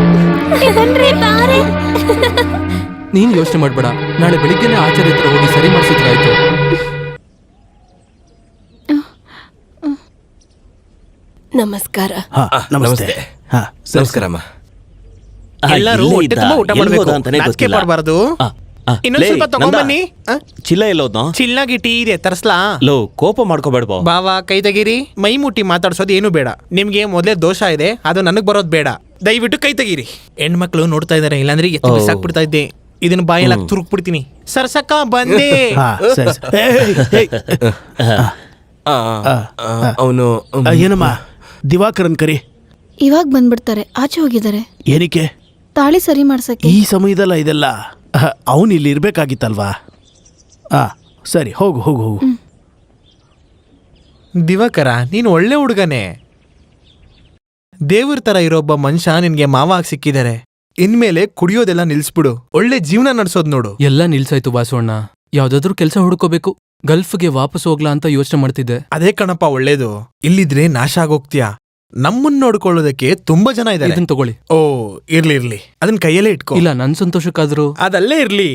ನೀನ್ ಯೋಚನೆ ಮಾಡ್ಬೇಡ, ನಾಳೆ ಬೆಳಿಗ್ಗೆನೆ ಆಚಾರ್ಯ ಹತ್ರ ಹೋಗಿ ಸರಿ ಮಾಡ್ಸಿದ್ರಾಯ್ತು. ನಮಸ್ಕಾರ. ನಮಸ್ತೆ. ನಮಸ್ಕಾರಮ್ಮ. ಎಲ್ಲರೂ ಹೊಟ್ಟೆ ತುಂಬಾ ಊಟ ಮಾಡ್ಬೇಕು. ನಾಚಿಕೆ ಪಡ್ಬಾರ್ದು. ಇನ್ನೊಂದ್ ಸ್ವಲ್ಪ ತಗೊಂಬನ್ನಿ. ಚಿಲ್ಲ ಎಲ್ಲೋದ್ನೋ? ಚಿಲ್ಲಾಗಿ ಟೀ ಇದೆ, ತರ್ಸ್ಲಾ? ಲೋ, ಕೋಪ ಮಾಡ್ಕೋಬೇಡ್ಬೋ. ಬಾವಾ ಕೈ ತೆಗೀರಿ. ಮೈ ಮುಟ್ಟಿ ಮಾತಾಡ್ಸೋದು ಏನು ಬೇಡ. ನಿಮ್ಗೆ ಮೊದ್ಲೇ ದೋಷ ಇದೆ, ಅದು ನನಗ್ ಬರೋದ್ ಬೇಡ. ದಯವಿಟ್ಟು ಕೈ ತೆಗೀರಿ. ಹೆಣ್ಮಕ್ಳು ನೋಡ್ತಾ ಇದಾರೆ, ಇಲ್ಲಾಂದ್ರೆ ಎತ್ತು ಬಿಸಾಕ್ಬಿಡ್ತಾ ಇದ್ದೆ. ಇದನ್ನ ಬಾಯೆಲ್ಲ ತುರುಕ್ ಬಿಡ್ತೀನಿ. ಸರ್ಸಕ್ಕ ಬಂದೆ. ಅವನು ಏನಮ್ಮ, ದಿವಾಕರನ್ ಕರಿ. ಇವಾಗ ಬಂದ್ಬಿಡ್ತಾರೆ, ಆಚೆ ಹೋಗಿದ್ದಾರೆ. ಏನಕ್ಕೆ? ತಾಳಿ ಸರಿ ಮಾಡ್ಸಕ್ಕೆ. ಈ ಸಮಯದಲ್ಲ ಇದೆಲ್ಲ. ಅವನು ಇಲ್ಲಿ ಇರ್ಬೇಕಾಗಿತ್ತಲ್ವಾ? ಸರಿ, ಹೋಗು ಹೋಗು ಹೋಗು. ದಿವಾಕರ, ನೀನ್ ಒಳ್ಳೆ ಹುಡುಗನೇ. ದೇವ್ರ ತರ ಇರೋಬ್ಬ ಮನುಷ್ಯ ನಿನ್ಗೆ ಮಾವ ಆಗಿ ಸಿಕ್ಕಿದ್ದಾರೆ. ಇನ್ಮೇಲೆ ಕುಡಿಯೋದೆಲ್ಲ ನಿಲ್ಸ್ಬಿಡು, ಒಳ್ಳೆ ಜೀವನ ನಡ್ಸೋದ್ ನೋಡು. ಎಲ್ಲ ನಿಲ್ಸಾಯ್ತು ಬಾಸವಣ್ಣ. ಯಾವ್ದಾದ್ರು ಕೆಲ್ಸ ಹುಡ್ಕೋಬೇಕು. ಗಲ್ಫ್ಗೆ ವಾಪಸ್ ಹೋಗ್ಲಾ ಅಂತ ಯೋಚನೆ ಮಾಡ್ತಿದ್ದೆ. ಅದೇ ಕಣಪ್ಪ ಒಳ್ಳೇದು. ಇಲ್ಲಿದ್ರೆ ನಾಶ ಆಗೋಗ್ತೀಯ. ನಮ್ಮನ್ ನೋಡ್ಕೊಳ್ಳೋದಕ್ಕೆ ತುಂಬಾ ಜನ ಇದ್ದಾರೆ. ಇದನ್ ತಗೊಳ್ಳಿ. ಓ, ಇರ್ಲಿ. ಅದನ್ನ ಕೈಯಲ್ಲೇ ಇಟ್ಕೋ. ಇಲ್ಲ, ನನ್ ಸಂತೋಷಕ್ಕಾದ್ರೂ ಅದಲ್ಲೇ ಇರ್ಲಿ.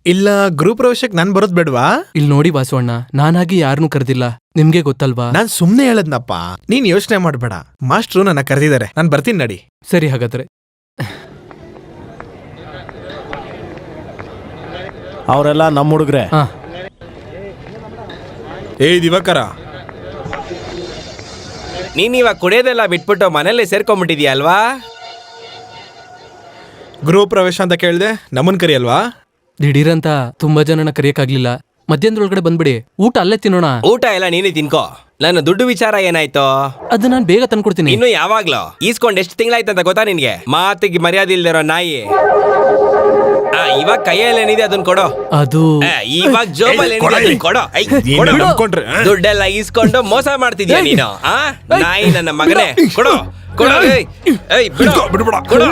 ಇಲ್ಲ, ಗ್ರೂಪ್ ಪ್ರವೇಶಕ್ಕೆ ನಾನ್ ಬರೋದ್ ಬೇಡ್ವಾ? ಇಲ್ಲಿ ನೋಡಿ ಬಾಸವಣ್ಣ, ನಾನಾಗಿ ಯಾರನ್ನೂ ಕರೆದಿಲ್ಲ, ನಿಮ್ಗೆ ಗೊತ್ತಲ್ವಾ? ನಾನ್ ಸುಮ್ನೆ ಹೇಳದ್ನಪ್ಪ, ನೀನ್ ಯೋಚನೆ ಮಾಡ್ಬೇಡ. ಮಾಸ್ಟ್ರು ನನ್ನ ಕರೆದಿದ್ದಾರೆ, ನಾನ್ ಬರ್ತೀನಿ ನಡಿ. ಸರಿ, ಹಾಗಾದ್ರೆ. ಅವರೆಲ್ಲ ನಮ್ಮ ಹುಡುಗ್ರೆ. ದಿವಾಕರ, ನೀನ್ ಇವಾಗ ಕುಡಿಯೋದೆಲ್ಲ ಬಿಟ್ಬಿಟ್ಟು ಮನೇಲಿ ಸೇರ್ಕೊಂಡ್ಬಿಟ್ಟಿದ್ಯಾ ಅಲ್ವಾ? ಗೃಹ ಪ್ರವೇಶ ಅಂತ ಕೇಳ್ದೆ, ನಮ್ಮನ್ ಕರಿಯಲ್ವಾ? ದಿಢೀರಂತ ತುಂಬಾ ಜನನ ಕರಿಯಕ್ಕಾಗ್ಲಿಲ್ಲ. ಮಧ್ಯಾಹ್ನದೊಳಗಡೆ ಬಂದ್ಬಿಡಿ, ಊಟ ಅಲ್ಲೇ ತಿನ್ನೋಣ. ಊಟ ಎಲ್ಲ ನೀನೇ ತಿನ್ಕೋ. ನನ್ನ ದುಡ್ಡು ವಿಚಾರ ಏನಾಯ್ತು? ಅದು ನಾನ್ ಬೇಗ ತಂದ್ಕೊಡ್ತೀನಿ. ಇನ್ನು ಯಾವಾಗ್ಲೋ ಈಸ್ಕೊಂಡ್ ಎಷ್ಟು ತಿಂಗಳಾಯ್ತಂತ ಗೊತ್ತಾ ನಿನ್ಗೆ? ಮಾತಿಗೆ ಮರ್ಯಾದೆ ಇಲ್ದಿರೋ ನಾಯಿ. ಇವಾಗ ಕೈಯಲ್ಲಿ ಏನಿದೆ ಅದನ್ನ ಕೊಡೋ. ಅದು ಇವಾಗ ಜೋಬಲ್ಲಿ ಏನಿದೆ ಅದನ್ನ ಕೊಡೋ. ದುಡ್ಡೆಲ್ಲ ಈಸ್ಕೊಂಡು ಮೋಸ ಮಾಡ್ತಿದ್ಯಾ ನೀನು? ನಾಯಿ ನನ್ನ ಮಗನೇ, ಕೊಡೋ ಕೊಡೋ. ಬಿಡ್ಬಿಡ ಕೊಡೋ.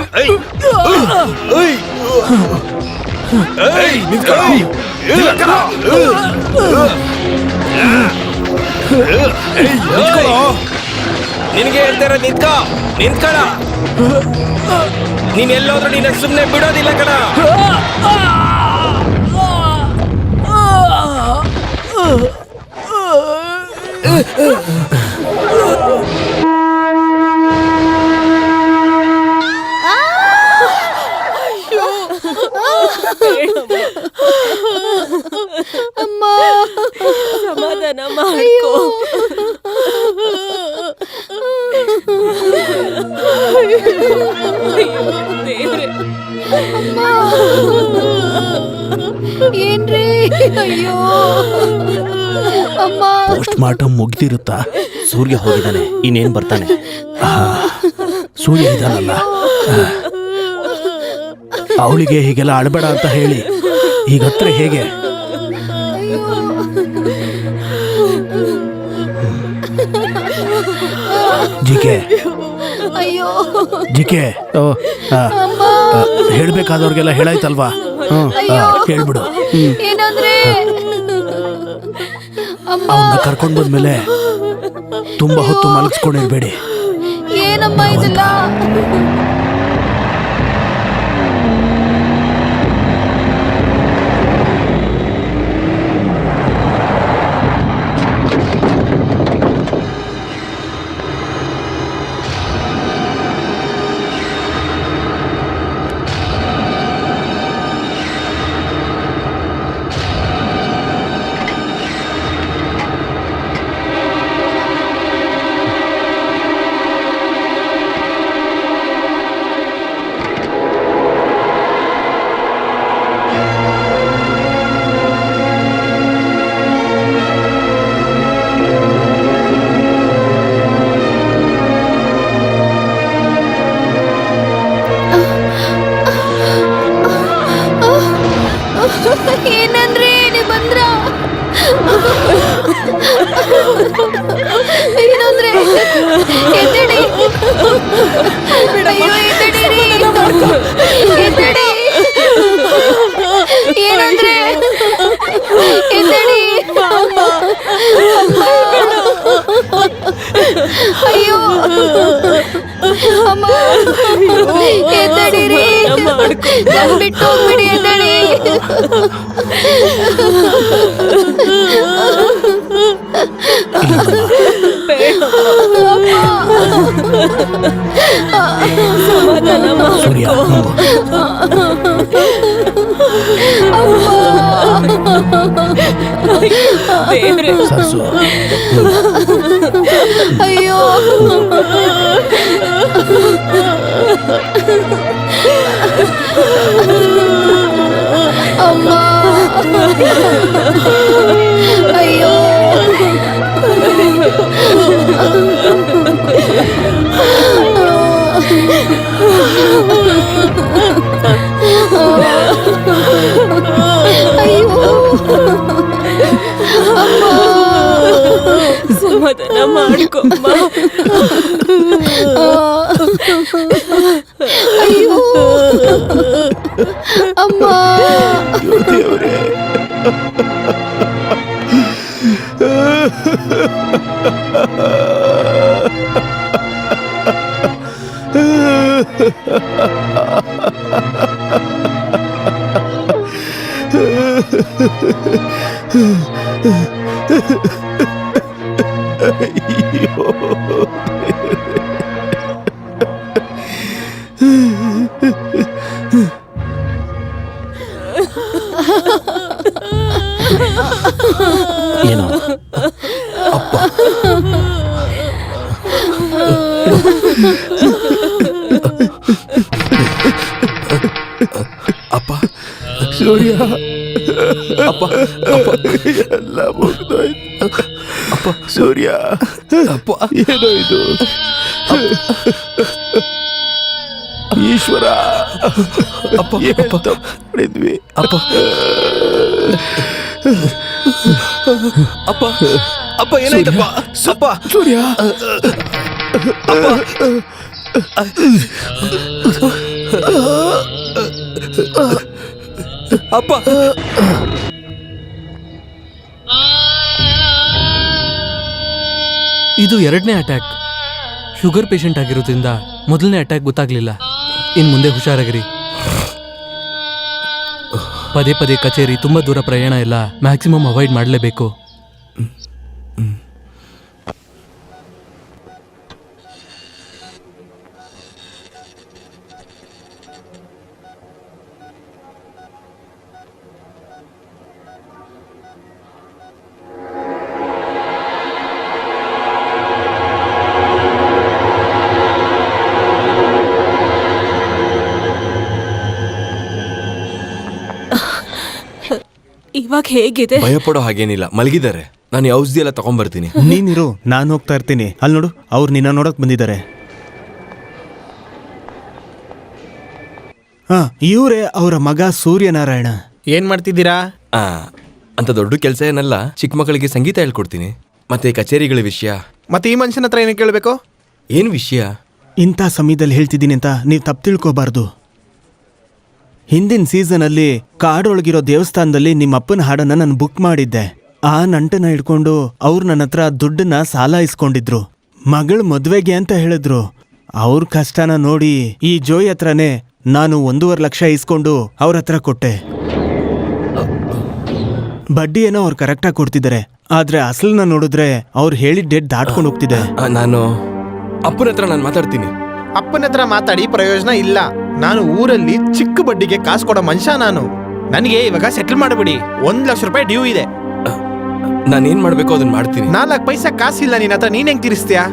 ನಿನ್ಗೆ ಹೇಳ್ತಾರ ನಿಂತ್ಕೋ, ನಿಂತ್ಕೊಳ. ನೀನ್ ಎಲ್ಲೋದ್ರು ನೀನ ಸುಮ್ನೆ ಬಿಡೋದಿಲ್ಲ ಕಣ. ಅಮ್ಮ, ಸಮಾಧಾನ ಮಾಡ್ಕೋ. ಏನ್ರಿ? ಅಯ್ಯೋ ಅಮ್ಮ. Post mortem ಮುಗ್ದಿರುತ್ತಾ? ಸೂರ್ಯ ಹೋಗಿದ್ದಾನೆ, ಇನ್ನೇನ್ ಬರ್ತಾನೆ. ಸೂರ್ಯ ಇದ್ದಾನಲ್ಲ, ಅವಳಿಗೆ ಹೀಗೆಲ್ಲ ಅಳಬೇಡ ಅಂತ ಹೇಳಿ ಈಗ ಹತ್ರ ಹೇಗೆ? ಜಿಕೆ ಜಿಕೆ ಹೇಳ್ಬೇಕಾದವ್ರಿಗೆಲ್ಲ ಹೇಳಾಯ್ತಲ್ವಾ? ಹೇಳ್ಬಿಡು. ಏನಂದ್ರೆ ಅವನ್ನ ಕರ್ಕೊಂಡ್ ಬಂದ್ಮೇಲೆ ತುಂಬಾ ಹೊತ್ತು ಮಲಗಿಸ್ಕೊಂಡಿರ್ಬೇಡಿ. ಏನಮ್ಮ ಇದೆಲ್ಲ? ಏನಂದ್ರೆ ನೀ ಬಂದ್ರ? ಏನಂದ್ರೆ ಎದ್ದೇಳಿ. ಅಯ್ಯೋ ಎದ್ದೇಳಿರಿ. ಎದ್ದೇಳಿ. ಏನಂದ್ರೆ ಎದ್ದೇಳಿ. ಅಯ್ಯೋ ಅಮ್ಮ ಎದ್ದೇಳಿರಿ. ನನ್ ಬಿಟ್ಟು ಹೋಗ್ಬಿಡಿ. ಎದ್ದೇಳಿ. ಸೂರ್ಯ, ಸರ್ಸು, ಅಯ್ಯೋ ಅಮ್ಮ. ಅಯ್ಯೋ ಸಮಾಧಾನ ಮಾಡ್ಕೊಮ್ಮ. ಅಯ್ಯೋ ಅಮ್ಮ. ಏನೋ ಅಪ್ಪ ಅಪ್ಪ, ಸೂರ್ಯ, ಅಪ್ಪ ಅಪ್ಪ ಎಲ್ಲ ಮುಗ್ದೋಯ್ತು. ಅಪ್ಪ ಸೂರ್ಯ, ಅಪ್ಪ ಏನೋ ಇದು? ಈಶ್ವರ, ಅಪ್ಪ ಮಾಡಿದ್ವಿ. ಅಪ್ಪ ಅಪ್ಪ ಅಪ್ಪ ಏನಾಯ್ತಪ್ಪ? ಅಪ್ಪ ಸೂರ್ಯ, ಅಪ್ಪ ಇದು 2ನೇ ಅಟ್ಯಾಕ್. ಶುಗರ್ ಪೇಷಂಟ್ ಆಗಿರೋದ್ರಿಂದ ಮೊದಲನೇ ಅಟ್ಯಾಕ್ ಗೊತ್ತಾಗ್ಲಿಲ್ಲ. ಇನ್ ಮುಂದೆ ಹುಷಾರಾಗಿರಿ. ಪದೇ ಪದೇ ಕಚೇರಿ, ತುಂಬಾ ದೂರ ಪ್ರಯಾಣ ಎಲ್ಲ ಮ್ಯಾಕ್ಸಿಮಮ್ ಅವಾಯ್ಡ್ ಮಾಡಲೇಬೇಕು. ಇವಾಗ ಹೇಗಿದೆ? ಭಯ ಪಡೋ ಹಾಗೇನಿಲ್ಲ, ಮಲಗಿದ್ದಾರೆ. ನಾನು ಈ ಔಷಧಿ ಎಲ್ಲ ತಗೊಂಡ್ಬರ್ತೀನಿ. ನೀನಿರು, ನಾನು ಹೋಗ್ತಾ ಇರ್ತೀನಿ. ಅಲ್ಲಿ ನೋಡು, ಅವ್ರು ನಿನ್ನ ನೋಡಕ್ ಬಂದಿದ್ದಾರೆ. ಹಾ, ಇವರೇ ಅವರ ಮಗ ಸೂರ್ಯನಾರಾಯಣ. ಏನ್ ಮಾಡ್ತಿದ್ದೀರಾ? ಅಂತ ದೊಡ್ಡ ಕೆಲಸ ಏನಲ್ಲ, ಚಿಕ್ಕ ಮಕ್ಕಳಿಗೆ ಸಂಗೀತ ಹೇಳ್ಕೊಡ್ತೀನಿ. ಮತ್ತೆ ಕಚೇರಿಗಳ ವಿಷಯ. ಮತ್ತೆ ಈ ಮನುಷ್ಯನ ಹತ್ರ ಏನು ಕೇಳಬೇಕು? ಏನು ವಿಷಯ? ಇಂಥ ಸಮಯದಲ್ಲಿ ಹೇಳ್ತಿದ್ದೀನಿ ಅಂತ ನೀವು ತಪ್ಪು ತಿಳ್ಕೊಬಾರ್ದು. ಹಿಂದಿನ ಸೀಸನಲ್ಲಿ ಕಾಡೊಳಗಿರೋ ದೇವಸ್ಥಾನದಲ್ಲಿ ನಿಮ್ಮ ಅಪ್ಪನ ಹಾಡನ್ನ ನಾನು ಬುಕ್ ಮಾಡಿದ್ದೆ. ಆ ನಂಟನ್ನ ಹಿಡ್ಕೊಂಡು ಅವ್ರು ನನ್ನ ಹತ್ರ ದುಡ್ಡನ್ನ ಸಾಲ ಇಸ್ಕೊಂಡಿದ್ರು. ಮಗಳ ಮದ್ವೆಗೆ ಅಂತ ಹೇಳಿದ್ರು. ಅವ್ರ ಕಷ್ಟನ ನೋಡಿ ಈ ಜೋಯ್ ಹತ್ರನೇ ನಾನು 1.5 ಲಕ್ಷ ಇಸ್ಕೊಂಡು ಅವ್ರ ಹತ್ರ ಕೊಟ್ಟೆ. ಬಡ್ಡಿ ಏನೋ ಅವ್ರು ಕರೆಕ್ಟಾಗಿ ಕೊಡ್ತಿದ್ದಾರೆ, ಆದ್ರೆ ಅಸಲನ್ನ ನೋಡಿದ್ರೆ ಅವ್ರು ಹೇಳಿದ ಡೇಟ್ ದಾಟ್ಕೊಂಡು ಹೋಗ್ತಿದೆ. ನಾನು ಅಪ್ಪನ ಹತ್ರ ನಾನು ಮಾತಾಡ್ತೀನಿ. ಅಪ್ಪನ ಹತ್ರ ಮಾತಾಡಿ ಪ್ರಯೋಜನ ಇಲ್ಲ. ನಾನು ಊರಲ್ಲಿ ಚಿಕ್ಕ ಬಡ್ಡಿಗೆ ಕಾಸು ಕೊಡೋ ಮನುಷ್ಯ. ನನಗೆ ಇವಾಗ ಸೆಟಲ್ ಮಾಡಬಿಡಿ. 1 ಲಕ್ಷ ರೂಪಾಯಿ ಡ್ಯೂ ಇದೆ. ನಾನೇನ್ ಮಾಡ್ಬೇಕು ಅದನ್ನ ಮಾಡ್ತೀನಿ. 4 ಪೈಸಾ ಕಾಸಿಲ್ಲ ನಿನ್ನ ಹತ್ರ, ನೀನ್ ಹೆಂಗ್ ತೀರಿಸ್ತೀಯಾ?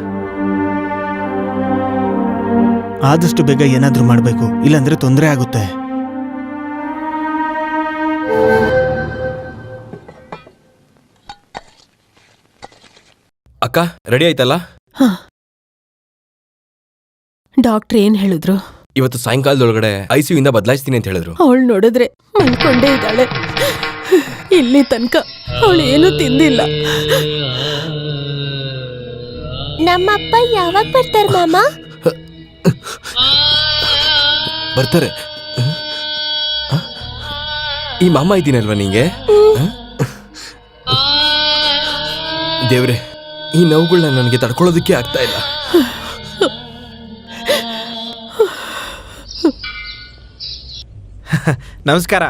ಆದಷ್ಟು ಬೇಗ ಏನಾದ್ರೂ ಮಾಡ್ಬೇಕು, ಇಲ್ಲಾಂದ್ರೆ ತೊಂದರೆ ಆಗುತ್ತೆ. ಅಕ್ಕ ರೆಡಿ ಆಯ್ತಲ್ಲ? ಡಾಕ್ಟರ್ ಏನ್ ಹೇಳಿದ್ರು? ಇವತ್ತು ಸಾಯಂಕಾಲದೊಳಗಡೆ ICU ಇಂದ ಬದಲಾಯಿಸ್ತೀನಿ ಅಂತ ಹೇಳಿದ್ರು. ಅವಳು ನೋಡಿದ್ರೆ ಮಲ್ಕೊಂಡೇ ಇದ್ದಾಳೆ. ಇಲ್ಲಿ ತನಕ ಅವಳು ಏನು ತಿಂದಿಲ್ಲ. ನಮ್ಮಪ್ಪ ಯಾವಾಗ ಬರ್ತಾರೆ ಮಾಮ? ಬರ್ತಾರೆ. ಈ ಮಾಮ ಇದ್ದೀನಲ್ವಾ ನಿಂಗೆ? ದೇವ್ರೆ, ಈ ನೋವುಗಳನ್ನ ನನಗೆ ತಡ್ಕೊಳ್ಳೋದಕ್ಕೆ ಆಗ್ತಾ ಇಲ್ಲ. ನಮಸ್ಕಾರ.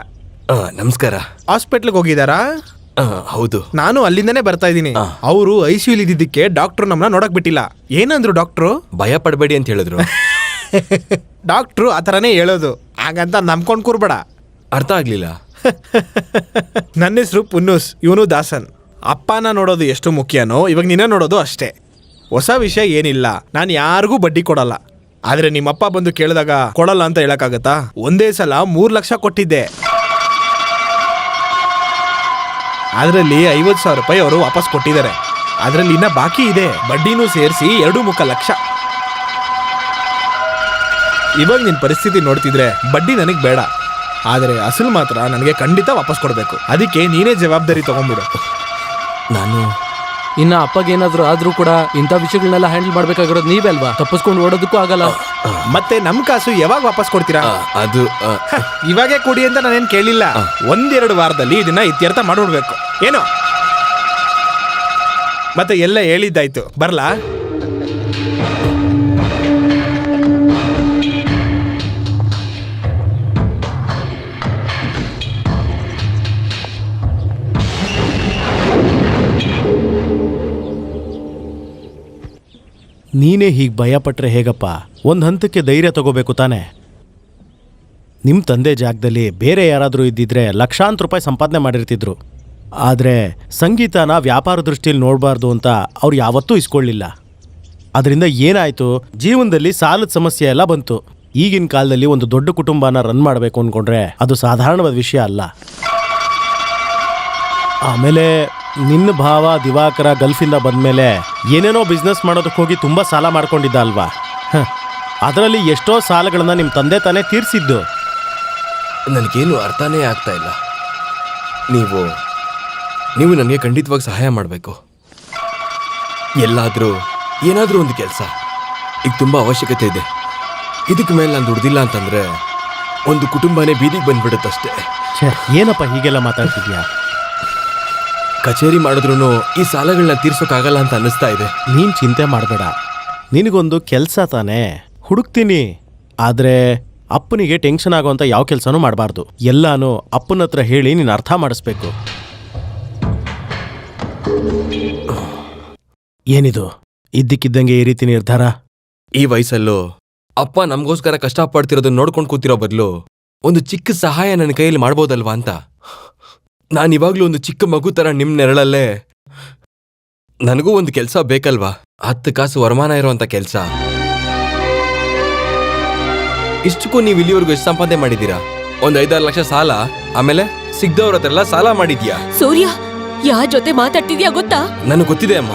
ನಮಸ್ಕಾರ. ಹಾಸ್ಪಿಟ್ಲ್ಗೆ ಹೋಗಿದಾರಾ? ಹೌದು. ನಾನು ಅಲ್ಲಿಂದನೇ ಬರ್ತಾ ಇದ್ದೀನಿ. ಅವರು ICU ಇದ್ದಿದ್ದಕ್ಕೆ ಡಾಕ್ಟರ್ ನಮ್ಮನ್ನ ನೋಡಕ್ ಬಿಟ್ಟಿಲ್ಲ. ಏನಂದ್ರು ಡಾಕ್ಟ್ರು? ಭಯ ಪಡಬೇಡಿ ಅಂತ ಹೇಳಿದ್ರು. ಡಾಕ್ಟ್ರು ಆ ಥರನೇ ಹೇಳೋದು, ಹಾಗಂತ ನಂಬ್ಕೊಂಡು ಕೂರ್ಬೇಡ. ಅರ್ಥ ಆಗ್ಲಿಲ್ಲ. ನನ್ನ ಹೆಸರು ಪುನ್ನೂಸ್, ಇವನು ದಾಸನ್. ಅಪ್ಪನ ನೋಡೋದು ಎಷ್ಟು ಮುಖ್ಯನೋ ಇವಾಗ ನಿನ್ನ ನೋಡೋದು ಅಷ್ಟೇ. ಹೊಸ ವಿಷಯ ಏನಿಲ್ಲ, ನಾನು ಯಾರಿಗೂ ಬಡ್ಡಿ ಕೊಡಲ್ಲ. ಆದ್ರೆ ನಿಮ್ಮಪ್ಪ ಬಂದು ಕೇಳಿದಾಗ ಕೊಡಲ್ಲ ಅಂತ ಹೇಳಕ್ಕಾಗತ್ತಾ? ಒಂದೇ ಸಲ 3 ಲಕ್ಷ ಕೊಟ್ಟಿದ್ದೆ. ಅದರಲ್ಲಿ 50,000 ರೂಪಾಯಿ ಅವರು ವಾಪಸ್ ಕೊಟ್ಟಿದ್ದಾರೆ. ಅದರಲ್ಲಿ ಇನ್ನ ಬಾಕಿ ಇದೆ, ಬಡ್ಡಿನೂ ಸೇರಿಸಿ 2.25 ಲಕ್ಷ. ಇವಾಗ ನಿನ್ನ ಪರಿಸ್ಥಿತಿ ನೋಡ್ತಿದ್ರೆ ಬಡ್ಡಿ ನನಗೆ ಬೇಡ, ಆದರೆ ಅಸಲು ಮಾತ್ರ ನನಗೆ ಖಂಡಿತ ವಾಪಸ್ ಕೊಡಬೇಕು. ಅದಕ್ಕೆ ನೀನೇ ಜವಾಬ್ದಾರಿ ತಗೊಂಡ್ಬಿಡು. ನಾನು ಇನ್ನ ಅಪ್ಪಗೇನಾದ್ರೂ ಆದ್ರೂ ಕೂಡ ಇಂಥ ವಿಷಯಗಳನ್ನೆಲ್ಲ ಹ್ಯಾಂಡಲ್ ಮಾಡ್ಬೇಕಾಗಿರೋದು ನೀವೇ ಅಲ್ವಾ? ತಪ್ಪಿಸ್ಕೊಂಡು ಓಡೋದಕ್ಕೂ ಆಗಲ್ಲ. ಮತ್ತೆ ನಮ್ ಕಾಸು ಯಾವಾಗ ವಾಪಸ್ ಕೊಡ್ತೀರಾ? ಅದು ಇವಾಗೇ ಕೊಡಿ ಅಂತ ನಾನೇನ್ ಕೇಳಿಲ್ಲ. 1-2 ವಾರದಲ್ಲಿ ಇದನ್ನ ಇತ್ಯರ್ಥ ಮಾಡ್ಬಿಡ್ಬೇಕು. ಏನೋ ಮತ್ತೆ ಎಲ್ಲ ಹೇಳಿದ್ದಾಯ್ತು, ಬರ್ಲಾ? ನೀನೇ ಹೀಗೆ ಭಯಪಟ್ರೆ ಹೇಗಪ್ಪ? ಒಂದು ಹಂತಕ್ಕೆ ಧೈರ್ಯ ತಗೋಬೇಕು ತಾನೆ. ನಿಮ್ಮ ತಂದೆ ಜಾಗದಲ್ಲಿ ಬೇರೆ ಯಾರಾದರೂ ಇದ್ದಿದ್ರೆ ಲಕ್ಷಾಂತರ ರೂಪಾಯಿ ಸಂಪಾದನೆ ಮಾಡಿರ್ತಿದ್ರು. ಆದರೆ ಸಂಗೀತನ ವ್ಯಾಪಾರ ದೃಷ್ಟಿಯಲ್ಲಿ ನೋಡಬಾರ್ದು ಅಂತ ಅವ್ರು ಯಾವತ್ತೂ ಇಸ್ಕೊಳ್ಳಿಲ್ಲ. ಅದರಿಂದ ಏನಾಯಿತು, ಜೀವನದಲ್ಲಿ ಸಾಲದ ಸಮಸ್ಯೆ ಎಲ್ಲ ಬಂತು. ಈಗಿನ ಕಾಲದಲ್ಲಿ ಒಂದು ದೊಡ್ಡ ಕುಟುಂಬನ ರನ್ ಮಾಡಬೇಕು ಅಂದ್ಕೊಂಡ್ರೆ ಅದು ಸಾಧಾರಣವಾದ ವಿಷಯ ಅಲ್ಲ. ಆಮೇಲೆ ನಿನ್ನ ಭಾವ ದಿವಾಕರ ಗಲ್ಫಿಂದ ಬಂದಮೇಲೆ ಏನೇನೋ ಬಿಸ್ನೆಸ್ ಮಾಡೋದಕ್ಕೆ ಹೋಗಿ ತುಂಬ ಸಾಲ ಮಾಡ್ಕೊಂಡಿದ್ದ ಅಲ್ವಾ? ಅದರಲ್ಲಿ ಎಷ್ಟೋ ಸಾಲಗಳನ್ನ ನಿಮ್ಮ ತಂದೆ ತಾನೇ ತೀರಿಸಿದ್ದು. ನನಗೇನು ಅರ್ಥನೇ ಆಗ್ತಾ ಇಲ್ಲ. ನೀವು ನನಗೆ ಖಂಡಿತವಾಗಿ ಸಹಾಯ ಮಾಡಬೇಕು. ಏನಾದರೂ ಒಂದು ಕೆಲಸ ಈಗ ತುಂಬ ಅವಶ್ಯಕತೆ ಇದೆ. ಇದಕ್ಕೆ ಮೇಲೆ ನಾನು ದುಡ್ದಿಲ್ಲ ಅಂತಂದ್ರೆ ಒಂದು ಕುಟುಂಬನೇ ಬೀದಿಗೆ ಬಂದ್ಬಿಡುತ್ತಷ್ಟೇ. ಏನಪ್ಪ ಹೀಗೆಲ್ಲ ಮಾತಾಡ್ತಿದ್ಯಾ? ಕಚೇರಿ ಮಾಡಿದ್ರು ಈ ಸಾಲಗಳನ್ನ ತೀರ್ಸೋಕ್ಕಾಗಲ್ಲ ಅಂತ ಅನ್ನಿಸ್ತಾ ಇದೆ. ನೀನು ಚಿಂತೆ ಮಾಡಬೇಡ, ನಿನಗೊಂದು ಕೆಲಸ ತಾನೇ ಹುಡುಕ್ತೀನಿ. ಆದರೆ ಅಪ್ಪನಿಗೆ ಟೆನ್ಷನ್ ಆಗೋವಂಥ ಯಾವ ಕೆಲಸನೂ ಮಾಡಬಾರ್ದು. ಎಲ್ಲಾನು ಅಪ್ಪನ ಹತ್ರ ಹೇಳಿ ನೀನು ಅರ್ಥ ಮಾಡಿಸ್ಬೇಕು. ಏನಿದು ಇದ್ದಕ್ಕಿದ್ದಂಗೆ ಈ ರೀತಿ ನಿರ್ಧಾರ? ಈ ವಯಸ್ಸಲ್ಲೂ ಅಪ್ಪ ನಮಗೋಸ್ಕರ ಕಷ್ಟಪಡ್ತಿರೋದನ್ನ ನೋಡ್ಕೊಂಡು ಕೂತಿರೋ ಬದಲು ಒಂದು ಚಿಕ್ಕ ಸಹಾಯ ನನ್ನ ಕೈಯಲ್ಲಿ ಮಾಡ್ಬೋದಲ್ವಾ ಅಂತ. ನಾನಿವಾಗ್ಲೂ ಒಂದು ಚಿಕ್ಕ ಮಗು ಥರ ನಿಮ್ಮ ನೆರಳಲ್ಲೇ. ನನಗೂ ಒಂದು ಕೆಲಸ ಬೇಕಲ್ವಾ? 10 ಕಾಸು ವರಮಾನ ಇರುವಂತ ಕೆಲಸ. ಇಷ್ಟಕ್ಕೂ ನೀವು ಇಲ್ಲಿವರೆಗೂ ಎಷ್ಟು ಸಂಪಾದನೆ ಮಾಡಿದ್ದೀರಾ? ಒಂದು 5-6 ಲಕ್ಷ ಸಾಲ, ಆಮೇಲೆ ಸಿಗ್ದವ್ರ ಹತ್ರ ಎಲ್ಲ ಸಾಲ ಮಾಡಿದ್ಯಾ? ಸೂರ್ಯ, ಯಾರ ಜೊತೆ ಮಾತಾಡ್ತಿದ್ಯಾ ಗೊತ್ತಾ? ನನಗೆ ಗೊತ್ತಿದೆ ಅಮ್ಮ.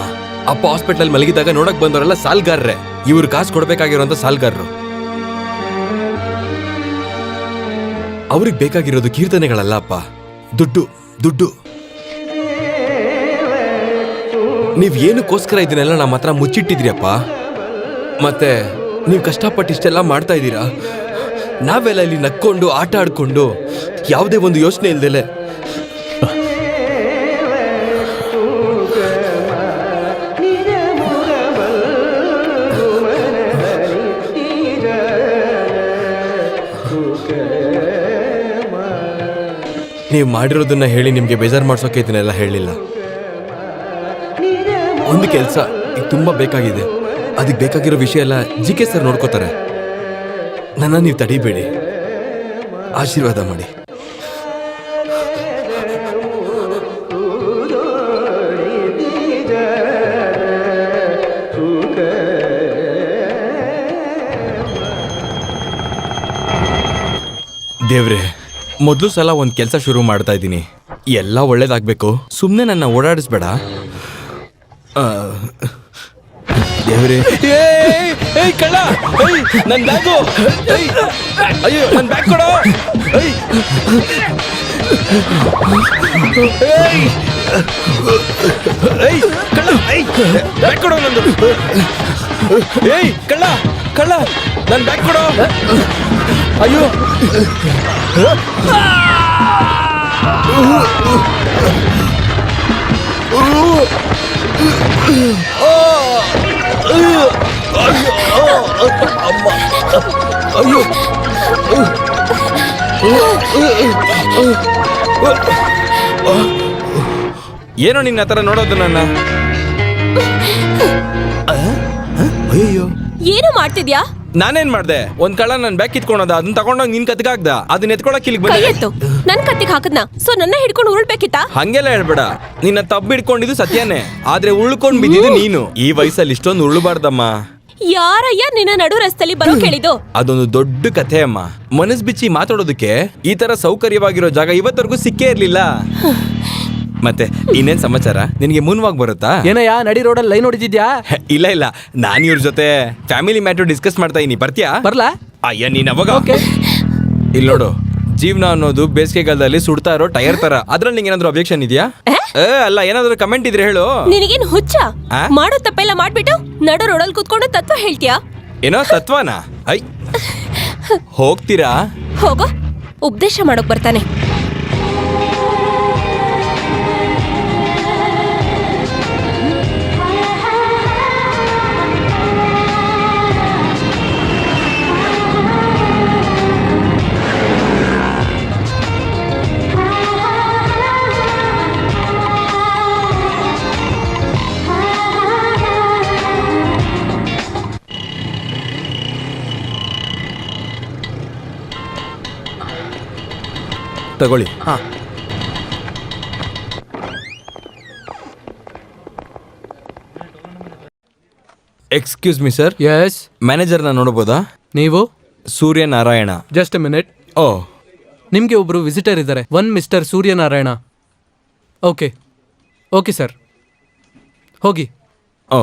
ಅಪ್ಪ ಹಾಸ್ಪಿಟಲ್ ಮಲಗಿದಾಗ ನೋಡಕ್ ಬಂದವರೆಲ್ಲ ಸಾಲ್ಗಾರ್ರೆ. ಇವ್ರು ಕಾಸು ಕೊಡ್ಬೇಕಾಗಿರೋಂಥ ಸಾಲ್ಗಾರರು. ಅವ್ರಿಗೆ ಬೇಕಾಗಿರೋದು ಕೀರ್ತನೆಗಳಲ್ಲ ಅಪ್ಪ, ದುಡ್ಡು ದುಡ್ಡು. ನೀವ್ ಏನಕ್ಕೋಸ್ಕರ ಇದನ್ನೆಲ್ಲ ನಮ್ಮ ಹತ್ರ ಮುಚ್ಚಿಟ್ಟಿದ್ರಿ ಅಪ್ಪ? ಮತ್ತೆ ನೀವು ಕಷ್ಟಪಟ್ಟು ಇಷ್ಟೆಲ್ಲ ಮಾಡ್ತಾ ಇದ್ದೀರಾ, ನಾವೆಲ್ಲ ಇಲ್ಲಿ ನಕ್ಕೊಂಡು ಆಟ ಆಡ್ಕೊಂಡು ಯಾವುದೇ ಒಂದು ಯೋಚನೆ ಇಲ್ದಲೆ ನೀವು ಮಾಡಿರೋದನ್ನ ಹೇಳಿ ನಿಮ್ಗೆ ಬೇಜಾರು ಮಾಡ್ಸೋಕೆ ಇದನ್ನೆಲ್ಲ ಹೇಳಿಲ್ಲ. ಒಂದು ಕೆಲಸ ಈಗ ತುಂಬಾ ಬೇಕಾಗಿದೆ, ಅದಕ್ಕೆ ಬೇಕಾಗಿರೋ ವಿಷಯ ಎಲ್ಲ ಜಿಕೆ ಸರ್ ನೋಡ್ಕೋತಾರೆ. ನನ್ನ ನೀವು ತಡಿಬೇಡಿ, ಆಶೀರ್ವಾದ ಮಾಡಿ. ದೇವ್ರೆ, ಮೊದಲು ಸಲ ಒಂದು ಕೆಲಸ ಶುರು ಮಾಡ್ತಾ ಇದ್ದೀನಿ. ಎಲ್ಲ ಒಳ್ಳೇದಾಗಬೇಕು, ಸುಮ್ಮನೆ ನನ್ನ ಓಡಾಡಿಸ್ಬೇಡ ದೇವ್ರೆ. ಕಳ್ಳ, ನನ್ನ ಬ್ಯಾಗು, ಅಯ್ಯೋ ನನ್ನ ಬ್ಯಾಗ್ ಕೊಡೋ. ಕಳ್ಳ, ಬ್ಯಾಗ್ ಕೊಡೋ ನಂದು. ಕಳ್ಳ ಕಳ್ಳ, ನನ್ನ ಬ್ಯಾಗ್ ಕೊಡೋ. ಅಯ್ಯೋ ಏನೋ ನಿನ್ನ ಹತ್ರ ನೋಡೋದು ನನ್ನ. ಅಯ್ಯೋ ಏನು ಮಾಡ್ತಿದ್ಯಾ? ನಾನೇನ್ ಮಾಡ್ದೆ? ಒಂದ್ ಕಳ್ಳ ನನ್ ಬ್ಯಾಗ್ ಕಿತ್ಕೊಂಡದ, ಅದನ್ನ ತಗೊಂಡೋಗಿ ನಿನ್ ಕತ್ಗಾಗ್ದ, ಅದನ್ನ ಎತ್ಕೊಳಕ್ ಇಲ್ಲಿಗೆ ಕೈ ಬಂದೆ. ಎತ್ತು. ನನ್ ಕತ್ತಿಗೆ ಹಾಕದ್ನ, ಸೊ ನನ್ನ ಹಿಡ್ಕೊಂಡು ಉರುಳ್ಬೇಕಿತ್ತ? ಹಂಗೆಲ್ಲ ಹೇಳ್ಬೇಡ. ನಿನ್ನ ತಬ್ಬು ಹಿಡ್ಕೊಂಡಿದ್ದು ಸತ್ಯನೇ, ಆದ್ರೆ ಉಳ್ಕೊಂಡ್ ಬಿದ್ದಿದ್ದು ನೀನು. ಈ ವಯಸ್ಸಲ್ಲಿ ಇಷ್ಟೊಂದು ಉರುಳಬಾರ್ದಮ್ಮ. ಯಾರಯ್ಯ ನಿನ್ನ ನಡು ರಸ್ತೆಲಿ ಬರೋ ಕೇಳಿದ್ದು? ಅದೊಂದು ದೊಡ್ಡ ಕಥೆ ಅಮ್ಮ. ಮನಸ್ ಬಿಚ್ಚಿ ಮಾತಾಡೋದಕ್ಕೆ ಈ ತರ ಸೌಕರ್ಯವಾಗಿರೋ ಜಾಗ ಇವತ್ತವರೆಗೂ ಸಿಕ್ಕೇ ಇರ್ಲಿಲ್ಲ. ಮತ್ತೆ ಇನ್ನೇನ್ ಸಮಾಚಾರ? ನಿನಗೆ ಮುನ್ವಾಗಿ ಬರುತ್ತಾ? ಏನಯ್ಯ ನಡಿ ರೋಡಲ್ಲಿ ಲೈನ್ ಹೊಡಿತಿದ್ಯಾ? ಇಲ್ಲ ಇಲ್ಲ, ನಾನು ಇವ್ರ ಜೊತೆ ಫ್ಯಾಮಿಲಿ ಮ್ಯಾಟರ್ ಡಿಸ್ಕಸ್ ಮಾಡ್ತಾ ಇದೀನಿ. ಬರ್ತೀಯಾ? ಬರ್ಲಾ? ಅಯ್ಯ ನೀನ್ ಅವಾಗ ಇಲ್ಲಿ ನೋಡು, ಜೀವನ ಅನ್ನೋದು ಬೇಸಿಗೆಗಾಲದಲ್ಲಿ ಸುಡ್ತಾ ಇರೋ ಟೈರ್ ತರ. ಅದ್ರಲ್ಲಿ ನಿಂಗೆ ಏನಾದ್ರು ಅಬ್ಜೆಕ್ಷನ್ ಇದೆಯಾ? ಅಲ್ಲ, ಏನಾದ್ರು ಕಮೆಂಟ್ ಇದ್ರೆ ಹೇಳು. ನಿನಗೇನು ಹುಚ್ಚ? ಮಾಡೋ ತಪ್ಪೆಲ್ಲ ಮಾಡ್ಬಿಟ್ಟು ನಡು ರೋಡಲ್ಲಿ ಕೂತ್ಕೊಂಡು ತತ್ವ ಹೇಳ್ತೀಯಾ? ಏನೋ ತತ್ವನಾ? ಐ ಹೋಗ್ತೀರಾ? ಹೋಗೋ, ಉಪದೇಶ ಮಾಡೋಕ್ ಬರ್ತಾನೆ. ತಗೊಳ್ಳಿ. Excuse me sir. ಎಸ್. ಮ್ಯಾನೇಜರ್ನ ನೋಡಬಹುದಾ? ನೀವು? ಸೂರ್ಯನಾರಾಯಣ. Just a minute. ಓ, ನಿಮ್ಗೆ ಒಬ್ರು ವಿಸಿಟರ್ ಇದ್ದಾರೆ, one mister Suryanarayana. Okay okay sir, ಹೋಗಿ. ಓ,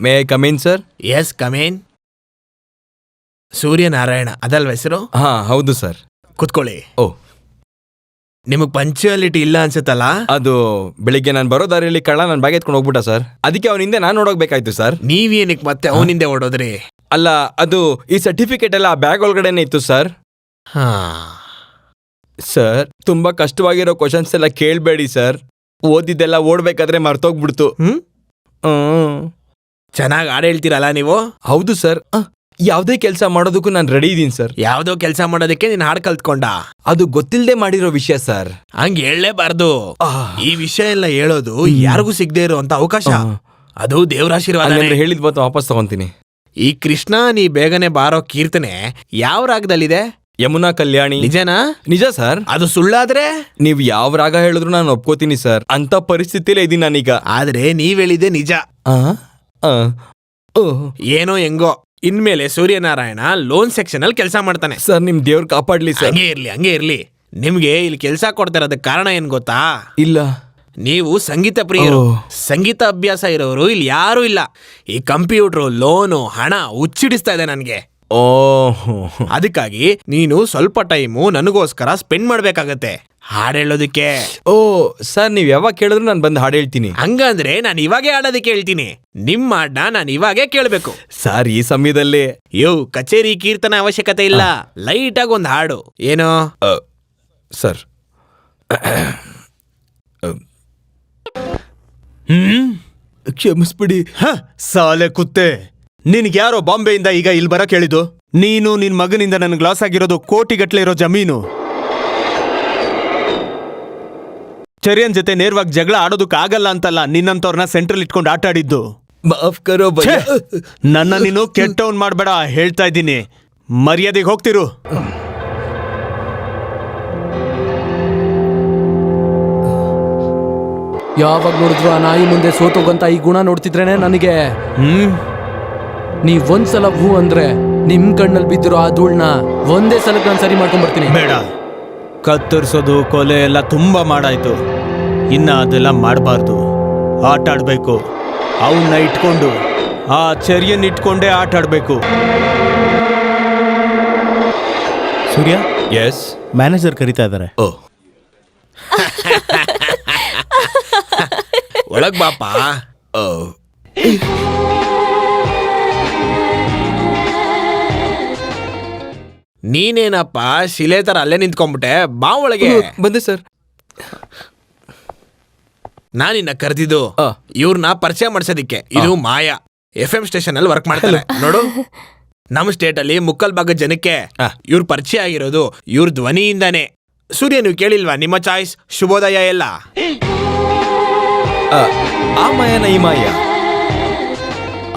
may I come in sir? Yes come in. Suryanarayana ಅದಲ್ವ ಹೆಸರು? ಹಾ ಹೌದು ಸರ್. ಕುತ್ಕೊಳ್ಳಿ. ಓ, ನಿಮಗ್ ಪಂಚುಯಾಲಿಟಿ ಇಲ್ಲ ಅನ್ಸುತ್ತಲ್ಲ? ಅದು ಬೆಳಿಗ್ಗೆ ನಾನು ಬರೋ ದಾರಿಯಲ್ಲಿ ಕಳ್ಳ ನನ್ನ ಬ್ಯಾಗ್ ಎತ್ಕೊಂಡು ಹೋಗ್ಬಿಟ್ಟ ಸರ್. ಅದಕ್ಕೆ ಅವನ ಹಿಂದೆ ನಾನು ನೋಡೋಗ್ಬೇಕಾಯ್ತು ಸರ್. ನೀವೇನಕ್ ಮತ್ತೆ ಅವನಿಂದೆ ಓಡೋದ್ರಿ? ಅಲ್ಲ, ಅದು ಈ ಸರ್ಟಿಫಿಕೇಟ್ ಎಲ್ಲ ಆ ಬ್ಯಾಗ್ ಒಳಗಡೆನೆ ಇತ್ತು ಸರ್. ಹಾ ಸರ್, ತುಂಬಾ ಕಷ್ಟವಾಗಿರೋ ಕ್ವಶನ್ಸ್ ಎಲ್ಲ ಕೇಳಬೇಡಿ ಸರ್. ಓದಿದ್ದೆಲ್ಲ ಓಡ್ಬೇಕಾದ್ರೆ ಮರ್ತೋಗ್ಬಿಡ್ತು. ಚೆನ್ನಾಗಿ ಹಾಡು ಹೇಳ್ತೀರಲ್ಲ ನೀವು? ಹೌದು ಸರ್. ಯಾವುದೇ ಕೆಲಸ ಮಾಡೋದಕ್ಕೂ ನಾನು ರೆಡಿ ಇದ್ದೀನಿ ಸರ್. ಯಾವ್ದೋ ಕೆಲಸ ಮಾಡೋದಕ್ಕೆ ನೀನ್ ಹಾಡು ಕಲ್ತ್ಕೊಂಡ? ಅದು ಗೊತ್ತಿಲ್ಲದೆ ಮಾಡಿರೋ ವಿಷಯ ಸರ್. ಹಂಗ ಹೇಳಲೇಬಾರ್ದು. ಈ ವಿಷಯ ಎಲ್ಲ ಹೇಳೋದು ಯಾರಿಗೂ ಸಿಗದೆ ಇರುವಂತ ಅವಕಾಶ. ಅದು ದೇವರಾಶೀರ್ವಾದ. ಹೇಳಿದ್ ಮತ್ತೆ ವಾಪಸ್ ತಗೊಂತೀನಿ. ಈ ಕೃಷ್ಣ ನೀ ಬೇಗನೆ ಬಾರೋ ಕೀರ್ತನೆ ಯಾವ ರಾಗದಲ್ಲಿದೆ? ಯಮುನಾ ಕಲ್ಯಾಣಿ. ನಿಜನಾ? ನಿಜ ಸರ್. ಅದು ಸುಳ್ಳಾದ್ರೆ? ನೀವ್ ಯಾವ ರಾಗ ಹೇಳಿದ್ರು ನಾನು ಒಪ್ಕೋತೀನಿ ಸರ್. ಅಂತ ಪರಿಸ್ಥಿತಿಲೇ ಇದೀನಿ ನಾನೀಗ. ಆದ್ರೆ ನೀವ್ ಹೇಳಿದೆ ನಿಜ. ಏನೋ ಹೆಂಗೋ ಇನ್ಮೇಲೆ ಸೂರ್ಯನಾರಾಯಣ ಲೋನ್ ಸೆಕ್ಷನ್ ಅಲ್ಲಿ ಕೆಲಸ ಮಾಡ್ತಾನೆ ಸರ್. ನಿಮ್ ದೇವ್ರು ಕಾಪಾಡ್ಲಿ ಸರ್. ಹಂಗೆ ಇರ್ಲಿ. ನಿಮ್ಗೆ ಇಲ್ಲಿ ಕೆಲಸ ಕೊಡ್ತಾ ಇರೋದಕ್ಕೆ ಕಾರಣ ಏನ್ ಗೊತ್ತಾ? ಇಲ್ಲ. ನೀವು ಸಂಗೀತ ಪ್ರಿಯರು. ಸಂಗೀತ ಅಭ್ಯಾಸ ಇರೋರು ಇಲ್ಲಿ ಯಾರು ಇಲ್ಲ. ಈ ಕಂಪ್ಯೂಟರ್, ಲೋನು, ಹಣ ಹುಚ್ಚಿಡಿಸ್ತಾ ಇದೆ ನನ್ಗೆ. ಅದಕ್ಕಾಗಿ ನೀನು ಸ್ವಲ್ಪ ಟೈಮು ನನಗೋಸ್ಕರ ಸ್ಪೆಂಡ್ ಮಾಡ್ಬೇಕಾಗತ್ತೆ ಹಾಡು ಹೇಳೋದಕ್ಕೆ. ಸರ್, ನೀವ್ ಯಾವಾಗ ಕೇಳಿದ್ರು ನಾನು ಬಂದು ಹಾಡು ಹೇಳ್ತೀನಿ. ಹಂಗಂದ್ರೆ ನಾನು ಇವಾಗೇ ಹಾಡೋದಕ್ಕೆ ಹೇಳ್ತೀನಿ. ನಿಮ್ಮ ಹಾಡ್ನ ನಾನು ಇವಾಗೇ ಕೇಳ್ಬೇಕು. ಸರ್, ಈ ಸಮಯದಲ್ಲಿ ಕಚೇರಿ ಕೀರ್ತನ ಅವಶ್ಯಕತೆ ಇಲ್ಲ. ಲೈಟ್ ಆಗಿ ಒಂದು ಹಾಡು. ಏನೋ ಸರ್. ಕ್ಷಮಿಸ್ಬಿಡಿ. ಸಾಲೆ ಕುತ್ತೆ, ನಿನ್ಗೆ ಯಾರೋ ಬಾಂಬೆಯಿಂದ ಈಗ ಇಲ್ಲಿ ಬರಕ್ ಹೇಳಿದ್ದು? ನೀನು ನಿನ್ ಮಗನಿಂದ ನನ್ಗೆ ಲಾಸ್ ಆಗಿರೋದು ಕೋಟಿಗಟ್ಲೆ ಇರೋ ಜಮೀನು. ಚರಿಯನ್ ಜೊತೆ ನೇರವಾಗಿ ಜಗಳ ಆಡೋದಕ್ಕಾಗಲ್ಲ ಅಂತಲ್ಲ ನಿನ್ನಂತವ್ರನ್ನ ಸೆಂಟ್ರಲ್ ಇಟ್ಕೊಂಡು ಆಟ ಆಡಿದ್ದು. ಮಾಫ್ ಕರೋ ಭಯ್ಯ. ನನ್ನ ನೀನು ಕೆಟ್ಟವನ್ ಮಾಡ್ಬೇಡ, ಹೇಳ್ತಾ ಇದ್ದೀನಿ. ಮರ್ಯಾದೆಗೆ ಹೋಗ್ತಿರು. ಯಾವಾಗ ನೋಡಿದ್ರು ಆ ನಾಯಿ ಮುಂದೆ ಸೋತೋಗಂತ ಈ ಗುಣ ನೋಡ್ತಿದ್ರೇನೆ ನನಗೆ. ನೀವ್ ಒಂದ್ಸಲ ಹೂ ಅಂದ್ರೆ ನಿಮ್ ಕಣ್ಣಲ್ಲಿ ಬಿದ್ದಿರೋ ಆ ಧೂಳ್ನ ಒಂದೇ ಸಲಕ್ಕೆ ನಾನು ಸರಿ ಮಾಡ್ಕೊಂಡ್ ಬರ್ತೀನಿ. ಬೇಡ, ಕತ್ತರಿಸೋದು ಕೊಲೆ ಎಲ್ಲ ತುಂಬಾ ಮಾಡಾಯ್ತು. ಇನ್ನ ಅದೆಲ್ಲ ಮಾಡಬಾರ್ದು. ಆಟ ಆಡ್ಬೇಕು. ಅವನ್ನ ಇಟ್ಕೊಂಡು, ಆ ಚರ್ಯನ್ ಇಟ್ಕೊಂಡೇ ಆಟ ಆಡ್ಬೇಕು. ಸೂರ್ಯ, ಎಸ್. ಮ್ಯಾನೇಜರ್ ಕರೀತಾ ಇದ್ದಾರೆ. ಒಳಗ್ ಬಾಪ. ನೀನೇನಪ್ಪ ಶಿಲೆ ತರ ಅಲ್ಲೇ ನಿಂತ್ಕೊಂಡ್ಬಿಟ್ಟೆ? ಬಾ ಒಳಗೆ. ಬಂದೆ ಸರ್. ನಾನಿನ್ನ ಕರೆದಿದ್ದು ಇವ್ರನ್ನ ಪರಿಚಯ ಮಾಡ್ಸೋದಿಕ್ಕೆ. ಇದು ಮಾಯಾ, FM ಸ್ಟೇಷನ್ ಅಲ್ಲಿ ವರ್ಕ್ ಮಾಡ್ತಾರೆ ನೋಡು. ನಮ್ಮ ಸ್ಟೇಟ್ ಅಲ್ಲಿ ಮುಕ್ಕಲ್ ಭಾಗದ ಜನಕ್ಕೆ ಇವ್ರ ಪರಿಚಯ ಆಗಿರೋದು ಇವ್ರ ಧ್ವನಿಯಿಂದಾನೆ. ಸೂರ್ಯ, ನೀವು ಕೇಳಿಲ್ವಾ ನಿಮ್ಮ ಚಾಯ್ಸ್ ಶುಭೋದಯ ಎಲ್ಲ? ಆ ಮಾಯನ ಈ ಮಾಯ.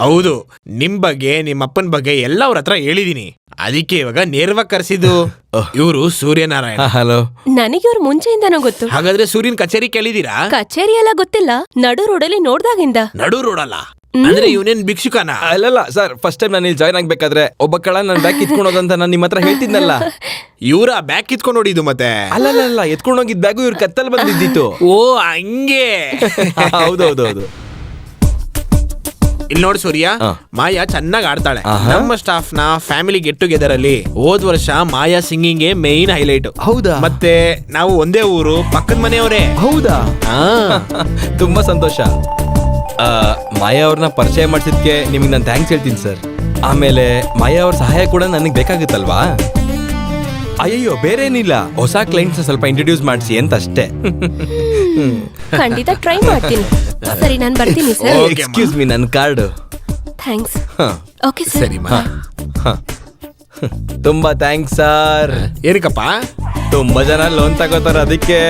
ಹೌದು, ನಿಮ್ ಬಗ್ಗೆ ನಿಮ್ಮಪ್ಪನ ಬಗ್ಗೆ ಎಲ್ಲ ಅವ್ರ ಹತ್ರ ಹೇಳಿದೀನಿ. ಅದಕ್ಕೆ ಇವಾಗ ನೇರವಾಗಿ ಕರೆಸಿದ್ದು. ಇವರು ಸೂರ್ಯನಾರಾಯಣ. ಹಲೋ. ನನಗೆ ಇವ್ರು ಮುಂಚೆಯಿಂದನೂ ಗೊತ್ತು. ಹಾಗಾದ್ರೆ ಸೂರ್ಯನ್ ಕಚೇರಿ ಕೇಳಿದೀರಾ? ಕಚೇರಿ ಎಲ್ಲ ಗೊತ್ತಿಲ್ಲ, ನಡು ರೋಡಲ್ಲಿ ನೋಡ್ದಾಗಿಂದ. ನಡು ರೋಡಲ್ಲ ಅಂದ್ರೆ ಇವನೇನ್ ಭಿಕ್ಷುಕನ? ಅಲ್ಲಲ್ಲ ಸರ್, ಫಸ್ಟ್ ಟೈಮ್ ನಾನು ಇಲ್ಲಿ ಜಾಯ್ನ್ ಆಗ್ಬೇಕಾದ್ರೆ ಒಬ್ಬ ಕಳ ನನ್ನ ಬ್ಯಾಗ್ ಕಿತ್ಕೊಂಡೋದಂತ ನಾನು ನಿಮ್ಮ ಹತ್ರ ಹೇಳ್ತಿದ್ನಲ್ಲ. ಇವ್ರ ಬ್ಯಾಗ್ ಕಿತ್ಕೊಂಡು ನೋಡಿದ್ದು ಮತ್ತೆ? ಅಲ್ಲಲ್ಲ, ಎತ್ಕೊಂಡೋಗಿದ್ ಬ್ಯಾಗು ಇವ್ರ ಕತ್ತಲ್ ಬಂದಿದ್ದಿತ್ತು. ಓ ಹಂಗೆ. ಹೌದೌದೌದು. ಇಲ್ಲಿ ನೋಡಿ ಸೂರ್ಯ, ಮಾಯಾ ಚೆನ್ನಾಗಿ ಆಡ್ತಾಳೆ. ನಮ್ಮ ಸ್ಟಾಫ್ ನ ಫ್ಯಾಮಿಲಿ ಗೆಟ್ ಟುಗೆದರ್ ಅಲ್ಲಿ ಹೋದ್ ವರ್ಷ ಮಾಯಾ ಸಿಂಗಿಂಗ್ ಮೇನ್ ಹೈಲೈಟ್. ಹೌದಾ? ಮತ್ತೆ ನಾವು ಒಂದೇ ಊರು, ಪಕ್ಕದ ಮನೆಯವರೇ. ಹೌದಾ? ತುಂಬಾ ಸಂತೋಷ. ಮಾಯಾ ಅವ್ರನ್ನ ಪರಿಚಯ ಮಾಡಿಸಿದ್ಕೆ ನಿಮಗೆ ನಾನು ಥ್ಯಾಂಕ್ಸ್ ಹೇಳ್ತೀನಿ ಸರ್. ಆಮೇಲೆ ಮಾಯಾ ಅವ್ರ ಸಹಾಯ ಕೂಡ ನನಗೆ ಬೇಕಾಗುತ್ತಲ್ವಾ? ಅಯ್ಯೋ, ಬೇರೆ ಏನಿಲ್ಲ, ಹೊಸ ಕ್ಲೈಂಟ್ಸ್ ಸ್ವಲ್ಪ ಇಂಟ್ರೊಡ್ಯೂಸ್ ಮಾಡಿಸಿ ಅಂತ ಅಷ್ಟೇ. ಖಂಡಿತ ಟ್ರೈ ಮಾಡ್ತೀನಿ. ಸರಿ, ನಾನು ಬರ್ತೀನಿ ಸರ್. ಎಕ್ಸ್ಕ್ಯೂಸ್ ಮೀ, ನನ್ನ ಕಾರ್ಡು. ಥ್ಯಾಂಕ್ಸ್. Okay sir. ಸರಿ ಮಾ. ತುಂಬಾ ಥ್ಯಾಂಕ್ಸ್ ಸರ್. ಏನಕ್ಕಪ್ಪ? ತುಂಬಾ ಜನ ಲೋನ್ ತಗೋತಾರ, ಅದಕ್ಕೆ.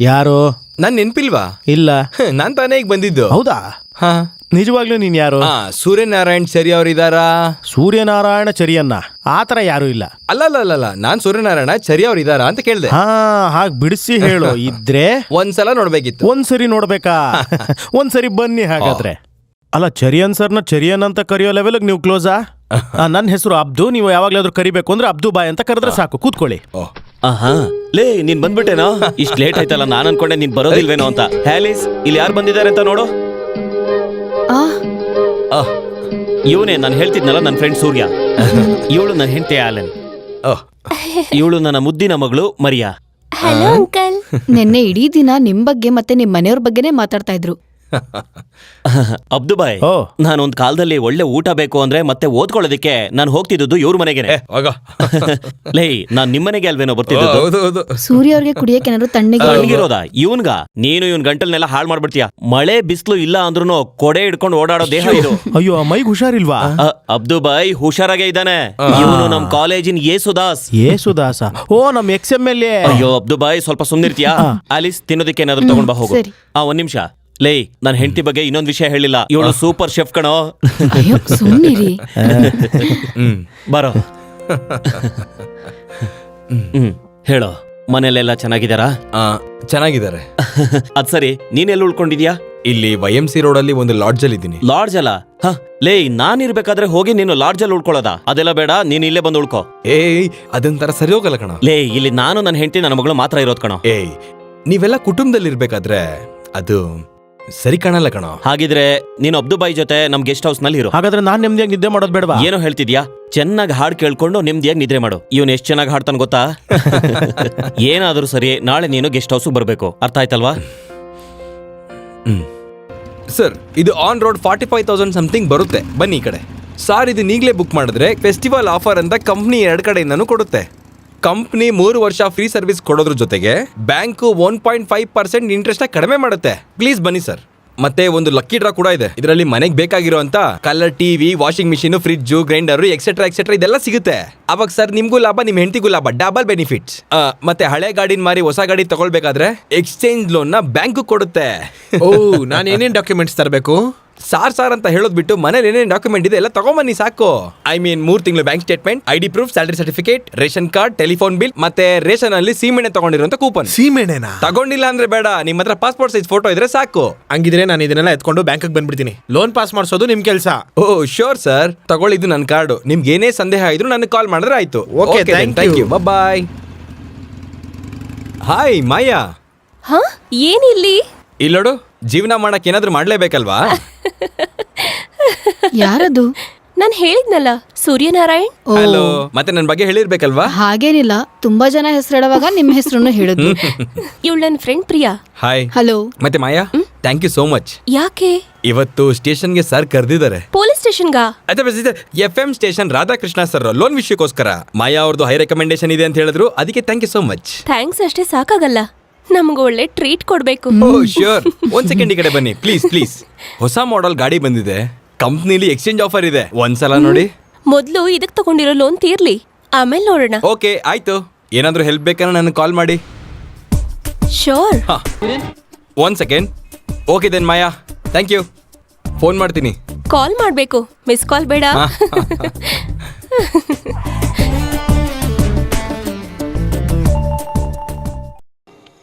ಯಾರು? ನಾನ್ ನೆನ್ಪಿಲ್ವಾ? ಇಲ್ಲ. ನಾನ್ ತಾನೇ ಈಗ ಬಂದಿದ್ದು. ಹೌದಾ? ಹಾ, ನಿಜವಾಗ್ಲೂ ನೀನ್ ಯಾರು? ಸೂರ್ಯನಾರಾಯಣ್ ಚರಿ ಅವ್ರು ಇದಾರಾ? ಸೂರ್ಯನಾರಾಯಣ ಚರಿಯನ್ನ ಆತರ ಯಾರು ಇಲ್ಲ. ಅಲ್ಲಲ್ಲ, ನಾನ್ ಸೂರ್ಯನಾರಾಯಣ ಚರಿ ಅವ್ರು ಇದಾರಾ ಅಂತ ಕೇಳ್ದೆ. ಹಾ, ಹಾಗ್ ಬಿಡಿಸಿ ಹೇಳು. ಇದ್ರೆ ಒಂದ್ಸಲ ನೋಡ್ಬೇಕಿತ್ತು. ಒಂದ್ಸರಿ ನೋಡ್ಬೇಕಾ? ಒಂದ್ಸರಿ ಬನ್ನಿ ಹಾಗಾದ್ರೆ. ಅಲ್ಲ, ಚರಿಯನ್ ಸರ್ನ ಚರಿಯನ್ ಅಂತ ಕರೆಯೋ ಲೆವೆಲ್ ನೀವು ಕ್ಲೋಸಾ? ನನ್ನ ಹೆಸರು ಅಬ್ದು. ನೀವು ಯಾವಾಗ್ಲಾದ್ರೂ ಕರಿಬೇಕು ಅಂದ್ರೆ ಅಬ್ದು ಬಾಯ್ ಅಂತ ಕರೆದ್ರೆ ಸಾಕು. ಕೂತ್ಕೊಳ್ಳಿ. ಲೇ, ನೀನ್ ಬಂದ್ಬಿಟ್ಟೇನೋ? ಇಷ್ಟ್ ಲೇಟ್ ಆಯ್ತಲ್ಲ, ನಾನ್ ಅನ್ಕೊಂಡೆ ನೀನ್ ಬರೋದಿಲ್ವೇನೋ ಅಂತ. ಹ್ಯಾಲಿಸ್, ಇಲ್ಲಿ ಯಾರು ಬಂದಿದ್ದಾರೆ ಅಂತ ನೋಡು. ಇವನೇ ನಾನು ಹೇಳ್ತಿದ್ನಲ್ಲ, ನನ್ನ ಫ್ರೆಂಡ್ ಸೂರ್ಯ. ಇವಳು ನನ್ನ ಹೆಂಡತಿ ಆಲನ್. ಇವಳು ನನ್ನ ಮುದ್ದಿನ ಮಗಳು ಮರಿಯಾ. Hello uncle. ನಿನ್ನೆ ಇಡೀ ದಿನ ನಿಮ್ ಬಗ್ಗೆ ಮತ್ತೆ ನಿಮ್ ಮನೆಯವ್ರ ಬಗ್ಗೆನೇ ಮಾತಾಡ್ತಾ ಇದ್ರು. ಅಬ್ದುಬಾಯ್, ನಾನೊಂದ್ ಕಾಲದಲ್ಲಿ ಒಳ್ಳೆ ಊಟ ಬೇಕು ಅಂದ್ರೆ ಮತ್ತೆ ಓದ್ಕೊಳ್ಳೋದಕ್ಕೆ ನಾನು ಹೋಗ್ತಿದ್ದು ಇವ್ರ ಮನೆಗೆ. ಲೇ, ನಾನ್ ನಿಮ್ಮನೆಗೆ ಅಲ್ವೇನೋ ಬರ್ತಿದ್ದು. ಸೂರ್ಯ ಅವ್ರಿಗೆ ಕುಡಿಯಕ್ಕೆ ಏನಾದ್ರು ತಣ್ಣಗಿರೋದ? ಇವನ್ಗ ನೀನು ಇವನ್ ಗಂಟಲ್ನೆಲ್ಲ ಹಾಳು ಮಾಡ್ಬಿಡ್ತೀಯ. ಮಳೆ ಬಿಸಿಲು ಇಲ್ಲ ಅಂದ್ರೂ ಕೊಡೆ ಹಿಡ್ಕೊಂಡು ಓಡಾಡೋ ದೇಹ ಇದು. ಅಯ್ಯೋ, ಮೈಗ್ ಹುಷಾರಿಲ್ವಾ? ಅಬ್ದುಬಾಯ್ ಹುಷಾರಾಗೆ ಇದ್ದಾನೆ. ಇವನು ನಮ್ ಕಾಲೇಜಿನ ಯೇಸುದಾಸ್. ಯೇಸುದಾಸ? ಓ, ನಮ್ XMLA. ಅಯ್ಯೋ ಅಬ್ದುಬಾಯ್, ಸ್ವಲ್ಪ ಸುಮ್ನಿರ್ತೀಯಾ? ಆಲಿಸ್, ತಿನ್ನೋದಕ್ಕೆ ಏನಾದ್ರು ತಗೊಂಡ್ ಬಾ, ಹೋಗು. ಒಂದ್ ನಿಮಿಷ. ಲೇ, ನನ್ನ ಹೆಂಡತಿ ಬಗ್ಗೆ ಇನ್ನೊಂದು ವಿಷಯ ಹೇಳಿಲ್ಲ. ಇವಳು ಸೂಪರ್ ಶೆಫ್ ಕಣೋ. ಸುಮ್ಮನಿರಿ. ಬರೋ. ಹೇಳೋ, ಮನೇಲೆಲ್ಲ ಚೆನ್ನಾಗಿದ್ದಾರಾ? ಚೆನ್ನಾಗಿದ್ದಾರೆ. ಅದ್ ಸರಿ, ನೀನೆಲ್ಲ ಉಳ್ಕೊಂಡಿದ್ಯಾ? ಇಲ್ಲಿ YMC ರೋಡಲ್ಲಿ ಒಂದು ಲಾಡ್ಜಲ್ಲಿ ಇದ್ದೀನಿ. ಲಾಡ್ಜ್ ಅಲ್ಲ? ಲೇ, ನಾನ್ ಇರ್ಬೇಕಾದ್ರೆ ಹೋಗಿ ನೀನು ಲಾಡ್ಜಲ್ಲಿ ಉಳ್ಕೊಳ್ಳೋದಾ? ಅದೆಲ್ಲ ಬೇಡ, ನೀನ್ ಇಲ್ಲೇ ಬಂದು ಉಳ್ಕೋ. ಏಯ್ ಅದೊಂಥರ ಸರಿ ಹೋಗಲ್ಲ ಕಣ. ಲೇ, ಇಲ್ಲಿ ನಾನು ನನ್ನ ಹೆಂಡತಿ ನನ್ನ ಮಗಳು ಮಾತ್ರ ಇರೋದ್ ಕಣೋ. ಏಯ್ ನೀವೆಲ್ಲ ಕುಟುಂಬದಲ್ಲಿ ಇರ್ಬೇಕಾದ್ರೆ ಅದು ಸರಿ ಕಾಣಲ್ಲ ಕಣೋ. ಹಾಗಿದ್ರೆ ನೀನು ಅಬ್ದುಬಾಯಿ ಜೊತೆ ನಮ್ ಗೆಸ್ಟ್ ಹೌಸ್ ನಲ್ಲಿ ಇರು. ಹಾಗಾದ್ರೆ ನಾನ್ ನೆಮ್ಮದಿಯಾಗಿ ನಿದ್ದೆ ಮಾಡೋದು ಬೇಡವಾ? ಏನೋ ಹೇಳ್ತಿದ್ಯಾ? ಚೆನ್ನಾಗಿ ಹಾಡ್ ಕೇಳ್ಕೊಂಡು ನೆಮ್ಮದಿಯಾಗಿ ನಿದ್ರೆ ಮಾಡು. ಇವನ್ ಎಷ್ಟ್ ಚೆನ್ನಾಗಿ ಹಾಡ್ತಾನ ಗೊತ್ತಾ? ಏನಾದ್ರೂ ಸರಿ, ನಾಳೆ ನೀನು ಗೆಸ್ಟ್ ಹೌಸ್ ಬರ್ಬೇಕು, ಅರ್ಥ ಆಯ್ತಲ್ವಾ? ಸರ್ ಇದು ಆನ್ ರೋಡ್ 45,000 ಸಮಥಿಂಗ್ ಬರುತ್ತೆ. ಬನ್ನಿ ಈ ಕಡೆ. ಸರ್ ಇದು ನೀಗ್ಲೇ ಬುಕ್ ಮಾಡಿದ್ರೆ ಫೆಸ್ಟಿವಲ್ ಆಫರ್ ಅಂತ ಕಂಪ್ನಿ 2 ಕಡೆಯಿಂದನೂ ಕೊಡುತ್ತೆ. ಕಂಪ್ನಿ 3 ವರ್ಷ ಫ್ರೀ ಸರ್ವಿಸ್ ಕೊಡೋದ್ರ ಜೊತೆಗೆ ಬ್ಯಾಂಕು 1.5% ಇಂಟ್ರೆಸ್ಟ್ ಕಡಿಮೆ ಮಾಡುತ್ತೆ. ಪ್ಲೀಸ್ ಬನ್ನಿ ಸರ್. ಮತ್ತೆ ಒಂದು ಲಕ್ಕಿ ಡ್ರಾ ಕೂಡ ಇದೆ. ಇದರಲ್ಲಿ ಮನೆಗೆ ಬೇಕಾಗಿರುವಂತ colour TV, washing machine, fridge, grinder etcetera ಇದೆಲ್ಲ ಸಿಗುತ್ತೆ. ಅವಾಗ ಸರ್ ನಿಮ್ಗೂ ಲಾಭ, ನಿಮ್ ಹೆಂಡತಿಗೂ ಲಾಭ, ಡಬಲ್ ಬೆನಿಫಿಟ್ಸ್. ಮತ್ತೆ ಹಳೆ ಗಾಡಿನ ಮಾರಿ ಹೊಸ ಗಾಡಿ ತಗೊಳ್ಬೇಕಾದ್ರೆ ಎಕ್ಸ್ಚೇಂಜ್ ಲೋನ್ ನ ಬ್ಯಾಂಕ್ ಕೊಡುತ್ತೆ. ಓ, ನಾನು ಏನೇನ್ ಡಾಕ್ಯುಮೆಂಟ್ಸ್ ತರಬೇಕು? ಸಾರ್ ಅಂತ ಹೇಳೋದ್ ಬಿಟ್ಟು ಮನೇಲಿ ಏನೇನು ಡಾಕ್ಯುಮೆಂಟ್ ಇದೆ ಎಲ್ಲ ತಗೊಂಬನ್ನಿ ಸಾಕು. ಐ ಮೀನ್ 3 ತಿಂಗಳು bank statement, ID proof, salary certificate, ration card, telephone bill, ಮತ್ತೆ ರೇಷನ್ ಅಲ್ಲಿ ಸೀಮೆಣ್ಣೆ ತಗೊಂಡಿರುವಂತ ಕೂಪನ್. ಸೀಮೆಣ್ಣೆನಾ? ತಗೊಂಡಿಲ್ಲ ಅಂದ್ರೆ ಬೇಡ, ನಿಮ್ಮ ಹತ್ರ ಪಾಸ್ಪೋರ್ಟ್ ಸೈಜ್ ಫೋಟೋ ಇದ್ರೆ ಸಾಕು. ಹಂಗಿದ್ರೆ ನಾನು ಇದನ್ನೆಲ್ಲ ಎತ್ಕೊಂಡು ಬ್ಯಾಂಕಿಗೆ ಬಂದ್ಬಿಡ್ತೀನಿ. ಲೋನ್ ಪಾಸ್ ಮಾಡಿಸೋದು ನಿಮ್ ಕೆಲಸ. ಓ ಶೋರ್ ಸರ್, ತಗೊಳ್ಳಿದ್ದು ನನ್ನ ಕಾರ್ಡು. ನಿಮ್ಗೆ ಏನೇ ಸಂದೇಹ ಇದ್ರು ನನಗೆ ಕಾಲ್ ಮಾಡಿದ್ರೆ ಆಯ್ತು. Okay, thank you. Bye. Hi Maya. ಹ ಏನಿಲ್ಲಿ? ಇಲ್ಲೋಡು, ಜೀವನ ಮಾಡಕ್ ಏನಾದ್ರೂ ಮಾಡ್ಲೇಬೇಕಲ್ವಾ? ಯಾರದು? ನಾನ್ ಹೇಳಿದ್ನಲ್ಲ, ಸೂರ್ಯನಾರಾಯಣ್. ಓ, ಹಲೋ. ಮತ್ತೆ ನನ್ನ ಬಗ್ಗೆ ಹೇಳಿರ್ಬೇಕಲ್ವಾ? ಹಾಗೇನಿಲ್ಲ, ತುಂಬಾ ಜನ ಹೆಸರಿಡುವಾಗ ನಿಮ್ ಹೆಸರನ್ನು ಹೇಳಿದ್ರು. ಇವಳು ನನ್ನ ಫ್ರೆಂಡ್ ಪ್ರಿಯಾ. ಹಾಯ್. ಹಲೋ. ಮತ್ತೆ Maya, thank you so much. ಯಾಕೆ? ಇವತ್ತು ಸ್ಟೇಷನ್ಗೆ ಸರ್ ಕರೆದಿದ್ದಾರೆ. ಪೊಲೀಸ್ ಸ್ಟೇಷನ್ಗಾ? FM station Radhakrishna sir loan ವಿಷಯಕ್ಕೋಸ್ಕರ. ಮಾಯಾ ಅವ್ರದ್ದು ಹೈ ರೆಕಮೆಂಡೇಶನ್ ಇದೆ ಅಂತ ಹೇಳಿದ್ರು, ಅದಕ್ಕೆ thank you so much. Thanks ಅಷ್ಟೇ ಸಾಕಾಗಲ್ಲ, ನಮ್ಗೆ ಒಳ್ಳೆ ಟ್ರೀಟ್ ಕೊಡ್ಬೇಕು. ಓ ಶ್ಯೂರ್. ಒಂದ್ ಸೆಕೆಂಡ್ ಈ ಕಡೆ ಬನ್ನಿ ಪ್ಲೀಸ್. ಹೊಸ ಮಾಡೆಲ್ ಗಾಡಿ ಬಂದಿದೆ, ಕಂಪ್ನಿಲಿ ಎಕ್ಸ್ಚೇಂಜ್ ಆಫರ್ ಇದೆ, ಒಂದ್ಸಲ ನೋಡಿ. ಮೊದ್ಲು ಇದಕ್ ತಗೊಂಡಿರೋ ಲೋನ್ ತೀರ್ಲಿ, ಆಮೇಲೆ ನೋಡೋಣ. ಓಕೆ ಆಯ್ತು. ಏನಾದ್ರೂ ಹೆಲ್ಪ್ ಬೇಕಾದ್ರೆ ನನಗೆ ಕಾಲ್ ಮಾಡಿ. ಶೋರ್. ಒಂದ್ second. Okay then Maya, thank you. Phone ಮಾಡ್ತೀನಿ. ಕಾಲ್ ಮಾಡ್ಬೇಕು, ಮಿಸ್ ಕಾಲ್ ಬೇಡ.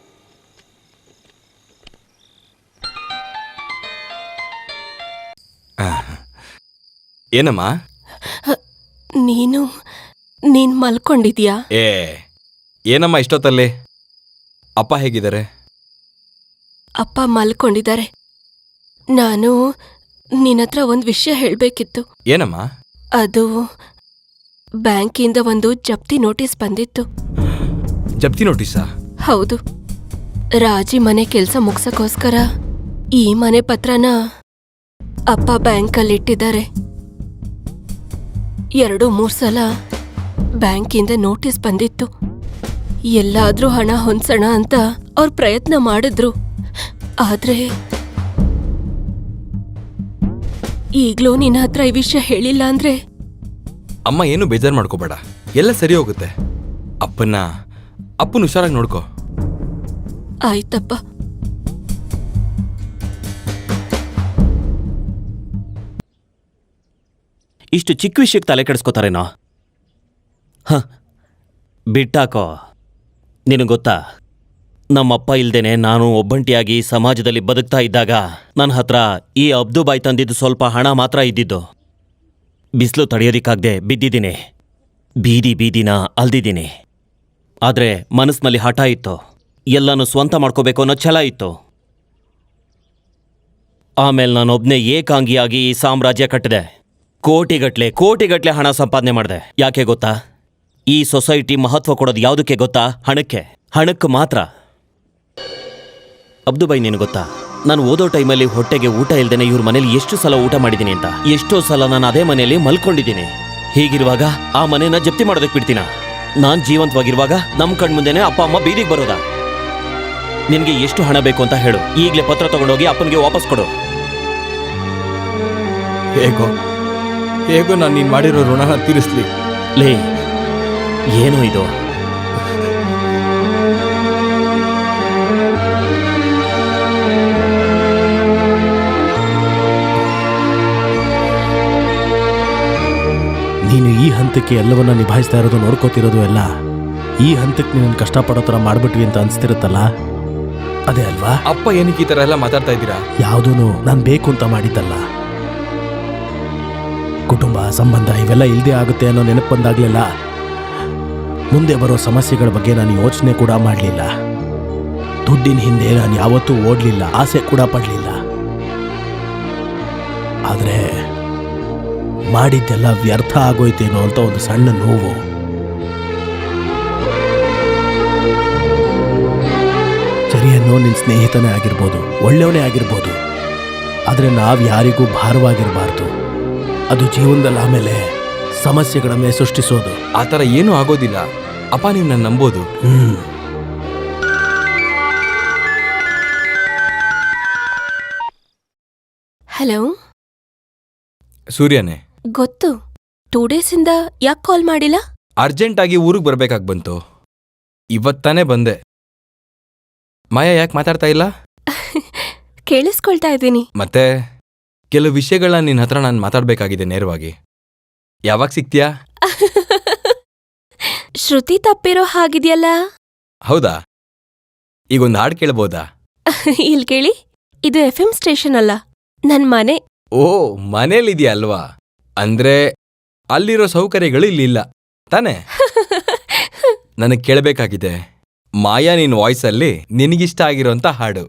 ಏನಮ್ಮ? ನೀನ್ ಮಲ್ಕೊಂಡಿದ್ಯಾ? ಏನಮ್ಮ ಇಷ್ಟೊತ್ತಲ್ಲಿ? ಅಪ್ಪ ಹೇಗಿದ್ದಾರೆ? ಅಪ್ಪ ಮಲ್ಕೊಂಡಿದ್ದಾರೆ. ನಾನು ನಿನ್ನತ್ರ ಒಂದ್ ವಿಷಯ ಹೇಳ್ಬೇಕಿತ್ತು. ಏನಮ್ಮ? ಅದು ಬ್ಯಾಂಕಿಂದ ಒಂದು ಜಪ್ತಿ ನೋಟಿಸ್ ಬಂದಿತ್ತು. ಜಪ್ತಿ ನೋಟಿಸಾ? ಹೌದು. ರಾಜಿ ಮನೆ ಕೆಲ್ಸ ಮುಗ್ಸಕ್ಕೋಸ್ಕರ ಈ ಮನೆ ಪತ್ರನ ಅಪ್ಪ ಬ್ಯಾಂಕಲ್ಲಿಟ್ಟಿದ್ದಾರೆ. 2-3 ಸಲ ಬ್ಯಾಂಕಿಂದ ನೋಟಿಸ್ ಬಂದಿತ್ತು. ಎಲ್ಲಾದ್ರೂ ಹಣ ಹೊಂದ್ಸೋಣ ಅಂತ ಅವ್ರು ಪ್ರಯತ್ನ ಮಾಡಿದ್ರು. ಆದ್ರೆ ಈಗ್ಲೂ ನಿನ್ನ ಹತ್ರ ಈ ವಿಷಯ ಹೇಳಿಲ್ಲ ಅಂದ್ರೆ. ಅಮ್ಮ ಏನು ಬೇಜಾರು ಮಾಡ್ಕೋಬೇಡ, ಎಲ್ಲ ಸರಿ ಹೋಗುತ್ತೆ. ಅಪ್ಪನ ಹುಷಾರಾಗಿ ನೋಡ್ಕೋ. ಆಯ್ತಪ್ಪ. ಇಷ್ಟು ಚಿಕ್ಕ ವಿಷಯಕ್ಕೆ ತಲೆ ಕೆಡಿಸ್ಕೋತಾರೇನೋ? ಬಿಟ್ಟಾಕೋ. ನಿನಗೆ ಗೊತ್ತಾ, ನಮ್ಮಪ್ಪ ಇಲ್ದೇನೆ ನಾನು ಒಬ್ಬಂಟಿಯಾಗಿ ಸಮಾಜದಲ್ಲಿ ಬದುಕ್ತಾ ಇದ್ದಾಗ ನನ್ನ ಹತ್ರ ಈ ಅಬ್ದುಬಾಯ್ ತಂದಿದ್ದು ಸ್ವಲ್ಪ ಹಣ ಮಾತ್ರ ಇದ್ದಿದ್ದು. ಬಿಸಿಲು ತಡೆಯೋದಿಕ್ಕಾಗದೆ ಬಿದ್ದಿದ್ದೀನಿ, ಬೀದಿನ ಅಲ್ದಿದ್ದೀನಿ. ಆದರೆ ಮನಸ್ಸಿನಲ್ಲಿ ಹಠ ಇತ್ತು, ಎಲ್ಲನೂ ಸ್ವಂತ ಮಾಡ್ಕೋಬೇಕು ಅನ್ನೋ ಛಲ ಇತ್ತು. ಆಮೇಲೆ ನಾನೊಬ್ಬನೇ ಏಕಾಂಗಿಯಾಗಿ ಈ ಸಾಮ್ರಾಜ್ಯ ಕಟ್ಟಿದೆ. ಕೋಟಿಗಟ್ಲೆ ಹಣ ಸಂಪಾದನೆ ಮಾಡಿದೆ. ಯಾಕೆ ಗೊತ್ತಾ? ಈ ಸೊಸೈಟಿ ಮಹತ್ವ ಕೊಡೋದು ಯಾವುದಕ್ಕೆ ಗೊತ್ತಾ? ಹಣಕ್ಕೆ ಮಾತ್ರ. ಅಬ್ದುಬಾಯ್, ನೀನು ಗೊತ್ತಾ, ನಾನು ಓದೋ ಟೈಮಲ್ಲಿ ಹೊಟ್ಟೆಗೆ ಊಟ ಇಲ್ದೇನೆ ಇವ್ರ ಮನೇಲಿ ಎಷ್ಟು ಸಲ ಊಟ ಮಾಡಿದ್ದೀನಿ ಅಂತ. ಎಷ್ಟೋ ಸಲ ನಾನು ಅದೇ ಮನೆಯಲ್ಲಿ ಮಲ್ಕೊಂಡಿದ್ದೀನಿ. ಹೀಗಿರುವಾಗ ಆ ಮನೇನ ಜಪ್ತಿ ಮಾಡೋದಕ್ಕೆ ಬಿಡ್ತೀನ? ನಾನ್ ಜೀವಂತವಾಗಿರುವಾಗ ನಮ್ಮ ಕಣ್ಮುಂದೆನೆ ಅಪ್ಪ ಅಮ್ಮ ಬೀದಿಗೆ ಬರೋದಾ? ನಿನಗೆ ಎಷ್ಟು ಹಣ ಬೇಕು ಅಂತ ಹೇಳು, ಈಗಲೇ ಪತ್ರ ತಗೊಂಡೋಗಿ ಅಪ್ಪನಿಗೆ ವಾಪಸ್ ಕೊಡು. ಹೇಗೋ ನಾನು ನೀನು ಮಾಡಿರೋ ಋಣನ ತೀರಿಸ್ಲಿ. ಲೇ, ಏನೋ ಇದು? ನೀನು ಈ ಹಂತಕ್ಕೆ ಎಲ್ಲವನ್ನ ನಿಭಾಯಿಸ್ತಾ ಇರೋದು, ನೋಡ್ಕೋತಿರೋದು ಎಲ್ಲ ಈ ಹಂತಕ್ಕೆ ನೀನು ಕಷ್ಟಪಡೋ ಥರ ಮಾಡ್ಬಿಟ್ವಿ ಅಂತ ಅನಿಸ್ತಿರುತ್ತಲ್ಲ, ಅದೇ ಅಲ್ವಾ? ಅಪ್ಪ ಏನಕ್ಕೆ ಈ ತರ ಎಲ್ಲ ಮಾತಾಡ್ತಾ ಇದ್ದೀರಾ? ಯಾವುದೂ ನಾನು ಬೇಕು ಅಂತ ಮಾಡಿದ್ದಲ್ಲ. ಕುಟುಂಬ ಸಂಬಂಧ ಇವೆಲ್ಲ ಇಲ್ಲದೆ ಆಗುತ್ತೆ ಅನ್ನೋ ನೆನಪು ಬಂದಾಗ್ಲೆಲ್ಲ ಮುಂದೆ ಬರೋ ಸಮಸ್ಯೆಗಳ ಬಗ್ಗೆ ನಾನು ಯೋಚನೆ ಕೂಡ ಮಾಡಲಿಲ್ಲ. ದುಡ್ಡಿನ ಹಿಂದೆ ನಾನು ಯಾವತ್ತೂ ಓಡಲಿಲ್ಲ, ಆಸೆ ಕೂಡ ಪಡಲಿಲ್ಲ. ಆದರೆ ಮಾಡಿದ್ದೆಲ್ಲ ವ್ಯರ್ಥ ಆಗೋಯ್ತೇನೋ ಅಂತ ಒಂದು ಸಣ್ಣ ನೋವು. ಚರಿಯನ್ನು ನಿನ್ನ ಸ್ನೇಹಿತನೇ ಆಗಿರ್ಬೋದು, ಒಳ್ಳೆಯವನೇ ಆಗಿರ್ಬೋದು, ಆದರೆ ನಾವು ಯಾರಿಗೂ ಭಾರವಾಗಿರಬಾರ್ದು. ಅದು ಜೀವನದಲ್ಲಿ ಆಮೇಲೆ ಸಮಸ್ಯೆಗಳನ್ನೇ ಸೃಷ್ಟಿಸೋದು. ಆ ಥರ ಏನೂ ಆಗೋದಿಲ್ಲ ಅಪ್ಪ, ನೀವು ನನ್ನ ನಂಬೋದು. ಹಲೋ. ಸೂರ್ಯನೇ. ಗೊತ್ತು. 2 days ಇಂದ ಯಾಕೆ ಕಾಲ್ ಮಾಡಿಲ್ಲ? ಅರ್ಜೆಂಟಾಗಿ ಊರಿಗೆ ಬರ್ಬೇಕಾಗಿ ಬಂತು. ಇವತ್ತಾನೇ ಬಂದೆ. ಮಾಯಾ ಯಾಕೆ ಮಾತಾಡ್ತಾ ಇಲ್ಲ? ಕೇಳಿಸ್ಕೊಳ್ತಾ ಇದ್ದೀನಿ. ಮತ್ತೆ ಕೆಲವು ವಿಷಯಗಳನ್ನ ನಿನ್ನ ಹತ್ರ ನಾನು ಮಾತಾಡಬೇಕಾಗಿದೆ ನೇರವಾಗಿ. ಯಾವಾಗ ಸಿಗ್ತೀಯಾ? ಶ್ರುತಿ ತಪ್ಪಿರೋ ಹಾಗಿದೆಯಲ್ಲ. ಹೌದಾ? ಈಗೊಂದು ಹಾಡು ಕೇಳ್ಬೋದಾ? ಇಲ್ಲಿ ಕೇಳಿ, ಇದು FM ಸ್ಟೇಷನ್ ಅಲ್ಲ, ನನ್ ಮನೆ. ಓ, ಮನೇಲಿದ್ಯಾ ಅಲ್ವಾ? ಅಂದ್ರೆ ಅಲ್ಲಿರೋ ಸೌಕರ್ಯಗಳು ಇಲ್ಲಿಲ್ಲ ತಾನೇ? ನನಗೆ ಕೇಳಬೇಕಾಗಿದೆ, ಮಾಯಾ ನಿನ್ನ ವಾಯ್ಸಲ್ಲಿ ನಿನಗಿಷ್ಟ ಆಗಿರೋಂಥ ಹಾಡು.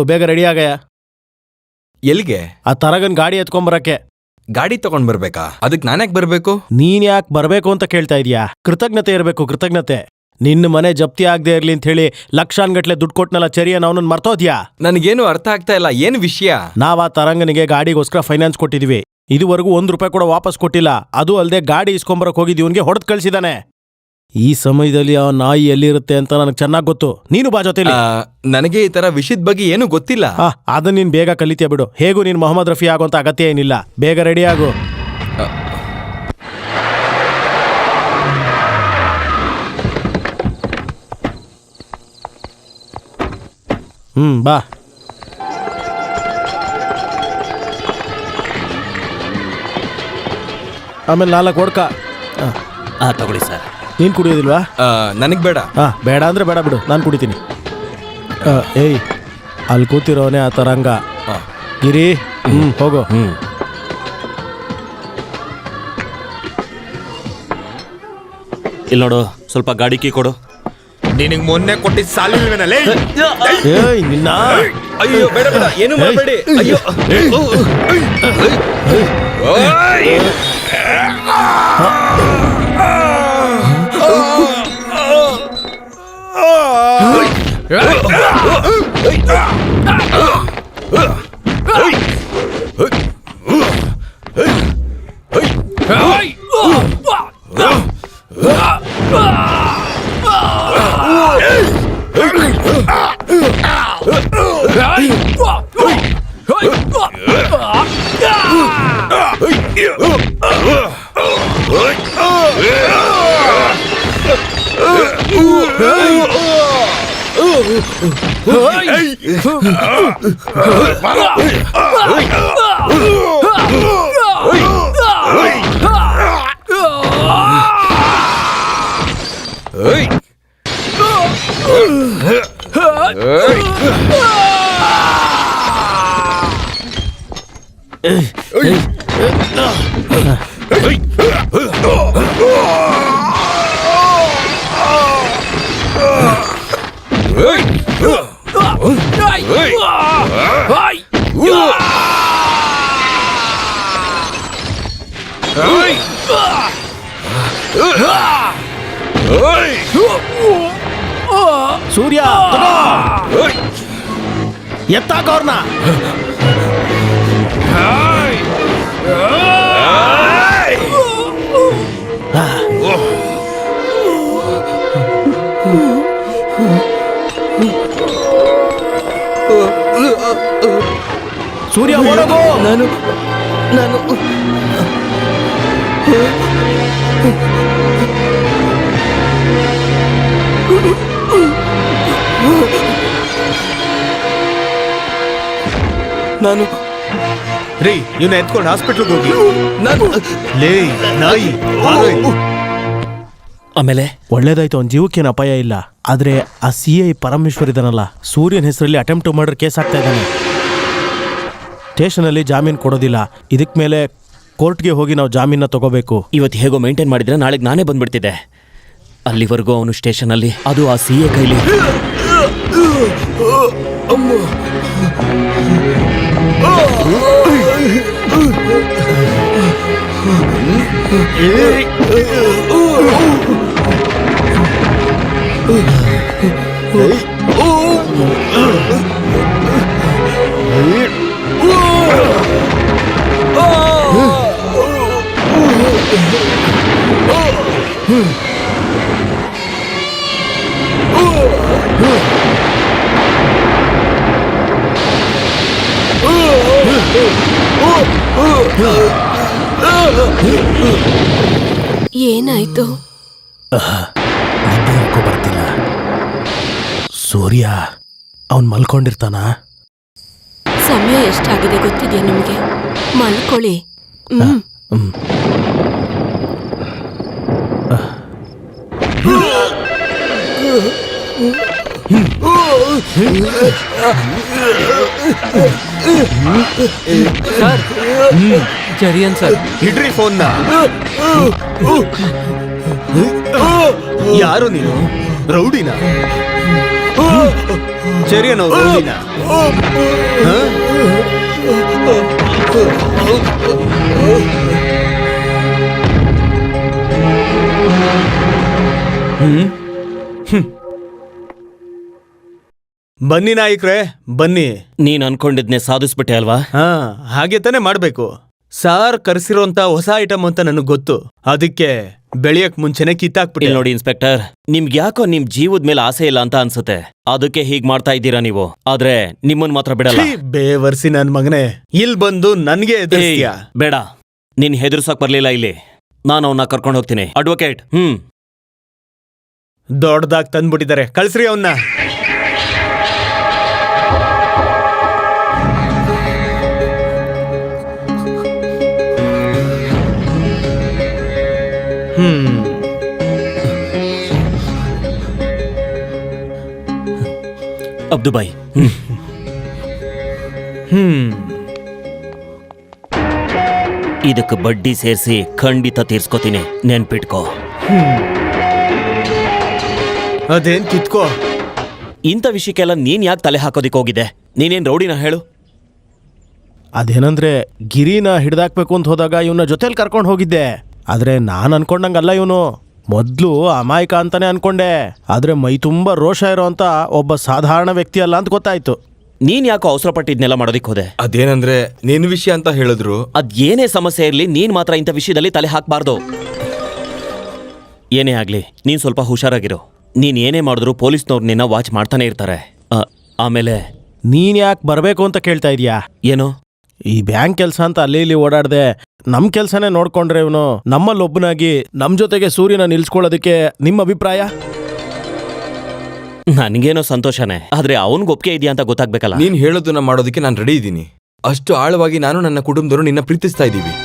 ಬೇಗ ರೆಡಿ ಆಗಯ್ಯ. ಎಲ್ಲಿಗೆ? ಆ ತರಗನ್ ಗಾಡಿ ಎತ್ಕೊಂಬರಕ್ಕೆ. ಗಾಡಿ ತಗೊಂಡ್ ಬರ್ಬೇಕಾ? ಅದಕ್ಕೆ ನಾನ್ಯಾಕೆ ಬರ್ಬೇಕು? ನೀನ್ ಯಾಕೆ ಬರ್ಬೇಕು ಅಂತ ಕೇಳ್ತಾ ಇದೀಯಾ? ಕೃತಜ್ಞತೆ ಇರಬೇಕು, ಕೃತಜ್ಞತೆ. ನಿನ್ನ ಮನೆ ಜಪ್ತಿ ಆಗದೆ ಇರ್ಲಿ ಅಂತ ಹೇಳಿ ಲಕ್ಷಾನ್ಗಟ್ಲೆ ದುಡ್ಡು ಕೊಟ್ನಲ್ಲ ಚರಿಯನ್ನ, ಅವನನ್ನ ಮರ್ತೋದ್ಯಾ? ನನಗೇನು ಅರ್ಥ ಆಗ್ತಾ ಇಲ್ಲ, ಏನು ವಿಷಯ? ನಾವ್ ಆ ತರಂಗನಿಗೆ ಗಾಡಿಗೋಸ್ಕರ ಫೈನಾನ್ಸ್ ಕೊಟ್ಟಿದೀವಿ. ಇದುವರೆಗೂ ₹1 ಕೂಡ ವಾಪಸ್ ಕೊಟ್ಟಿಲ್ಲ. ಅದು ಅಲ್ಲದೆ ಗಾಡಿ ಇಸ್ಕೊಂಬರಕ್ ಹೋಗಿದ್ ಇವನ್ಗೆ ಹೊಡೆದ್ ಕಳ್ಸಿದಾನೆ. ಈ ಸಮಯದಲ್ಲಿ ಆ ನಾಯಿ ಎಲ್ಲಿರುತ್ತೆ ಅಂತ ನನಗೆ ಚೆನ್ನಾಗಿ ಗೊತ್ತು. ನೀನು ಬಾ ಜೊತೆಲಿ. ನನಗೆ ಈ ತರ ವಿಷಯದ ಬಗ್ಗೆ ಏನು ಗೊತ್ತಿಲ್ಲ. ಅದನ್ನ ನೀನ್ ಬೇಗ ಕಲಿತೀಯ ಬಿಡು. ಹೇಗೂ ನೀನ್ ಮೊಹಮ್ಮದ್ ರಫಿ ಆಗೋಂತ ಅಗತ್ಯ ಏನಿಲ್ಲ. ಬೇಗ ರೆಡಿ ಆಗು. ಬಾ. ಆಮೇಲೆ 4 ಓಡ್ಕ. ತಗೊಳ್ಳಿ ಸರ್. ನೀನ್ ಕುಡಿಯೋದಿಲ್ವಾ? ನನಗ್ ಬೇಡ. ಬೇಡ ಅಂದ್ರೆ ಬೇಡ ಬಿಡು, ನಾನು ಕುಡಿತೀನಿ. ಏಯ್, ಅಲ್ಲಿ ಕೂತಿರೋನೆ ಆ ತರಂಗ. ಗಿರಿ, ಹೋಗೋ. ಇಲ್ಲಿ ನೋಡು, ಸ್ವಲ್ಪ ಗಾಡಿ ಕೀ ಕೊಡು. ನಿನಗೆ ಮೊನ್ನೆ ಕೊಟ್ಟಿದ್ದ ಸಾಲಿಲ್ವೇನಲ್ಲೇ? ಏಯ್ ನಿನ್ನ. ಅಯ್ಯೋ ಬೇಡ ಬೇಡ, ಏನು ಮಾಡಬೇಡಿ. ಅಯ್ಯೋ ಸೂರ್ಯ, ಎತ್ತಾಕೋರ್ನ. ಸೂರ್ಯ ಓಡೋಗು. ನಾನು ರೀ, ಇವನ್ನ ಎತ್ಕೊಂಡು ಹಾಸ್ಪಿಟ್ಲ್ಗೆ ಹೋಗಿ. ನಾನು ಲೇ ನಾಯಿ, ಆಮೇಲೆ ಒಳ್ಳೇದಾಯ್ತು, ಅವ್ನ ಜೀವಕ್ಕೇನು ಅಪಾಯ ಇಲ್ಲ. ಆದ್ರೆ ಆ CI ಪರಮೇಶ್ವರ್ ಇದಾನಲ್ಲ, ಸೂರ್ಯನ ಹೆಸರಲ್ಲಿ ಅಟೆಂಪ್ಟ್ ಮರ್ಡರ್ ಕೇಸ್ ಆಗ್ತಾ ಇದ್ದಾನೆ. ಸ್ಟೇಷನಲ್ಲಿ ಜಾಮೀನು ಕೊಡೋದಿಲ್ಲ. ಇದಕ್ ಮೇಲೆ ಕೋರ್ಟ್ಗೆ ಹೋಗಿ ನಾವು ಜಾಮೀನ ತಗೋಬೇಕು. ಇವತ್ತು ಹೇಗೋ ಮೇಂಟೈನ್ ಮಾಡಿದ್ರೆ ನಾಳೆಗೆ ನಾನೇ ಬಂದ್ಬಿಡ್ತಿದ್ದೆ. ಅಲ್ಲಿವರೆಗೂ ಅವನು ಸ್ಟೇಷನಲ್ಲಿ, ಅದು ಆ CA ಕೈಲಿ. ಏನಾಯ್ತು? ನಿದ್ದೆ ಯಾಕೋ ಬರ್ತಿಲ್ಲ. ಸೂರ್ಯ ಅವನ್ ಮಲ್ಕೊಂಡಿರ್ತಾನ? ಸಮಯ ಎಷ್ಟಾಗಿದೆ ಗೊತ್ತಿದೆಯಾ ನಿಮಗೆ? ಮಲ್ಕೊಳ್ಳಿ. ಸರ್, ಜರಿಯನ್ ಸರ್, ಹಿಡ್ರಿ ಫೋನ್ನ. ಯಾರು ನೀನು? ರೌಡಿನ? ಚರಿಯನ್ ರೌಡಿನ? ಬನ್ನಿ ನಾಯಕ್ರೆ, ಬನ್ನಿ. ನೀನ್ ಅನ್ಕೊಂಡಿದ್ನೆ ಸಾಧಿಸ್ಬಿಟ್ಟೆ ಅಲ್ವಾ? ಹಾ, ಹಾಗೆ ತಾನೇ ಮಾಡ್ಬೇಕು. ಸಾರ್ ಕರ್ಸಿರೋಂತ ಹೊಸ ಐಟಮ್ ಅಂತ ನನಗ್ ಗೊತ್ತು. ಅದಕ್ಕೆ ಬೆಳೆಯಕ್ ಮುಂಚೆನೆ ಕಿತ್ತಾಕ್ಬಿಟ್ಟೆ. ನೋಡಿ ಇನ್ಸ್ಪೆಕ್ಟರ್, ನಿಮ್ಗೆ ಯಾಕೋ ನಿಮ್ ಜೀವದ ಮೇಲೆ ಆಸೆ ಇಲ್ಲ ಅಂತ ಅನ್ಸುತ್ತೆ. ಅದಕ್ಕೆ ಹೀಗ್ ಮಾಡ್ತಾ ಇದ್ದೀರಾ ನೀವು. ಆದ್ರೆ ನಿಮ್ಮನ್ ಮಾತ್ರ ಬಿಡಲ್ಲ. ಬೇವರ್ಸಿ ನನ್ ಮಗನೇ, ಇಲ್ ಬಂದು ನನ್ಗೆ ಎದುರಿಸ್ತೀಯಾ? ಬೇಡ, ನೀನ್ ಹೆದರ್ಸಕ್ ಬರ್ಲಿಲ್ಲ ಇಲ್ಲಿ. ನಾನು ಅವನ್ನ ಕರ್ಕೊಂಡು ಹೋಗ್ತೀನಿ. ಅಡ್ವೊಕೇಟ್. ದೊಡ್ಡದಾಗ್ ತಂದ್ಬಿಟ್ಟಿದ್ದಾರೆ, ಕಳ್ಸ್ರಿ ಅವನ್ನ. ಅಬ್ದುಬಾಯ್, ಇದಕ್ಕೆ ಬಡ್ಡಿ ಸೇರಿಸಿ ಖಂಡಿತ ತೀರ್ಸ್ಕೊತೀನಿ, ನೆನ್ಪಿಟ್ಕೋ. ಅದೇನ್ ಕಿತ್ಕೋ? ಇಂಥ ವಿಷಯಕ್ಕೆಲ್ಲ ನೀನ್ ಯಾಕೆ ತಲೆ ಹಾಕೋದಿಕ್ ಹೋಗಿದೆ? ನೀನೇನ್ ರೌಡಿನ ಹೇಳು? ಅದೇನಂದ್ರೆ ಗಿರಿನ ಹಿಡ್ದಾಕ್ಬೇಕು ಅಂತ ಹೋದಾಗ ಇವನ ಜೊತೆಲಿ ಕರ್ಕೊಂಡು ಹೋಗಿದ್ದೆ. ಆದ್ರೆ ನಾನ್ ಅನ್ಕೊಂಡಂಗಲ್ಲ ಇವನು. ಮೊದ್ಲು ಅಮಾಯಕ ಅಂತಾನೆ ಅನ್ಕೊಂಡೆ. ಆದ್ರೆ ಮೈ ತುಂಬಾ ರೋಷ ಇರೋ ಅಂತ ಒಬ್ಬ ಸಾಧಾರಣ ವ್ಯಕ್ತಿ ಅಲ್ಲ ಅಂತ ಗೊತ್ತಾಯ್ತು. ನೀನ್ ಯಾಕೋ ಅವಸರ ಪಟ್ಟಿದ್ನೆಲ್ಲ ಮಾಡೋದಿಕ್ ಹೋದೆ? ಅದೇನಂದ್ರೆ ನಿನ್ ವಿಷಯ ಅಂತ ಹೇಳಿದ್ರು. ಅದ್ ಏನೇ ಸಮಸ್ಯೆ ಇರ್ಲಿ, ನೀನ್ ಮಾತ್ರ ಇಂಥ ವಿಷಯದಲ್ಲಿ ತಲೆ ಹಾಕ್ಬಾರ್ದು. ಏನೇ ಆಗ್ಲಿ, ನೀನ್ ಸ್ವಲ್ಪ ಹುಷಾರಾಗಿರು. ನೀನ್ ಏನೇ ಮಾಡಿದ್ರು ಪೊಲೀಸ್ನವ್ರು ನಿನ್ನ ವಾಚ್ ಮಾಡ್ತಾನೆ ಇರ್ತಾರೆ. ಆಮೇಲೆ ನೀನ್ ಯಾಕೆ ಬರ್ಬೇಕು ಅಂತ ಕೇಳ್ತಾ ಇದೀಯಾ? ಏನು? ಈ ಬ್ಯಾಂಕ್ ಕೆಲಸ ಅಂತ ಅಲ್ಲಿ ಇಲ್ಲಿ ಓಡಾಡ್ದೆ. ನಮ್ ಕೆಲ್ಸನೇ ನೋಡ್ಕೊಂಡ್ರೆ ಇವನು ನಮ್ಮಲ್ಲೊಬ್ಬನಾಗಿ ನಮ್ ಜೊತೆಗೆ ಸೂರ್ಯನ ನಿಲ್ಸ್ಕೊಳ್ಳೋದಕ್ಕೆ ನಿಮ್ಮ ಅಭಿಪ್ರಾಯ? ನನ್ಗೇನೋ ಸಂತೋಷನೇ, ಆದ್ರೆ ಅವನ್ಗೆ ಒಪ್ಪಿಗೆ ಇದೆಯಾ ಅಂತ ಗೊತ್ತಾಗ್ಬೇಕಲ್ಲ. ನೀನ್ ಹೇಳೋದನ್ನ ಮಾಡೋದಕ್ಕೆ ನಾನು ರೆಡಿ ಇದ್ದೀನಿ. ಅಷ್ಟು ಆಳವಾಗಿ ನಾನು ನನ್ನ ಕುಟುಂಬದವರು ನಿನ್ನ ಪ್ರೀತಿಸ್ತಾ ಇದ್ದೀವಿ.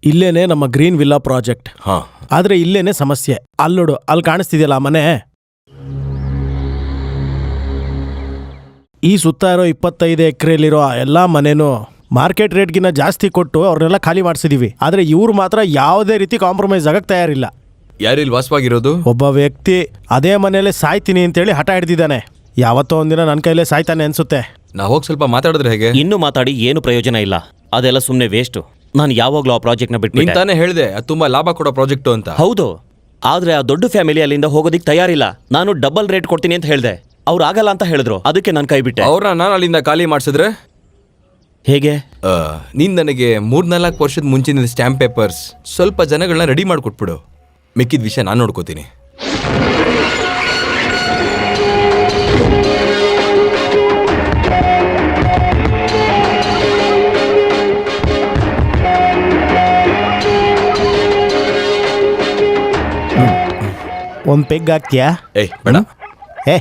ಇಲ್ಲೇನೆ ನಮ್ಮ ಗ್ರೀನ್ ವಿಲ್ಲಾ ಪ್ರಾಜೆಕ್ಟ್. ಹಾ, ಆದ್ರೆ ಇಲ್ಲೇನೆ ಸಮಸ್ಯೆ. ಅಲ್ಲೋಡು, ಅಲ್ಲಿ ಕಾಣಿಸ್ತಿದೆಯಲ್ಲ ಆ ಮನೆ. ಈ ಸುತ್ತ ಇರೋ 25 ಎಕರೆಲಿರೋ ಎಲ್ಲಾ ಮನೆನೂ ಮಾರ್ಕೆಟ್ ರೇಟ್ಗಿನ್ನ ಜಾಸ್ತಿ ಕೊಟ್ಟು ಅವ್ರನ್ನೆಲ್ಲ ಖಾಲಿ ಮಾಡಿಸಿದೀವಿ. ಆದ್ರೆ ಇವ್ರು ಮಾತ್ರ ಯಾವುದೇ ರೀತಿ ಕಾಂಪ್ರಮೈಸ್ ಆಗಕ್ಕೆ ತಯಾರಿಲ್ಲ. ಯಾರಿಲ್ಲಿ ವಾಸವಾಗಿರೋದು? ಒಬ್ಬ ವ್ಯಕ್ತಿ ಅದೇ ಮನೆಯಲ್ಲೇ ಸಾಯ್ತೀನಿ ಅಂತೇಳಿ ಹಠ ಹಿಡ್ದಿದ್ದಾನೆ. ಯಾವತ್ತೋ ಒಂದಿನ ನನ್ನ ಕೈಲೇ ಸಾಯ್ತಾನೆ ಅನ್ಸುತ್ತೆ. ನಾವು ಹೋಗಿ ಸ್ವಲ್ಪ ಮಾತಾಡಿದ್ರೆ ಹೇಗೆ? ಇನ್ನು ಮಾತಾಡಿ ಏನು ಪ್ರಯೋಜನ ಇಲ್ಲ, ಅದೆಲ್ಲ ಸುಮ್ಮನೆ ವೇಸ್ಟ್. ನಾನು ಯಾವಾಗ್ಲೂ ಆ ಪ್ರಾಜೆಕ್ಟ್ ನ ಬಿಟ್ಟು ನೀನ್ ತಾನೇ ಹೇಳ್ದೆ ಅದು ತುಂಬಾ ಲಾಭ ಕೊಡೋ ಪ್ರಾಜೆಕ್ಟ್ ಅಂತ. ಹೌದು, ಆದ್ರೆ ಆ ದೊಡ್ಡ ಫ್ಯಾಮಿಲಿ ಅಲ್ಲಿಂದ ಹೋಗೋದಿಕ್ ತಯಾರಿಲ್ಲ. ನಾನು ಡಬಲ್ ರೇಟ್ ಕೊಡ್ತೀನಿ ಅಂತ ಹೇಳ್ದೆ, ಅವ್ರು ಆಗಲ್ಲ ಅಂತ ಹೇಳಿದ್ರು. ಅದಕ್ಕೆ ನಾನು ಕೈ ಬಿಟ್ಟೆ. ಅವ್ರನ್ನ ನಾನು ಅಲ್ಲಿಂದ ಖಾಲಿ ಮಾಡಿಸಿದ್ರೆ ಹೇಗೆ? ನೀನ್ ನನಗೆ 3-4 ವರ್ಷದ ಮುಂಚಿನ ಸ್ಟ್ಯಾಂಪ್ ಪೇಪರ್ಸ್ ಸ್ವಲ್ಪ ಜನಗಳನ್ನ ರೆಡಿ ಮಾಡಿಕೊಟ್ಬಿಡು. ಮಿಕ್ಕಿದ ವಿಷಯ ನಾನು ನೋಡ್ಕೋತೀನಿ. ಒಂದು ಪೆಗ್ ಹಾಕ್ತೀಯಾ? ಏಯ್ ಬೇಡ. ಏ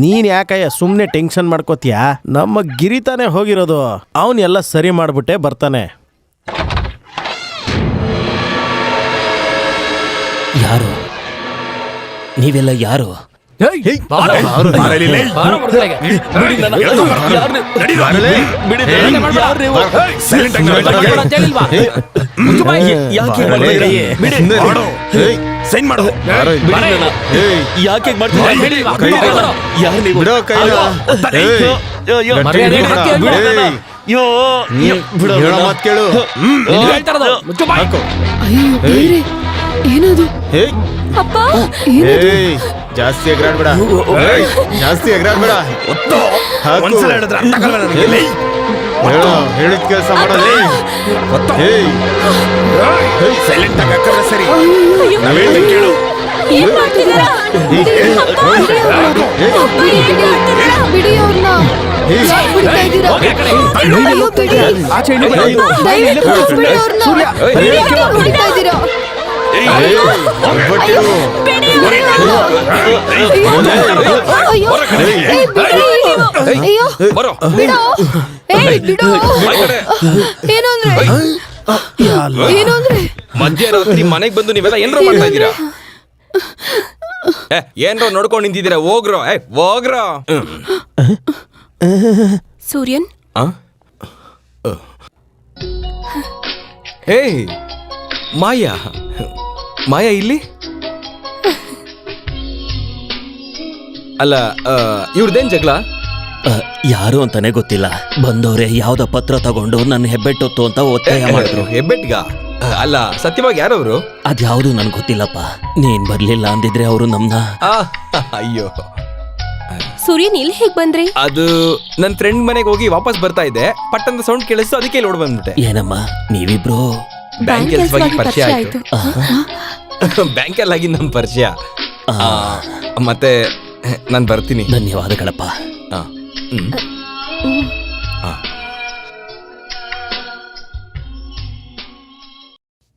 ನೀನ್ ಯಾಕಯ್ಯ ಸುಮ್ಮನೆ ಟೆನ್ಷನ್ ಮಾಡ್ಕೋತೀಯಾ? ನಮ್ಮ ಗಿರಿತಾನೆ ಹೋಗಿರೋದು, ಅವನ್ ಎಲ್ಲ ಸರಿ ಮಾಡ್ಬಿಟ್ಟೆ ಬರ್ತಾನೆ. ಯಾರು ನೀವೆಲ್ಲ ಯಾರು? ಯಾಕೆ ಅಯ್ಯೋ ದೇವ್ರೇ, ಏನದು? ಅಪ್ಪ ಜಾಸ್ತಿ ಎಗರಾಡ್ಬೇಡ, ಜಾಸ್ತಿ ಎಗರಾಡ್ಬೇಡ. ಹೇಳಿದ ಕೆಲಸ ಮಾಡೋದು. ಸೈಲೆಂಟ್ ಆಗಿ ಹಾಕಿದ್ರೆ ಸರಿ. ಕೇಳು. ಏನ್ ಮಾಡ್ತಿದ್ದೀರಾ? ಬಿಡಿ ಅವ್ರನ್ನ. ಯಾಕ್ ಬಿಡ್ತಾ ಇದ್ದೀರಾ? ಅಯ್ಯೋ, ಬಿಡಿ. ದಯವಿಟ್ಟು ಬಿಡಿ ಅವ್ರನ್ನ. ಯಾಕ್ ಬಿಡ್ತಾ ಇದ್ದೀರಾ? ಅಯ್ಯೋ, ಏ, ಬಿಡಿ. ಅಯ್ಯೋ, ಬಿಡೋ. ಏಯ್, ಬಿಡೋ. ಏನು ಅಂದ್ರೆ? ಏನು ಅಂದ್ರೆ? ಮಧ್ಯರಾತ್ರಿ ಮನೆಗೆ ಬಂದು ನೀವೆಲ್ಲ ಏನ್ರೋ ಮಾಡ್ತಾ ಇದ್ದೀರಾ? ಏನ್ರೋ ನೋಡ್ಕೊಂಡು ನಿಂತಿದ್ದೀರಾ? ಹೋಗ್ರೋ, ಹೋಗ್ರೋ. ಸೂರ್ಯನ್, ಏಯ್ ಮಾಯಾ, ಮಾಯಾ ಇಲ್ಲಿ? ಅಲ್ಲ, ಇವ್ರದೇನ್ ಜಗಳ? ಯಾರು ಅಂತಾನೆ ಗೊತ್ತಿಲ್ಲ. ಬಂದವ್ರೆ ಯಾವ್ದೋ ಪತ್ರ ತಗೊಂಡು ನನ್ನ ಹೆಬ್ಬೆಟ್ಟೊತ್ತು ಅಂತ ಒತ್ತಾಯ ಮಾಡಿದ್ರು. ಹೆಬ್ಬೆಟ್ಗ? ಅಲ್ಲ, ಸತ್ಯವಾಗಿ ಯಾರವರು? ಅದ್ಯಾವುದು ನನ್ಗೆ ಗೊತ್ತಿಲ್ಲಪ್ಪ. ನೀನ್ ಬರ್ಲಿಲ್ಲ ಅಂದಿದ್ರೆ ಅವರು ನಮ್ನ. ಅಯ್ಯೋ, ಸೂರ್ಯನ್ ಇಲ್ಲಿ ಹೇಗ್ ಬಂದ್ರಿ? ಅದು ನನ್ನ ಫ್ರೆಂಡ್ ಮನೆಗೆ ಹೋಗಿ ವಾಪಸ್ ಬರ್ತಾ ಇದ್ದೆ, ಪಟ್ಟಂತ ಸೌಂಡ್ ಕೇಳಿಸ್ತು, ಅದಕ್ಕೆ ಇಲ್ಲಿ ಓಡ್ ಬಂದ್ಬಿಟ್ಟೆ. ಏನಮ್ಮ ನೀವಿಬ್ರು ಬ್ಯಾಂಕ್ ಕೆಲಸವಾಗಿ ಪರಿಚಯ ಆಯ್ತು. ಬ್ಯಾಂಕಲ್ಲಾಗಿ ನಮ್ಮ ಪರಿಚಯ. ಮತ್ತೆ ನಾನು ಬರ್ತೀನಿ. ಧನ್ಯವಾದಗಳಪ್ಪ.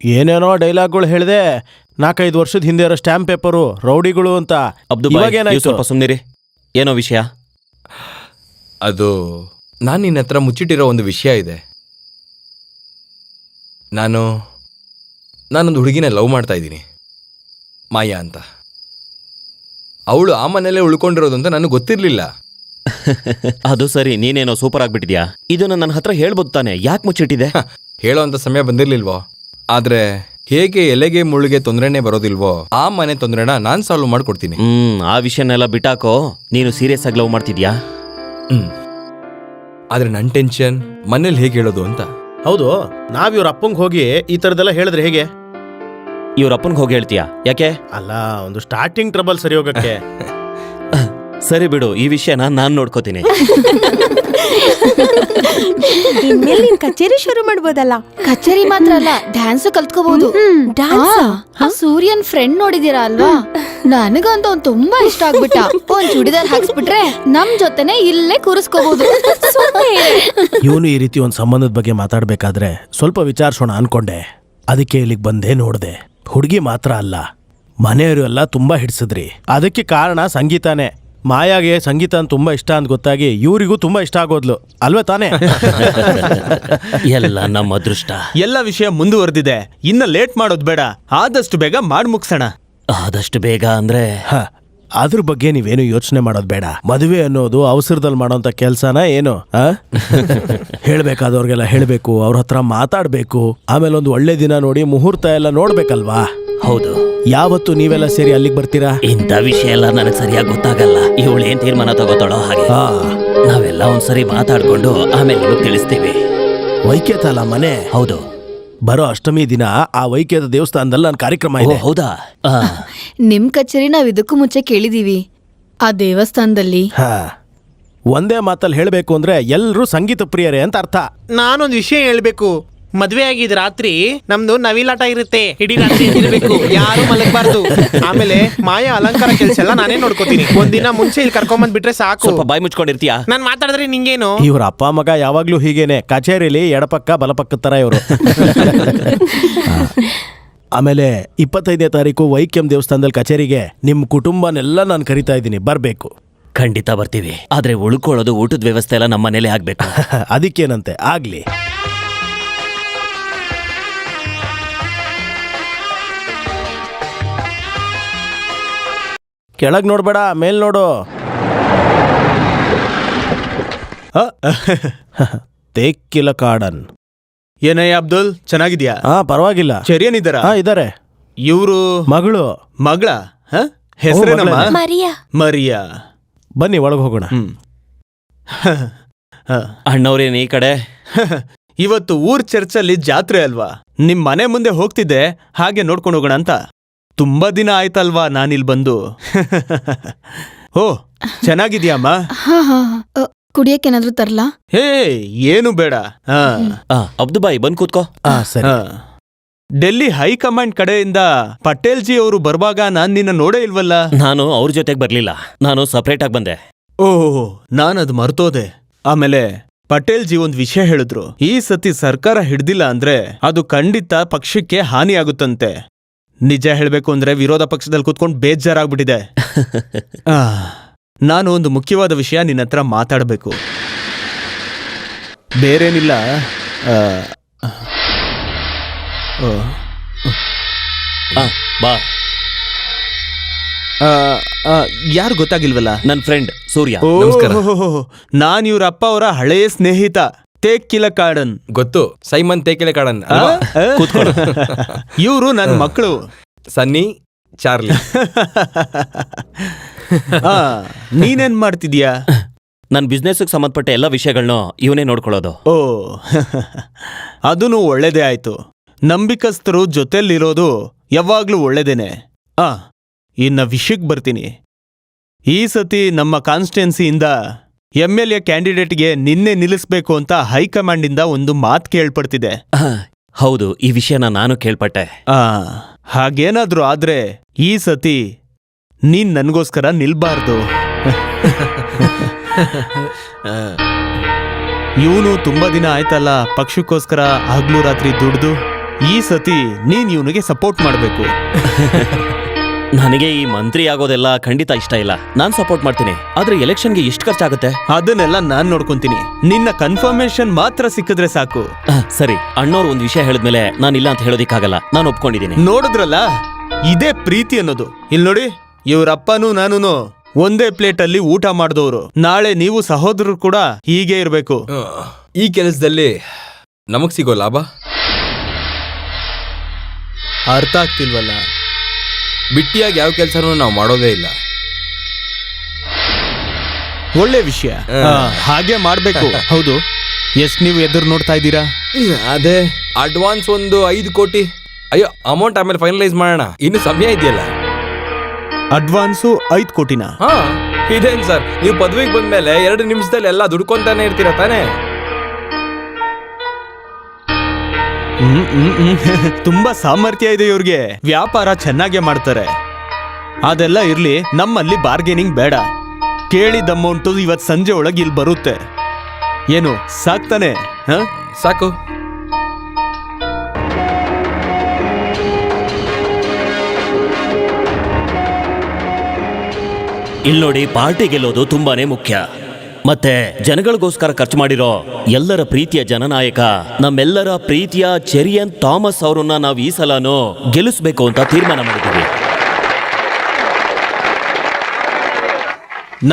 ಏನೇನೋ ಡೈಲಾಗ್ಗಳು ಹೇಳಿದೆ. 4-5 ವರ್ಷದ ಹಿಂದೆ ಇರೋ ಸ್ಟ್ಯಾಂಪ್ ಪೇಪರು, ರೌಡಿಗಳು ಅಂತ. ಸ್ವಲ್ಪ ಸುಮ್ಮನಿರಿ. ಏನೋ ವಿಷಯ? ಅದು ನಾನು ನಿನ್ನ ಹತ್ರ ಮುಚ್ಚಿಟ್ಟಿರೋ ಒಂದು ವಿಷಯ ಇದೆ. ನಾನೊಂದು ಹುಡುಗಿನ ಲವ್ ಮಾಡ್ತಾ ಇದ್ದೀನಿ, ಮಾಯಾ ಅಂತ. ಅವಳು ಆ ಮನೆಯಲ್ಲೇ ಉಳ್ಕೊಂಡಿರೋದು ಅಂತ ನನಗೆ ಗೊತ್ತಿರಲಿಲ್ಲ. ಅದು ಸರಿ, ನೀನೇನೋ ಸೂಪರ್ ಆಗ್ಬಿಟ್ಟಿದ್ಯಾ. ಇದನ್ನ ನನ್ನ ಹತ್ರ ಹೇಳ್ಬೋದು ತಾನೆ, ಯಾಕೆ ಮುಚ್ಚಿಟ್ಟಿದೆ? ಹೇಳೋ ಅಂತ ಸಮಯ ಬಂದಿರ್ಲಿಲ್ವೋ? ಆದ್ರೆ ಹೇಗೆ ಎಲೆಗೆ ಮುಳ್ಳಿಗೆ ತೊಂದರೆನೇ ಬರೋದಿಲ್ವೋ, ಆ ಮನೆ ತೊಂದರೆನ ನಾನು ಸಾಲ್ವ್ ಮಾಡ್ಕೊಡ್ತೀನಿ. ಆ ವಿಷಯನೆಲ್ಲ ಬಿಟ್ಟಾಕೋ. ನೀನು ಸೀರಿಯಸ್ ಆಗಿ ಲವ್ ಮಾಡ್ತಿದ್ಯಾ? ಆದ್ರೆ ನನ್ನ ಟೆನ್ಷನ್ ಮನೇಲಿ ಹೇಗೆ ಹೇಳೋದು ಅಂತ. ಹೌದು, ನಾವ್ ಇವ್ರ ಅಪ್ಪಂಗೆ ಹೋಗಿ ಈ ತರದೆಲ್ಲ ಹೇಳಿದ್ರೆ ಹೇಗೆ? ಇವ್ರ ಅಪ್ಪನ್ಗೆ ಹೋಗಿ ಹೇಳ್ತೀಯಾ? ಯಾಕೆ? ಅಲ್ಲ, ಒಂದು ಸ್ಟಾರ್ಟಿಂಗ್ ಟ್ರಬಲ್ ಸರಿ ಹೋಗಕ್ಕೆ. ಸರಿ ಬಿಡು, ಈ ವಿಷಯನ ನಾನ್ ನೋಡ್ಕೋತೀನಿ. ಇನ್ಮೇಲೆ ನೀನ್ ಕಚೇರಿ ಶುರು ಮಾಡ್ಬೋದಲ್ಲ. ಕಚೇರಿ ಮಾತ್ರ ಅಲ್ಲ, ಡ್ಯಾನ್ಸ್ ಕಲ್ತ್ಕೋಬಹುದು. ಸೂರ್ಯನ್ ಫ್ರೆಂಡ್ ನೋಡಿದೀರಾ ಅಲ್ವಾ? ನನಗಂತೂ ಅವ್ನು ತುಂಬಾ ಇಷ್ಟ ಆಗ್ಬಿಟ್ಟ. ಒಂದ್ ಚೂಡಿದಾರ್ ಹಾಕ್ಸ್ಬಿಟ್ರೆ ನಮ್ ಜೊತೆನೆ ಇಲ್ಲೇ ಕೂರಿಸ್ಕೋಬಹುದು. ಇವನು ಈ ರೀತಿ ಒಂದು ಸಂಬಂಧದ ಬಗ್ಗೆ ಮಾತಾಡ್ಬೇಕಾದ್ರೆ ಸ್ವಲ್ಪ ವಿಚಾರಿಸೋಣ ಅನ್ಕೊಂಡೆ. ಅದಕ್ಕೆ ಇಲ್ಲಿಗೆ ಬಂದೆ, ನೋಡ್ದೆ. ಹುಡುಗಿ ಮಾತ್ರ ಅಲ್ಲ, ಮನೆಯವರು ಎಲ್ಲ ತುಂಬಾ ಹಿಡ್ಸಿದ್ರಿ. ಅದಕ್ಕೆ ಕಾರಣ ಸಂಗೀತಾನೇ. ಮಾಯಾಗೆ ಸಂಗೀತ ತುಂಬಾ ಇಷ್ಟ ಅಂತ ಗೊತ್ತಾಗಿ ಇವರಿಗೂ ತುಂಬಾ ಇಷ್ಟ ಆಗೋದ್ಲು ಅಲ್ವೇ ತಾನೇ? ಎಲ್ಲ ನಮ್ಮ ಅದೃಷ್ಟ. ಎಲ್ಲ ವಿಷಯ ಮುಂದುವರೆದಿದೆ, ಇನ್ನ ಲೇಟ್ ಮಾಡೋದು ಬೇಡ. ಆದಷ್ಟು ಬೇಗ ಮಾಡಿ ಮುಗ್ಸೋಣ. ಆದಷ್ಟು ಬೇಗ ಅಂದ್ರೆ ಅದ್ರ ಬಗ್ಗೆ ನೀವೇನು ಯೋಚನೆ ಮಾಡೋದು ಬೇಡ. ಮದುವೆ ಅನ್ನೋದು ಅವಸರದಲ್ಲಿ ಮಾಡೋಂಥ ಕೆಲ್ಸನ ಏನು? ಹೇಳ್ಬೇಕಾದವ್ರಿಗೆಲ್ಲ ಹೇಳ್ಬೇಕು, ಅವ್ರ ಹತ್ರ ಮಾತಾಡ್ಬೇಕು, ಆಮೇಲೆ ಒಂದು ಒಳ್ಳೆ ದಿನ ನೋಡಿ ಮುಹೂರ್ತ ಎಲ್ಲ ನೋಡ್ಬೇಕಲ್ವಾ? ಹೌದು. ಯಾವತ್ತು ನೀವೆಲ್ಲ ಸೇರಿ ಅಲ್ಲಿಗೆ ಬರ್ತೀರಾ? ಇಂಥ ವಿಷಯ ಎಲ್ಲ ನನಗೆ ಸರಿಯಾಗಿ ಗೊತ್ತಾಗಲ್ಲ. ಇವಳು ಏನ್ ತೀರ್ಮಾನ ತಗೋತಾಳೋ ಹಾಗೆ. ನಾವೆಲ್ಲ ಒಂದ್ಸರಿ ಮಾತಾಡ್ಕೊಂಡು ಆಮೇಲೆ ನಿಮಗೆ ತಿಳಿಸ್ತೀವಿ. ವೈಕ್ಯತ ಅಲ್ಲ ಮನೆ? ಹೌದು. ಬರೋ ಅಷ್ಟಮಿ ದಿನ ಆ ವೈಕ್ಯದ ದೇವಸ್ಥಾನದಲ್ಲಿ ನನ್ನ ಕಾರ್ಯಕ್ರಮ ಇದೆ. ಹೌದಾ? ನಿಮ್ ಕಚೇರಿ ನಾವ್ ಇದಕ್ಕೂ ಮುಂಚೆ ಕೇಳಿದೀವಿ. ಆ ದೇವಸ್ಥಾನದಲ್ಲಿ ಒಂದೇ ಮಾತಲ್ಲಿ ಹೇಳ್ಬೇಕು ಅಂದ್ರೆ ಎಲ್ರೂ ಸಂಗೀತ ಪ್ರಿಯರೇ ಅಂತ ಅರ್ಥ. ನಾನೊಂದು ವಿಷಯ ಹೇಳ್ಬೇಕು. ಮದ್ವೆ ಆಗಿದ್ ರಾತ್ರಿ ನಮ್ದು ನವಿಲಾಟ ಇರುತ್ತೆ. ಇಡೀ ರಾತ್ರಿ ಇರ್ಬೇಕು, ಯಾರು ಮಲಗಬಾರ್ದು. ಆಮೇಲೆ ಮಾಯಾ ಅಲಂಕಾರ ಕೆಲ್ಸ ಎಲ್ಲ ನಾನೇ ನೋಡ್ಕೋತೀನಿ. ಒಂದಿನ ಮುಂಚೆ ಇಲ್ಲಿ ಕರ್ಕೊಂಬಂದ್ ಬಿಟ್ರೆ ಸಾಕು. ಸ್ವಲ್ಪ ಬಾಯಿ ಮುಚ್ಕೊಂಡಿರ್ತೀಯಾ? ನಾನ್ ಮಾತಾಡಿದ್ರೆ ನಿಂಗೇನು? ಇವ್ರ ಅಪ್ಪ ಮಗ ಯಾವಾಗ್ಲೂ ಹೀಗೇನೆ, ಕಚೇರಿಲಿ ಎಡಪಕ್ಕ ಬಲಪಕ್ಕ ತರ ಇವರು. ಆಮೇಲೆ 25ನೇ ತಾರೀಕು ವೈಕ್ಯಂ ದೇವಸ್ಥಾನದಲ್ಲಿ ಕಚೇರಿಗೆ ನಿಮ್ಮ ಕುಟುಂಬನೆಲ್ಲ ನಾನು ಕರಿತಾ ಇದ್ದೀನಿ, ಬರಬೇಕು. ಖಂಡಿತ ಬರ್ತೀವಿ. ಆದ್ರೆ ಉಳ್ಕೊಳ್ಳೋದು ಊಟದ ವ್ಯವಸ್ಥೆ ಎಲ್ಲ ನಮ್ಮ ಮನೇಲೆ ಆಗ್ಬೇಕು. ಅದಕ್ಕೇನಂತೆ, ಆಗ್ಲಿ. ಕೆಳಗ್ ನೋಡ್ಬೇಡ, ಮೇಲ್ ನೋಡು. ತೇಕ್ಕಿಲ ಕಾಡನ್. ಏನಯ್ಯ ಅಬ್ದುಲ್, ಚೆನ್ನಾಗಿದ್ಯಾ? ಪರವಾಗಿಲ್ಲ. ಚೆರಿಯನಿದ್ದಾರಾ? ಇದಾರೆ. ಇವರು ಮಗಳು. ಮಗಳ? ಹೆಸರೇನಮ್ಮ? ಮರಿಯಾ. ಮರಿಯಾ. ಬನ್ನಿ ಒಳಗೆ ಹೋಗೋಣ. ಅಣ್ಣವ್ರೇನ್ ಈ ಕಡೆ? ಇವತ್ತು ಊರ್ ಚರ್ಚಲ್ಲಿ ಜಾತ್ರೆ ಅಲ್ವಾ, ನಿಮ್ ಮನೆ ಮುಂದೆ ಹೋಗ್ತಿದ್ದೆ, ಹಾಗೆ ನೋಡ್ಕೊಂಡು ಹೋಗೋಣ ಅಂತ. ತುಂಬಾ ದಿನ ಆಯ್ತಲ್ವಾ ನಾನಿಲ್ ಬಂದು. ಓ, ಚೆನ್ನಾಗಿದ್ಯಾಮ್ಮ? ಕುಡಿಯಕ್ಕೇನಾದ್ರೂ ತರ್ಲಾ? ಹೇ, ಏನು ಬೇಡ. ಅಬ್ದು ಬಾಯ್ ಬಂದ್ ಕೂತ್ಕೋ. ಸರಿ. ಡೆಲ್ಲಿ ಹೈಕಮಾಂಡ್ ಕಡೆಯಿಂದ ಪಟೇಲ್ ಜಿ ಅವರು ಬರುವಾಗ ನಾನ್ ನಿನ್ನ ನೋಡೇ ಇಲ್ವಲ್ಲ. ನಾನು ಅವ್ರ ಜೊತೆಗೆ ಬರ್ಲಿಲ್ಲ, ನಾನು ಸಪರೇಟ್ ಆಗಿ ಬಂದೆ. ಓಹ್, ನಾನದು ಮರ್ತೋದೆ. ಆಮೇಲೆ ಪಟೇಲ್ ಜಿ ಒಂದ್ ವಿಷಯ ಹೇಳಿದ್ರು, ಈ ಸತಿ ಸರ್ಕಾರ ಹಿಡ್ದಿಲ್ಲ ಅಂದ್ರೆ ಅದು ಖಂಡಿತ ಪಕ್ಷಕ್ಕೆ ಹಾನಿಯಾಗುತ್ತಂತೆ. ನಿಜ ಹೇಳ್ಬೇಕು ಅಂದ್ರೆ ವಿರೋಧ ಪಕ್ಷದಲ್ಲಿ ಕೂತ್ಕೊಂಡು ಬೇಜಾರಾಗ್ಬಿಟ್ಟಿದೆ. ನಾನು ಒಂದು ಮುಖ್ಯವಾದ ವಿಷಯ ನಿನ್ನ ಹತ್ರ ಮಾತಾಡಬೇಕು. ಬೇರೇನಿಲ್ಲ. ಬಾ. ಯಾರು ಗೊತ್ತಾಗಿಲ್ವಲ್ಲ? ನನ್ ಫ್ರೆಂಡ್ ಸೂರ್ಯ. ನಮಸ್ಕಾರ. ನಾನ್ ಇವ್ರ ಅಪ್ಪ ಅವರ ಹಳೆಯ ಸ್ನೇಹಿತ ತೇಕ್ಕಿಲ ಕಾಡನ್. ಗೊತ್ತು, ಸೈಮನ್ ತೇಕಿಲೆ ಕಾಡನ್. ಇವರು ನನ್ನ ಮಕ್ಕಳು ಸನ್ನಿ, ಚಾರ್ಲಿ. ನೀನೇನ್ ಮಾಡ್ತಿದ್ಯಾ? ನನ್ನ ಬಿಸ್ನೆಸ್ಗೆ ಸಂಬಂಧಪಟ್ಟ ಎಲ್ಲ ವಿಷಯಗಳನ್ನೂ ಇವನೇ ನೋಡ್ಕೊಳ್ಳೋದು. ಓ, ಅದೂ ಒಳ್ಳೇದೇ ಆಯ್ತು. ನಂಬಿಕಸ್ಥರು ಜೊತೆಲಿರೋದು ಯಾವಾಗ್ಲೂ ಒಳ್ಳೇದೇನೆ. ಇನ್ನ ವಿಷಯಕ್ಕೆ ಬರ್ತೀನಿ. ಈ ಸತಿ ನಮ್ಮ ಕಾನ್ಸ್ಟಿಟ್ಯೂನ್ಸಿಯಿಂದ MLA ಕ್ಯಾಂಡಿಡೇಟ್ಗೆ ನಿನ್ನೆ ನಿಲ್ಲಿಸ್ಬೇಕು ಅಂತ ಹೈಕಮಾಂಡಿಂದ ಒಂದು ಮಾತು ಕೇಳ್ಪಡ್ತಿದೆ. ಹೌದು, ಈ ವಿಷಯನ ನಾನು ಕೇಳ್ಪಟ್ಟೆ. ಹಾಗೇನಾದ್ರೂ ಆದ್ರೆ ಈ ಸತಿ ನೀನ್ ನನ್ಗೋಸ್ಕರ ನಿಲ್ಬಾರ್ದು. ಇವನು ತುಂಬಾ ದಿನ ಆಯ್ತಲ್ಲ ಪಕ್ಷಕ್ಕೋಸ್ಕರ ಹಗ್ಲು ರಾತ್ರಿ ದುಡ್ದು. ಈ ಸತಿ ನೀನ್ ಇವನಿಗೆ ಸಪೋರ್ಟ್ ಮಾಡ್ಬೇಕು. ನನಗೆ ಈ ಮಂತ್ರಿ ಆಗೋದೆಲ್ಲ ಖಂಡಿತ ಇಷ್ಟ ಇಲ್ಲ. ನಾನ್ ಸಪೋರ್ಟ್ ಮಾಡ್ತೀನಿ, ಆದ್ರೆ ಎಲೆಕ್ಷನ್ಗೆ ಎಷ್ಟು ಖರ್ಚಾಗುತ್ತೆ ಅದನ್ನೆಲ್ಲ ನಾನ್ ನೋಡ್ಕೊಂತೀನಿ. ನಿನ್ನ ಕನ್ಫರ್ಮೇಶನ್ ಮಾತ್ರ ಸಿಕ್ಕಿದ್ರೆ ಸಾಕು. ಸರಿ, ಅಣ್ಣವ್ರು ಒಂದ್ ವಿಷಯ ಹೇಳಿದ್ಮೇಲೆ ನಾನಿಲ್ಲ ಅಂತ ಹೇಳೋದಿಕ್ಕಾಗಲ್ಲ. ನಾನು ಒಪ್ಕೊಂಡಿದ್ದೀನಿ. ನೋಡಿದ್ರಲ್ಲ, ಇದೇ ಪ್ರೀತಿ ಅನ್ನೋದು. ಇಲ್ಲಿ ನೋಡಿ, ಇವ್ರಪ್ಪನೂ ನಾನೂನು ಒಂದೇ ಪ್ಲೇಟ್ ಅಲ್ಲಿ ಊಟ ಮಾಡಿದವರು. ನಾಳೆ ನೀವು ಸಹೋದರರು ಕೂಡ ಹೀಗೆ ಇರ್ಬೇಕು. ಈ ಕೆಲಸದಲ್ಲಿ ನಮಗ್ ಸಿಗೋ ಲಾಭ ಅರ್ಥ ಆಗ್ತಿಲ್ವಲ್ಲ? ಬಿಟ್ಟಿಯಾಗಿ ಯಾವ ಕೆಲಸನೂ ನಾವು ಮಾಡೋದೇ ಇಲ್ಲ. ಒಳ್ಳೆ ವಿಷಯ, ಹಾಗೆ ಮಾಡ್ಬೇಕು. ಹೌದು, ಎಷ್ಟ್ ನೀವು ಎದುರು ನೋಡ್ತಾ ಇದ್ದೀರಾ? ಅದೇ ಅಡ್ವಾನ್ಸ್ ಒಂದು 5 ಕೋಟಿ. ಅಯ್ಯೋ, ಅಮೌಂಟ್ ಆಮೇಲೆ ಫೈನಲೈಸ್ ಮಾಡೋಣ, ಇನ್ನು ಸಮಯ ಇದೆಯಲ್ಲ. ಅಡ್ವಾನ್ಸು 5 ಕೋಟಿನ? ಇದೇನ್ ಸರ್, ನೀವು ಪದವಿಗೆ ಬಂದ್ಮೇಲೆ 2 ನಿಮಿಷದಲ್ಲಿ ಎಲ್ಲ ದುಡ್ಕೊಂತಾನೆ ಇರ್ತೀರಾ ತಾನೇ? ತುಂಬಾ ಸಾಮರ್ಥ್ಯ ಇದೆ ಇವ್ರಿಗೆ, ವ್ಯಾಪಾರ ಚೆನ್ನಾಗೇ ಮಾಡ್ತಾರೆ. ಅದೆಲ್ಲ ಇರ್ಲಿ, ನಮ್ಮಲ್ಲಿ ಬಾರ್ಗೇನಿಂಗ್ ಬೇಡ. ಕೇಳಿದ ಅಮೌಂಟು ಇವತ್ ಸಂಜೆ ಒಳಗೆ ಇಲ್ಲಿ ಬರುತ್ತೆ. ಏನು ಸಾಕ್ತಾನೆ? ಸಾಕು. ಇಲ್ಲಿ ನೋಡಿ, ಪಾರ್ಟಿ ಗೆಲ್ಲೋದು ತುಂಬಾನೇ ಮುಖ್ಯ. ಮತ್ತೆ ಜನಗಳಿಗೋಸ್ಕರ ಖರ್ಚು ಮಾಡಿರೋ ಎಲ್ಲರ ಪ್ರೀತಿಯ ಜನನಾಯಕ, ನಮ್ಮೆಲ್ಲರ ಪ್ರೀತಿಯ ಚೆರಿಯನ್ ಥಾಮಸ್ ಅವರನ್ನ ನಾವು ಈ ಸಲನೂ ಗೆಲ್ಲಿಸ್ಬೇಕು ಅಂತ ತೀರ್ಮಾನ ಮಾಡಿದ್ದೀವಿ.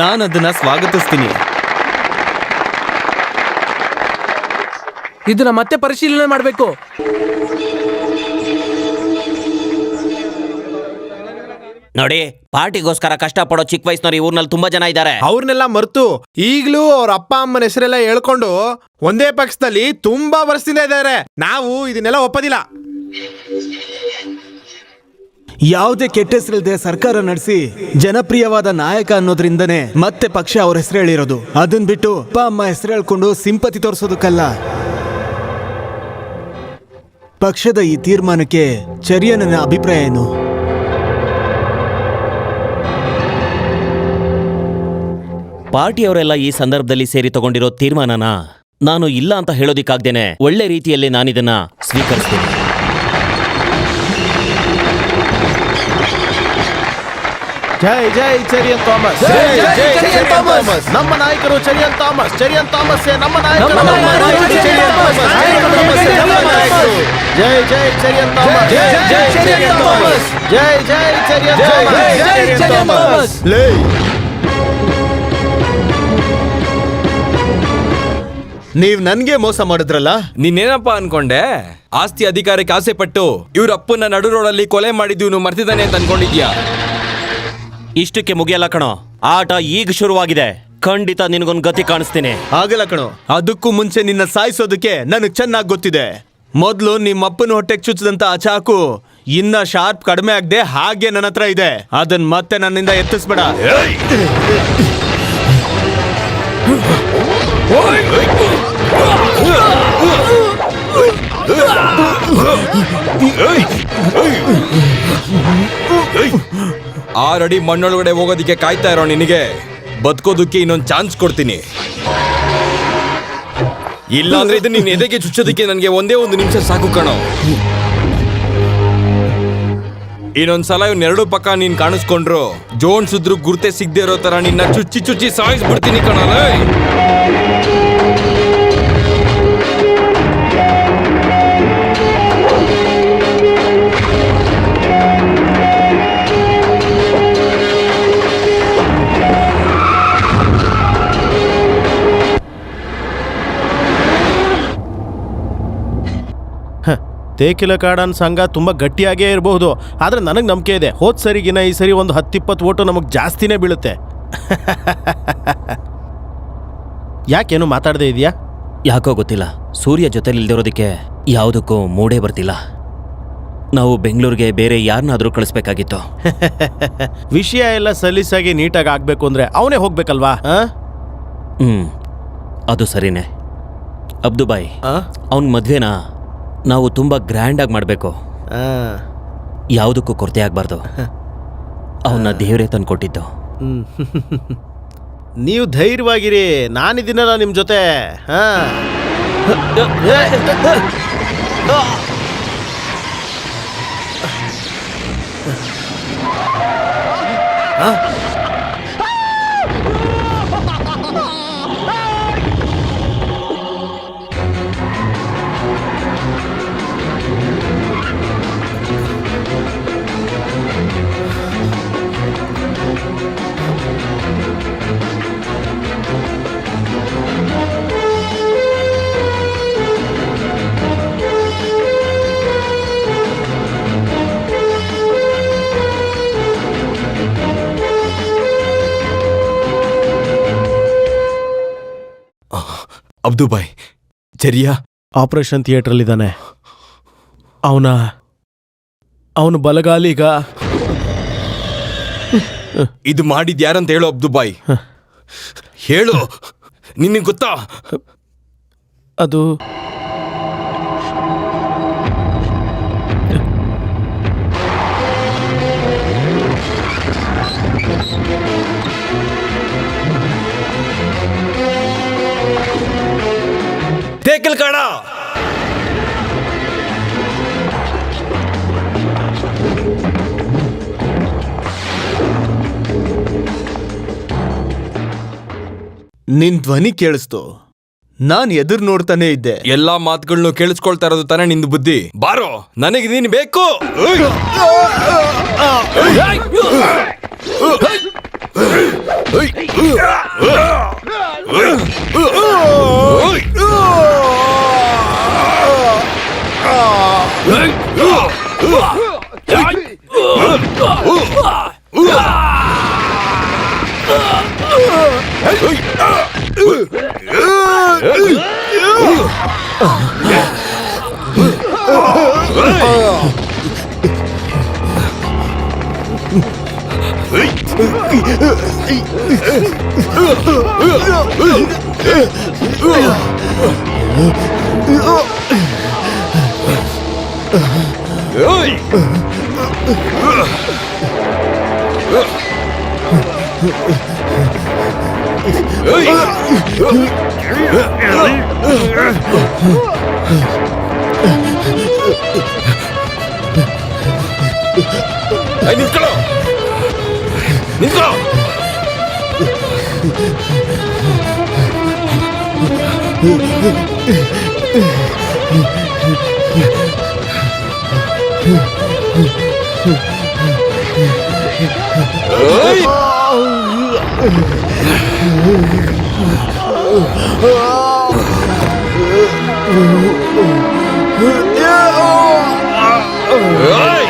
ನಾನು ಅದನ್ನ ಸ್ವಾಗತಿಸ್ತೀನಿ. ಇದನ್ನ ಮತ್ತೆ ಪರಿಶೀಲನೆ ಮಾಡಬೇಕು. ನೋಡಿ, ಪಾರ್ಟಿಗೋಸ್ಕರ ಕಷ್ಟಪಡೋ ಚಿಕ್ಕ ವಯಸ್ಸಿನವ್ರು ಈ ಊರ್ನಲ್ಲಿ ತುಂಬಾ ಜನ ಇದ್ದಾರೆ. ಅವ್ರನ್ನೆಲ್ಲ ಮರ್ತು ಈಗ್ಲೂ ಅವ್ರ ಅಪ್ಪ ಅಮ್ಮನ ಹೆಸರೆಲ್ಲ ಹೇಳ್ಕೊಂಡು ಒಂದೇ ಪಕ್ಷದಲ್ಲಿ ತುಂಬಾ ವರ್ಷದಿಂದ ಇದ್ದಾರೆ. ನಾವು ಇದನ್ನೆಲ್ಲ ಒಪ್ಪೋದಿಲ್ಲ. ಯಾವುದೇ ಕೆಟ್ಟ ಹೆಸರಿಲ್ಲದೆ ಸರ್ಕಾರ ನಡೆಸಿ ಜನಪ್ರಿಯವಾದ ನಾಯಕ ಅನ್ನೋದ್ರಿಂದನೇ ಮತ್ತೆ ಪಕ್ಷ ಅವ್ರ ಹೆಸರು ಹೇಳಿರೋದು. ಅದನ್ ಬಿಟ್ಟು ಅಪ್ಪ ಅಮ್ಮ ಹೆಸರು ಹೇಳ್ಕೊಂಡು ಸಿಂಪತಿ ತೋರಿಸೋದಕ್ಕಲ್ಲ. ಪಕ್ಷದ ಈ ತೀರ್ಮಾನಕ್ಕೆ ಚೆರಿಯನ ಅಭಿಪ್ರಾಯ ಏನು? ಪಾರ್ಟಿಯವರೆಲ್ಲ ಈ ಸಂದರ್ಭದಲ್ಲಿ ಸೇರಿ ತಗೊಂಡಿರೋ ತೀರ್ಮಾನನ ನಾನು ಇಲ್ಲ ಅಂತ ಹೇಳೋದಿಕ್ಕಾಗ್ದೇನೆ ಒಳ್ಳೆ ರೀತಿಯಲ್ಲಿ ನಾನಿದನ್ನ ಸ್ವೀಕರಿಸ್ತೀನಿ. ಜೈ ಜೈ ಚೆರಿಯನ್ ಥಾಮಸ್, ಜೈ ಜೈ ಚೆರಿಯನ್ ಥಾಮಸ್. ನಮ್ಮ ನಾಯಕರು ಚೆರಿಯನ್ ಥಾಮಸ್, ಚೆರಿಯನ್ ಥಾಮಸ್ ನಮ್ಮ ನಾಯಕರು, ನಮ್ಮ ನಾಯಕರು ಚೆರಿಯನ್ ಥಾಮಸ್, ನಮ್ಮ ನಾಯಕರು. ಜೈ ಜೈ ಚೆರಿಯನ್ ಥಾಮಸ್, ಜೈ ಜೈ ಚೆರಿಯನ್ ಥಾಮಸ್, ಜೈ ಜೈ ಚೆರಿಯನ್ ಜೈ ಥಾಮಸ್. ಜೈ ಚೆರಿಯನ್ ಥಾಮಸ್. ಲೇ ನೀವ್ ನನ್ಗೆ ಮೋಸ ಮಾಡಿದ್ರಲ್ಲ. ನೀನೇನಪ್ಪ ಅನ್ಕೊಂಡೆ? ಆಸ್ತಿ ಅಧಿಕಾರಕ್ಕೆ ಆಸೆ ಪಟ್ಟು ಇವ್ರ ಅಪ್ಪನ ನಡು ರೋಡಲ್ಲಿ ಕೊಲೆ ಮಾಡಿದ್ದು ಇವ್ನು ಮರ್ತಿದ್ದಾನೆ ಅಂತ ಅನ್ಕೊಂಡಿದ್ಯಾ? ಇಷ್ಟಕ್ಕೆ ಮುಗಿಯಲ್ಲ ಕಣೋ, ಆಟ ಈಗ ಶುರುವಾಗಿದೆ. ಖಂಡಿತ ನಿನಗೊಂದು ಗತಿ ಕಾಣಿಸ್ತೀನಿ. ಆಗಲ್ಲ ಕಣೋ, ಅದಕ್ಕೂ ಮುಂಚೆ ನಿನ್ನ ಸಾಯಿಸೋದಕ್ಕೆ ನನಗ್ ಚೆನ್ನಾಗಿ ಗೊತ್ತಿದೆ. ಮೊದ್ಲು ನಿಮ್ಮ ಅಪ್ಪನ ಹೊಟ್ಟೆಗೆ ಚುಚ್ಚದಂತ ಆ ಚಾಕು ಇನ್ನ ಶಾರ್ಪ್ ಕಡಿಮೆ ಆಗದೆ ಹಾಗೆ ನನ್ನ ಹತ್ರ ಇದೆ. ಅದನ್ನ ಮತ್ತೆ ನನ್ನಿಂದ ಎತ್ತಿಸ್ಬೇಡ. ಆರಡಿ ಮಣ್ಣೊಳಗಡೆ ಹೋಗೋದಿಕ್ಕೆ ಕಾಯ್ತಾ ಇರೋ ನಿನಗೆ ಬದುಕೋದಕ್ಕೆ ಇನ್ನೊಂದು ಚಾನ್ಸ್ ಕೊಡ್ತೀನಿ. ಇಲ್ಲಾಂದ್ರೆ ಇದು ನೀನ್ ಎದೆಗೆ ಚುಚ್ಚೋದಕ್ಕೆ ನನಗೆ ಒಂದೇ ಒಂದು ನಿಮಿಷ ಸಾಕು ಕಣೋ. ಇನ್ನೊಂದ್ಸಲ ಇವ್ನೆರಡು ಪಕ್ಕ ನೀನ್ ಕಾಣಿಸ್ಕೊಂಡ್ರು ಜೋಣ್ಸಿದ್ರು ಗುರ್ತೆ ಸಿಗದೆ ಇರೋ ತರ ನಿನ್ನ ಚುಚ್ಚಿ ಚುಚ್ಚಿ ಸಾಯಿಸ್ಬಿಡ್ತೀನಿ ಕಣೋ. ತೇಕಿಲ ಕಾಡನ್ ಸಂಘ ತುಂಬಾ ಗಟ್ಟಿಯಾಗೇ ಇರಬಹುದು, ಆದ್ರೆ ನನಗೆ ನಂಬಿಕೆ ಇದೆ ಹೋದ್ ಸರಿಗಿನ ಈ ಸರಿ ಒಂದು 10-20 ಓಟು ನಮಗೆ ಜಾಸ್ತಿನೇ ಬೀಳುತ್ತೆ. ಯಾಕೇನು ಮಾತಾಡದೇ ಇದೆಯಾ? ಯಾಕೋ ಗೊತ್ತಿಲ್ಲ, ಸೂರ್ಯ ಜೊತೆಲಿಲ್ದಿರೋದಕ್ಕೆ ಯಾವುದಕ್ಕೂ ಮೂಡೇ ಬರ್ತಿಲ್ಲ. ನಾವು ಬೆಂಗಳೂರಿಗೆ ಬೇರೆ ಯಾರನ್ನಾದ್ರೂ ಕಳಿಸ್ಬೇಕಾಗಿತ್ತು. ವಿಷಯ ಎಲ್ಲ ಸಲೀಸಾಗಿ ನೀಟಾಗಿ ಆಗ್ಬೇಕು ಅಂದ್ರೆ ಅವನೇ ಹೋಗ್ಬೇಕಲ್ವಾ? ಅದು ಸರಿನೇ. ಅಬ್ದುಬಾಯ್, ಅವನ ಮದ್ವೆನ ನಾವು ತುಂಬಾ ಗ್ರ್ಯಾಂಡ್ ಆಗಿ ಮಾಡಬೇಕು. ಯಾವುದಕ್ಕೂ ಕೊರತೆ ಆಗ್ಬಾರ್ದು. ಅವನ್ನ ದೇವರೇ ತಂದ್ಕೊಟ್ಟಿದ್ದು. ನೀವು ಧೈರ್ಯವಾಗಿರಿ, ನಾನಿದ್ದೀನಲ್ಲ ನಿಮ್ ಜೊತೆ. ಅಬ್ದುಬಾಯ್, ಚೆರಿಯಾ ಆಪರೇಷನ್ ಥಿಯೇಟರ್ ಇದ್ದಾನೆ. ಅವನು ಬಲಗಾಲಿ ಈಗ. ಇದು ಮಾಡಿದ್ ಯಾರಂತ ಹೇಳು ಅಬ್ದುಬಾಯ್, ಹೇಳು. ನಿನಗೆ ಗೊತ್ತಾ? ಅದು ತೇಕಲ್ ಕಾಡ. ನಿನ್ ಧ್ವನಿ ಕೇಳಿಸ್ತು, ನಾನ್ ಎದುರು ನೋಡ್ತಾನೆ ಇದ್ದೆ. ಎಲ್ಲಾ ಮಾತುಗಳನ್ನು ಕೇಳಿಸ್ಕೊಳ್ತಾ ಇರೋದು ತಾನೇ ನಿಂದು ಬುದ್ಧಿ. ಬಾರೋ, ನನಗೆ ನೀನು ಬೇಕು. ನಿಂತ್ಕೊಳ್ಳೋ. ನಿಂತ್ಕೋ. ಏಯ್! ಏಯ್!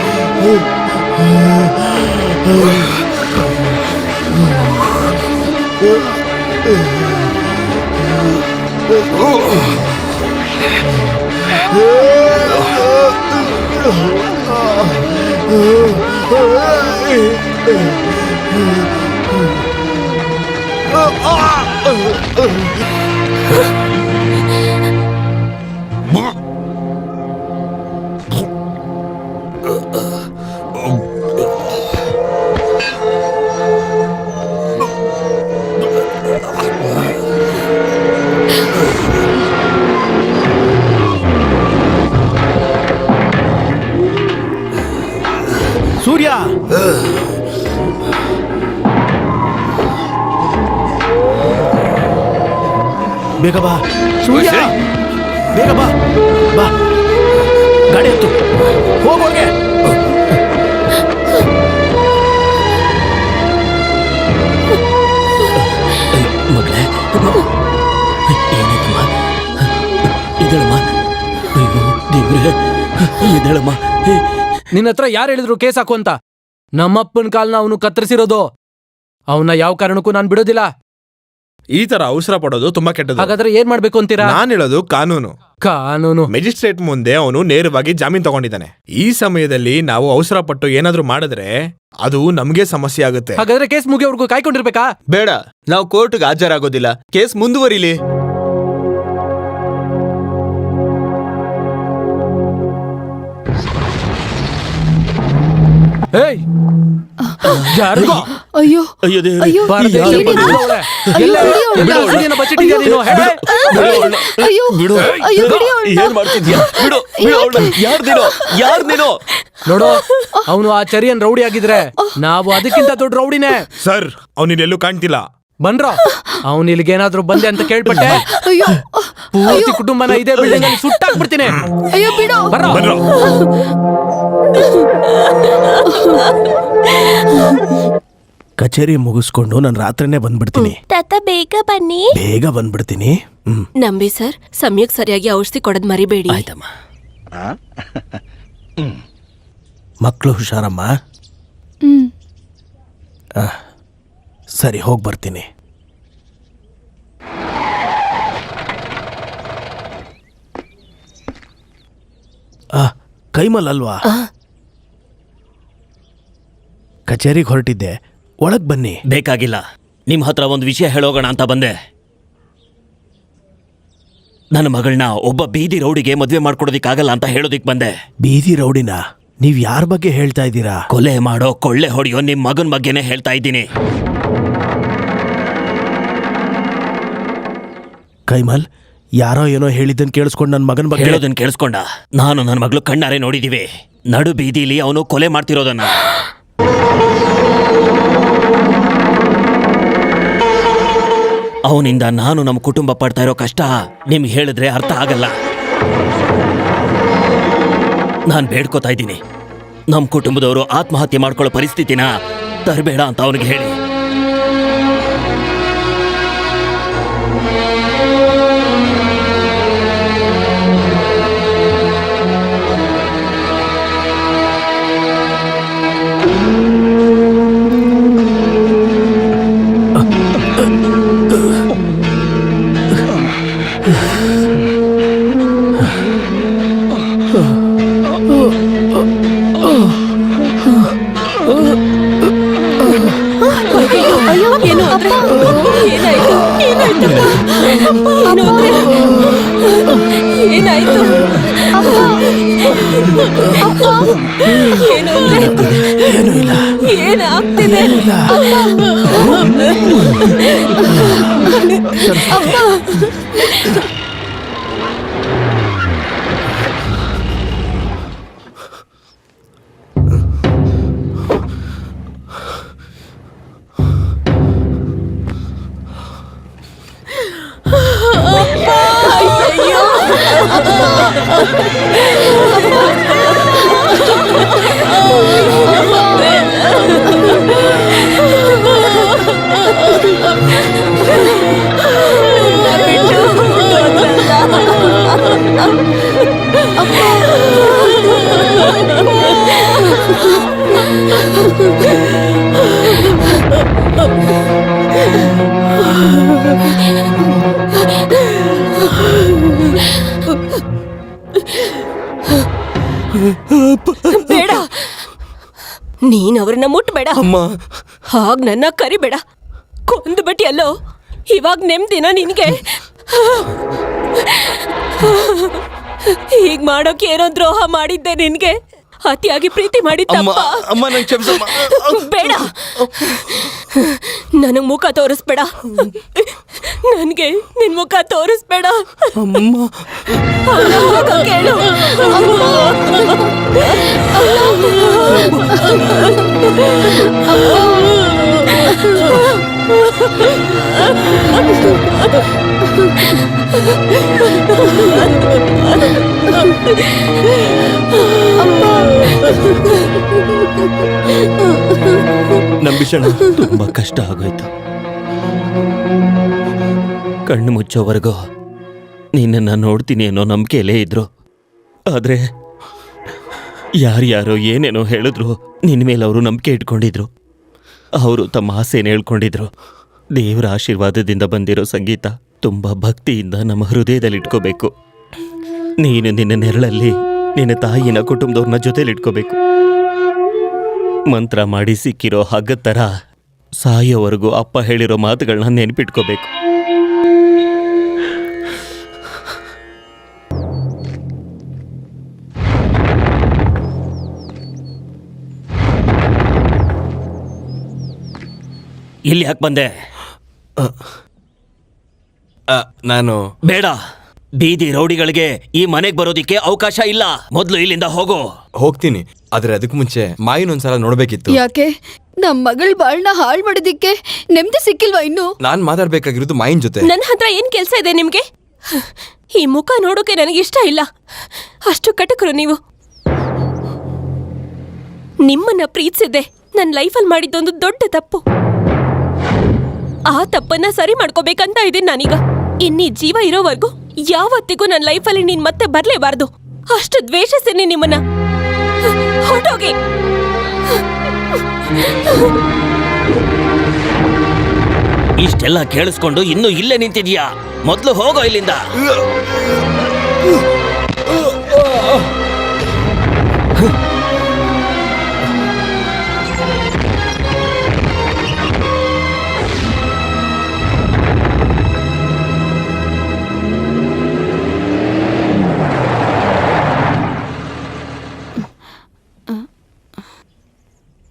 ಸೂರ್ಯ, ಬೇಗ ಬಾ. ಸೂರ್ಯ, ಬೇಗ ಬಾ. ಬಾ, ಗಾಡಿ ಹತ್ತು, ಹೋಗೋಗೆ. ಮಗಳೇ, ಏನಾಯ್ತಮ್ಮ? ಇದಳಮ್ಮ. ಅಯ್ಯೋ ದೇವ್ರೆ, ಇದಳಮ್ಮ. ನಿನ್ನ ಹತ್ರ ಯಾರು ಹೇಳಿದ್ರು ಕೇಸ್ ಹಾಕು ಅಂತ? ನಮ್ಮಪ್ಪನ ಕಾಲ್ನ ಅವನು ಕತ್ತರಿಸಿರೋದು. ಅವನ್ನ ಯಾವ ಕಾರಣಕ್ಕೂ ನಾನು ಬಿಡೋದಿಲ್ಲ. ಈ ತರ ಅವಸರ ಪಡೋದು ತುಂಬಾ ಕೆಟ್ಟದ್ದು. ಹಾಗಾದ್ರೆ ಏನ್ ಮಾಡ್ಬೇಕು ಅಂತೀರಾ? ನಾನ್ ಹೇಳೋದು ಕಾನೂನು. ಕಾನೂನು ಮೆಜಿಸ್ಟ್ರೇಟ್ ಮುಂದೆ ಅವನು ನೇರವಾಗಿ ಜಾಮೀನ್ ತಗೊಂಡಿದ್ದಾನೆ. ಈ ಸಮಯದಲ್ಲಿ ನಾವು ಅವಸರ ಪಟ್ಟು ಏನಾದ್ರೂ ಮಾಡಿದ್ರೆ ಅದು ನಮ್ಗೆ ಸಮಸ್ಯೆ ಆಗುತ್ತೆ. ಹಾಗಾದ್ರೆ ಕೇಸ್ ಮುಗಿಯೋವರೆಗೂ ಕಾಯ್ಕೊಂಡಿರ್ಬೇಕಾ? ಬೇಡ, ನಾವು ಕೋರ್ಟ್ಗೆ ಹಾಜರಾಗೋದಿಲ್ಲ. ಕೇಸ್ ಮುಂದುವರಿಲಿ. ಏಯ್, ಯಾರಿಗೋ? ಅಯ್ಯೋ ಅಯ್ಯೋ ದೇವ್ರೆ. ಅಯ್ಯೋ ಬಾರದೆ ಏನಿದು? ಬಂದವಳೆ. ಎಲ್ಲ ಔಷಧಿನ ಬಚ್ಚಿಟ್ಟಿದ್ಯಾ ನೀನು? ಹೇಳು. ಅಯ್ಯೋ ಬಿಡು. ಅಯ್ಯೋ ಬಿಡಿ ಅವ್ಳ್ನ. ಏನ್ ಮಾಡ್ತಿದ್ಯಾ? ಬಿಡು, ಬಿಡು ಅವ್ಳನ್ನ. ಯಾರ್ ನೀನು? ನೋಡು, ಅವನು ಆ ಚರಿಯನ್ ರೌಡಿ ಆಗಿದ್ರೆ ನಾವು ಅದಕ್ಕಿಂತ ದೊಡ್ಡ ರೌಡಿನೇ. ಸರ್, ಅವನಿಲ್ಲೆಲ್ಲೂ ಕಾಣ್ತಿಲ್ಲ. ಬನ್ರೋ, ಅವನ್ ಇಲ್ಲಿಗೇನಾದ್ರೂ ಬಂದೆ ಅಂತ ಕೇಳ್ಪಟ್ಟೆ, ಅಯ್ಯೋ ಪೂರ್ತಿ ಕುಟುಂಬನ ಇದೇ ಬಿಲ್ಡಿಂಗ್ ಅಲ್ಲಿ ಸುಟ್ಟಾಕ್ಬಿಡ್ತೀನಿ. ಅಯ್ಯೋ ಬಿಡು. ಬರ್ರೋ. ಕಚೇರಿ ಮುಗಿಸ್ಕೊಂಡು ನಾನು ರಾತ್ರಿನೇ ಬಂದ್ಬಿಡ್ತೀನಿ. ತಾತ ಬೇಗ ಬನ್ನಿ. ಬೇಗ ಬಂದ್ಬಿಡ್ತೀನಿ. ನಂಬಿ ಸರ್, ಸಮಯಕ್ಕೆ ಸರಿಯಾಗಿ ಔಷಧಿ ಕೊಡೋದ್ ಮರಿಬೇಡಿ. ಆಯ್ತಮ್ಮ. ಮಕ್ಕಳು ಹುಷಾರಮ್ಮ. ಹ್ಮ್. ಸರಿ, ಹೋಗಿ ಬರ್ತೀನಿ. ಕೈಮಲ್ ಅಲ್ವಾ? ಕಚೇರಿಗೆ ಹೊರಟಿದ್ದೆ, ಒಳಗ್ ಬನ್ನಿ. ಬೇಕಾಗಿಲ್ಲ, ನಿಮ್ ಹತ್ರ ಒಂದು ವಿಷಯ ಹೇಳೋಗೋಣ ಅಂತ ಬಂದೆ. ನನ್ನ ಮಗಳನ್ನ ಒಬ್ಬ ಬೀದಿ ರೌಡಿಗೆ ಮದ್ವೆ ಮಾಡ್ಕೊಡೋದಿಕ್ಕಾಗಲ್ಲ ಅಂತ ಹೇಳೋದಿಕ್ ಬಂದೆ. ಬೀದಿ ರೌಡಿನ? ನೀವ್ ಯಾರ ಬಗ್ಗೆ ಹೇಳ್ತಾ ಇದ್ದೀರಾ? ಕೊಲೆ ಮಾಡೋ, ಕೊಳ್ಳೆ ಹೊಡೆಯೋ ನಿಮ್ ಮಗನ್ ಬಗ್ಗೆನೇ ಹೇಳ್ತಾ ಇದ್ದೀನಿ. ಕೈಮಲ್, ಯಾರೋ ಏನೋ ಹೇಳಿದ್ದನ್ ಕೇಳಿಸ್ಕೊಂಡು ನನ್ನ ಮಗನ ಬಗ್ಗೆ ಹೇಳೋದನ್ನ ಕೇಳಿಸ್ಕೊಂಡ? ನಾನು ನನ್ನ ಮಗಳು ಕಣ್ಣಾರೆ ನೋಡಿದೀವಿ, ನಡು ಬೀದಿಲಿ ಅವನು ಕೊಲೆ ಮಾಡ್ತಿರೋದನ್ನ. ಅವನಿಂದ ನಾನು ನಮ್ಮ ಕುಟುಂಬ ಪಡ್ತಾ ಇರೋ ಕಷ್ಟ ನಿಮ್ಗೆ ಹೇಳಿದ್ರೆ ಅರ್ಥ ಆಗಲ್ಲ. ನಾನು ಬೇಡ್ಕೋತಾ ಇದ್ದೀನಿ, ನಮ್ಮ ಕುಟುಂಬದವರು ಆತ್ಮಹತ್ಯೆ ಮಾಡ್ಕೊಳ್ಳೋ ಪರಿಸ್ಥಿತಿನ ತರಬೇಡ ಅಂತ ಅವನಿಗೆ ಹೇಳಿ. ಏನು ಅಂದ್ರೆ? ಏನಾಯ್ತು? ಏನಾಯ್ತು? ಏನು ಅಂದ್ರೆ? ಏನಾಗ್ತಿದೆ? ಬೇಡ, ನೀನ್ ಅವ್ರನ್ನ ಮುಟ್ಬೇಡ. ಹಾಗ್ ನನ್ನ ಕರಿಬೇಡ. ಕೊಂದು ಬಿಟ್ಟಿಯಲ್ಲೋ, ಇವಾಗ ನೆಮ್ಮದಿನ ನಿನ್ಗೆ? ಹೀಗ್ ಮಾಡೋಕೆ ಏನೋ ದ್ರೋಹ ಮಾಡಿದ್ದೆ ನಿನ್ಗೆ. ಅತಿಯಾಗಿ ಪ್ರೀತಿ ಮಾಡಿ ತಪ್ಪ. ಬೇಡ, ನನಗ್ ಮುಖ ತೋರಿಸ್ಬೇಡ. ನನ್ಗೆ ನಿನ್ ಮುಖ ತೋರಿಸ್ಬೇಡ. ಹೋಗೋ ಕೇಳು. ನಂಬಿಷಣ, ತುಂಬಾ ಕಷ್ಟ ಆಗೋಯ್ತು. ಕಣ್ಣು ಮುಚ್ಚೋವರೆಗೂ ನಿನ್ನನ್ನು ನೋಡ್ತೀನಿ ಅನ್ನೋ ನಂಬಿಕೆಯಲ್ಲೇ ಇದ್ರು. ಆದ್ರೆ ಯಾರ್ಯಾರೋ ಏನೇನೋ ಹೇಳಿದ್ರು, ನಿನ್ನ ಮೇಲೆ ಅವರು ನಂಬಿಕೆ ಇಟ್ಕೊಂಡಿದ್ರು. ಅವರು ತಮ್ಮ ಆಸೆನ ಹೇಳ್ಕೊಂಡಿದ್ರು. ದೇವರ ಆಶೀರ್ವಾದದಿಂದ ಬಂದಿರೋ ಸಂಗೀತ ತುಂಬ ಭಕ್ತಿಯಿಂದ ನಮ್ಮ ಹೃದಯದಲ್ಲಿ ಇಟ್ಕೋಬೇಕು. ನೀನು ನಿನ್ನ ನೆರಳಲ್ಲಿ ನಿನ್ನ ತಾಯಿನ ಕುಟುಂಬದವ್ರನ್ನ ಜೊತೆಲಿ ಇಟ್ಕೋಬೇಕು. ಮಂತ್ರ ಮಾಡಿ ಸಿಕ್ಕಿರೋ ಹಗ್ಗದ ಥರ ಸಾಯೋವರೆಗೂ ಅಪ್ಪ ಹೇಳಿರೋ ಮಾತುಗಳನ್ನ ನೆನಪಿಟ್ಕೋಬೇಕು. ಇಲ್ಲಿ ಯಾಕೆ ಬಂದೆ? ನಾನು ಬೇಡ, ಬೀದಿ ರೌಡಿಗಳಿಗೆ ಈ ಮನೆಗೆ ಬರೋದಿಕ್ಕೆ ಅವಕಾಶ ಇಲ್ಲ. ಮೊದಲು ಇಲ್ಲಿಂದ ಹೋಗೋ. ಹೋಗ್ತೀನಿ, ಆದ್ರೆ ಅದಕ್ಕೂ ಮುಂಚೆ ಮಾಯಿನೊಂದ್ಸಲ ನೋಡ್ಬೇಕಿತ್ತು. ಯಾಕೆ? ನಮ್ ಮಗಳ ಬಾಳ್ನ ಹಾಳ್ ಮಾಡೋದಿಕ್ಕೆ ನೆಮ್ಮದಿ ಸಿಕ್ಕಿಲ್ವಾ ಇನ್ನು? ನಾನ್ ಮಾತಾಡ್ಬೇಕಾಗಿರೋದು ಮಾಯಿನ್ ಜೊತೆ. ನನ್ನ ಹತ್ರ ಏನ್ ಕೆಲ್ಸ ಇದೆ ನಿಮ್ಗೆ? ಈ ಮುಖ ನೋಡೋಕೆ ನನಗೆ ಇಷ್ಟ ಇಲ್ಲ. ಅಷ್ಟು ಕಟಕರು ನೀವು. ನಿಮ್ಮನ್ನ ಪ್ರೀತಿಸಿದ್ದೆ ನನ್ನ ಲೈಫಲ್ಲಿ ಮಾಡಿದ್ದೊಂದು ದೊಡ್ಡ ತಪ್ಪು. ಆ ತಪ್ಪನ್ನ ಸರಿ ಮಾಡ್ಕೋಬೇಕಂತ ಇದೀನಿ ನಾನೀಗ. ಇನ್ನೀ ಜೀವ ಇರೋವರೆಗೂ ಯಾವತ್ತಿಗೂ ನನ್ನ ಲೈಫಲ್ಲಿ ನೀನ್ ಮತ್ತೆ ಬರ್ಲೇಬಾರ್ದು. ಅಷ್ಟು ದ್ವೇಷಿಸ್ತೀನಿ ನಿಮ್ಮನ್ನ. ಹೊರಟೋಗಿ. ಇಷ್ಟೆಲ್ಲ ಕೇಳಿಸ್ಕೊಂಡು ಇನ್ನೂ ಇಲ್ಲೇ ನಿಂತಿದ್ಯಾ? ಮೊದಲು ಹೋಗೋ ಇಲ್ಲಿಂದ.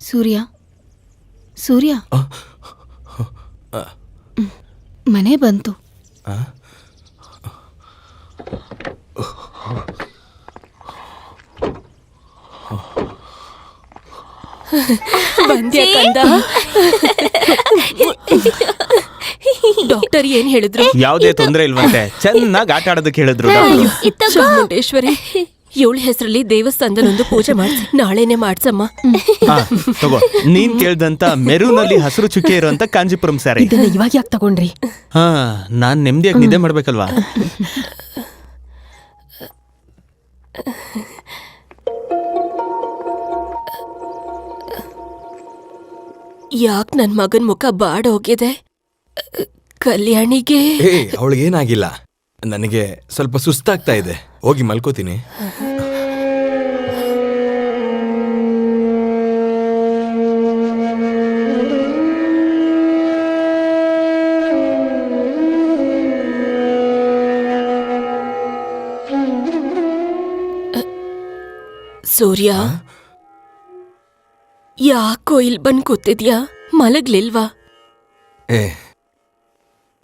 ಸೂರ್ಯ, ಸೂರ್ಯ, ಮನೆ ಬಂತು. ಬಂದ್ಯಾ ಕಂದ? ಡಾಕ್ಟರ್ ಏನ್ ಹೇಳಿದ್ರು? ಯಾವುದೇ ತೊಂದರೆ ಇಲ್ವಂತೆ, ಚೆನ್ನಾಗಿ ಆಟ ಆಡೋದಕ್ಕೆ ಹೇಳಿದ್ರು. ಚಾಮುಂಡೇಶ್ವರಿ, ಇವಳ ಹೆಸರಲ್ಲಿ ದೇವಸ್ಥಾನದಲ್ಲೊಂದು ಪೂಜೆ ಮಾಡಿಸಿ ನಾಳೆನೆ ಮಾಡ್ಸಮ್ಮ. ತಗೋ, ನೀನ್ ಕೇಳ್ದಂತ ಮೆರೂನಲ್ಲಿ ಹಸಿರು ಚುಕ್ಕೆ ಇರುವಂತ ಕಾಂಜಿಪುರಂ ಸ್ಯಾರಿ. ಇವಾಗ ಯಾಕೆ ತಗೊಂಡ್ರಿ? ಹಾ, ನಾನ್ ನೆಮ್ಮದಿಯಾಗಿ ನಿದ್ದೆ ಮಾಡ್ಬೇಕಲ್ವಾ? ಯಾಕೆ ನನ್ ಮಗನ್ ಮುಖ ಬಾಡೋಗಿದೆ? ಕಲ್ಯಾಣಿಗೆ ಅವಳಿಗೇನಾಗಿಲ್ಲ, ನನಗೆ ಸ್ವಲ್ಪ ಸುಸ್ತಾಗ್ತಾ ಇದೆ. ಹೋಗಿ ಮಲ್ಕೋತೀನಿ. ಸೂರ್ಯ, ಯಾಕೋ ಇಲ್ಲಿ ಬಂದ್ ಕೂತಿದ್ಯಾ? ಮಲಗ್ಲಿಲ್ವಾ?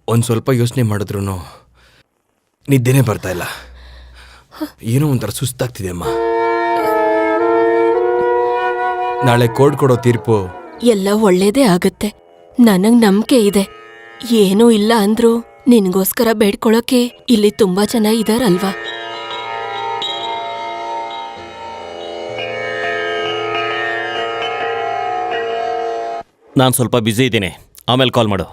ಒಂದ್ ಸ್ವಲ್ಪ ಯೋಚನೆ ಮಾಡಿದ್ರು ನಿದ್ದೆನೇ ಬರ್ತಾ ಇಲ್ಲ. ಏನೋ ಒಂಥರ ಸುಸ್ತಾಗ್ತಿದೆ ಅಮ್ಮ. ನಾಳೆ ಕೋರ್ಟ್ ಕೊಡೋ ತೀರ್ಪು ಎಲ್ಲ ಒಳ್ಳೇದೇ ಆಗತ್ತೆ. ನನಗ್ ನಂಬಿಕೆ ಇದೆ. ಏನೂ ಇಲ್ಲ ಅಂದ್ರೂ ನಿನ್ಗೋಸ್ಕರ ಬೇಡ್ಕೊಳಕ್ಕೆ ಇಲ್ಲಿ ತುಂಬಾ ಜನ ಇದಾರಲ್ವಾ? ನಾನು ಸ್ವಲ್ಪ ಬ್ಯುಸಿ ಇದ್ದೀನಿ, ಆಮೇಲೆ ಕಾಲ್ ಮಾಡು.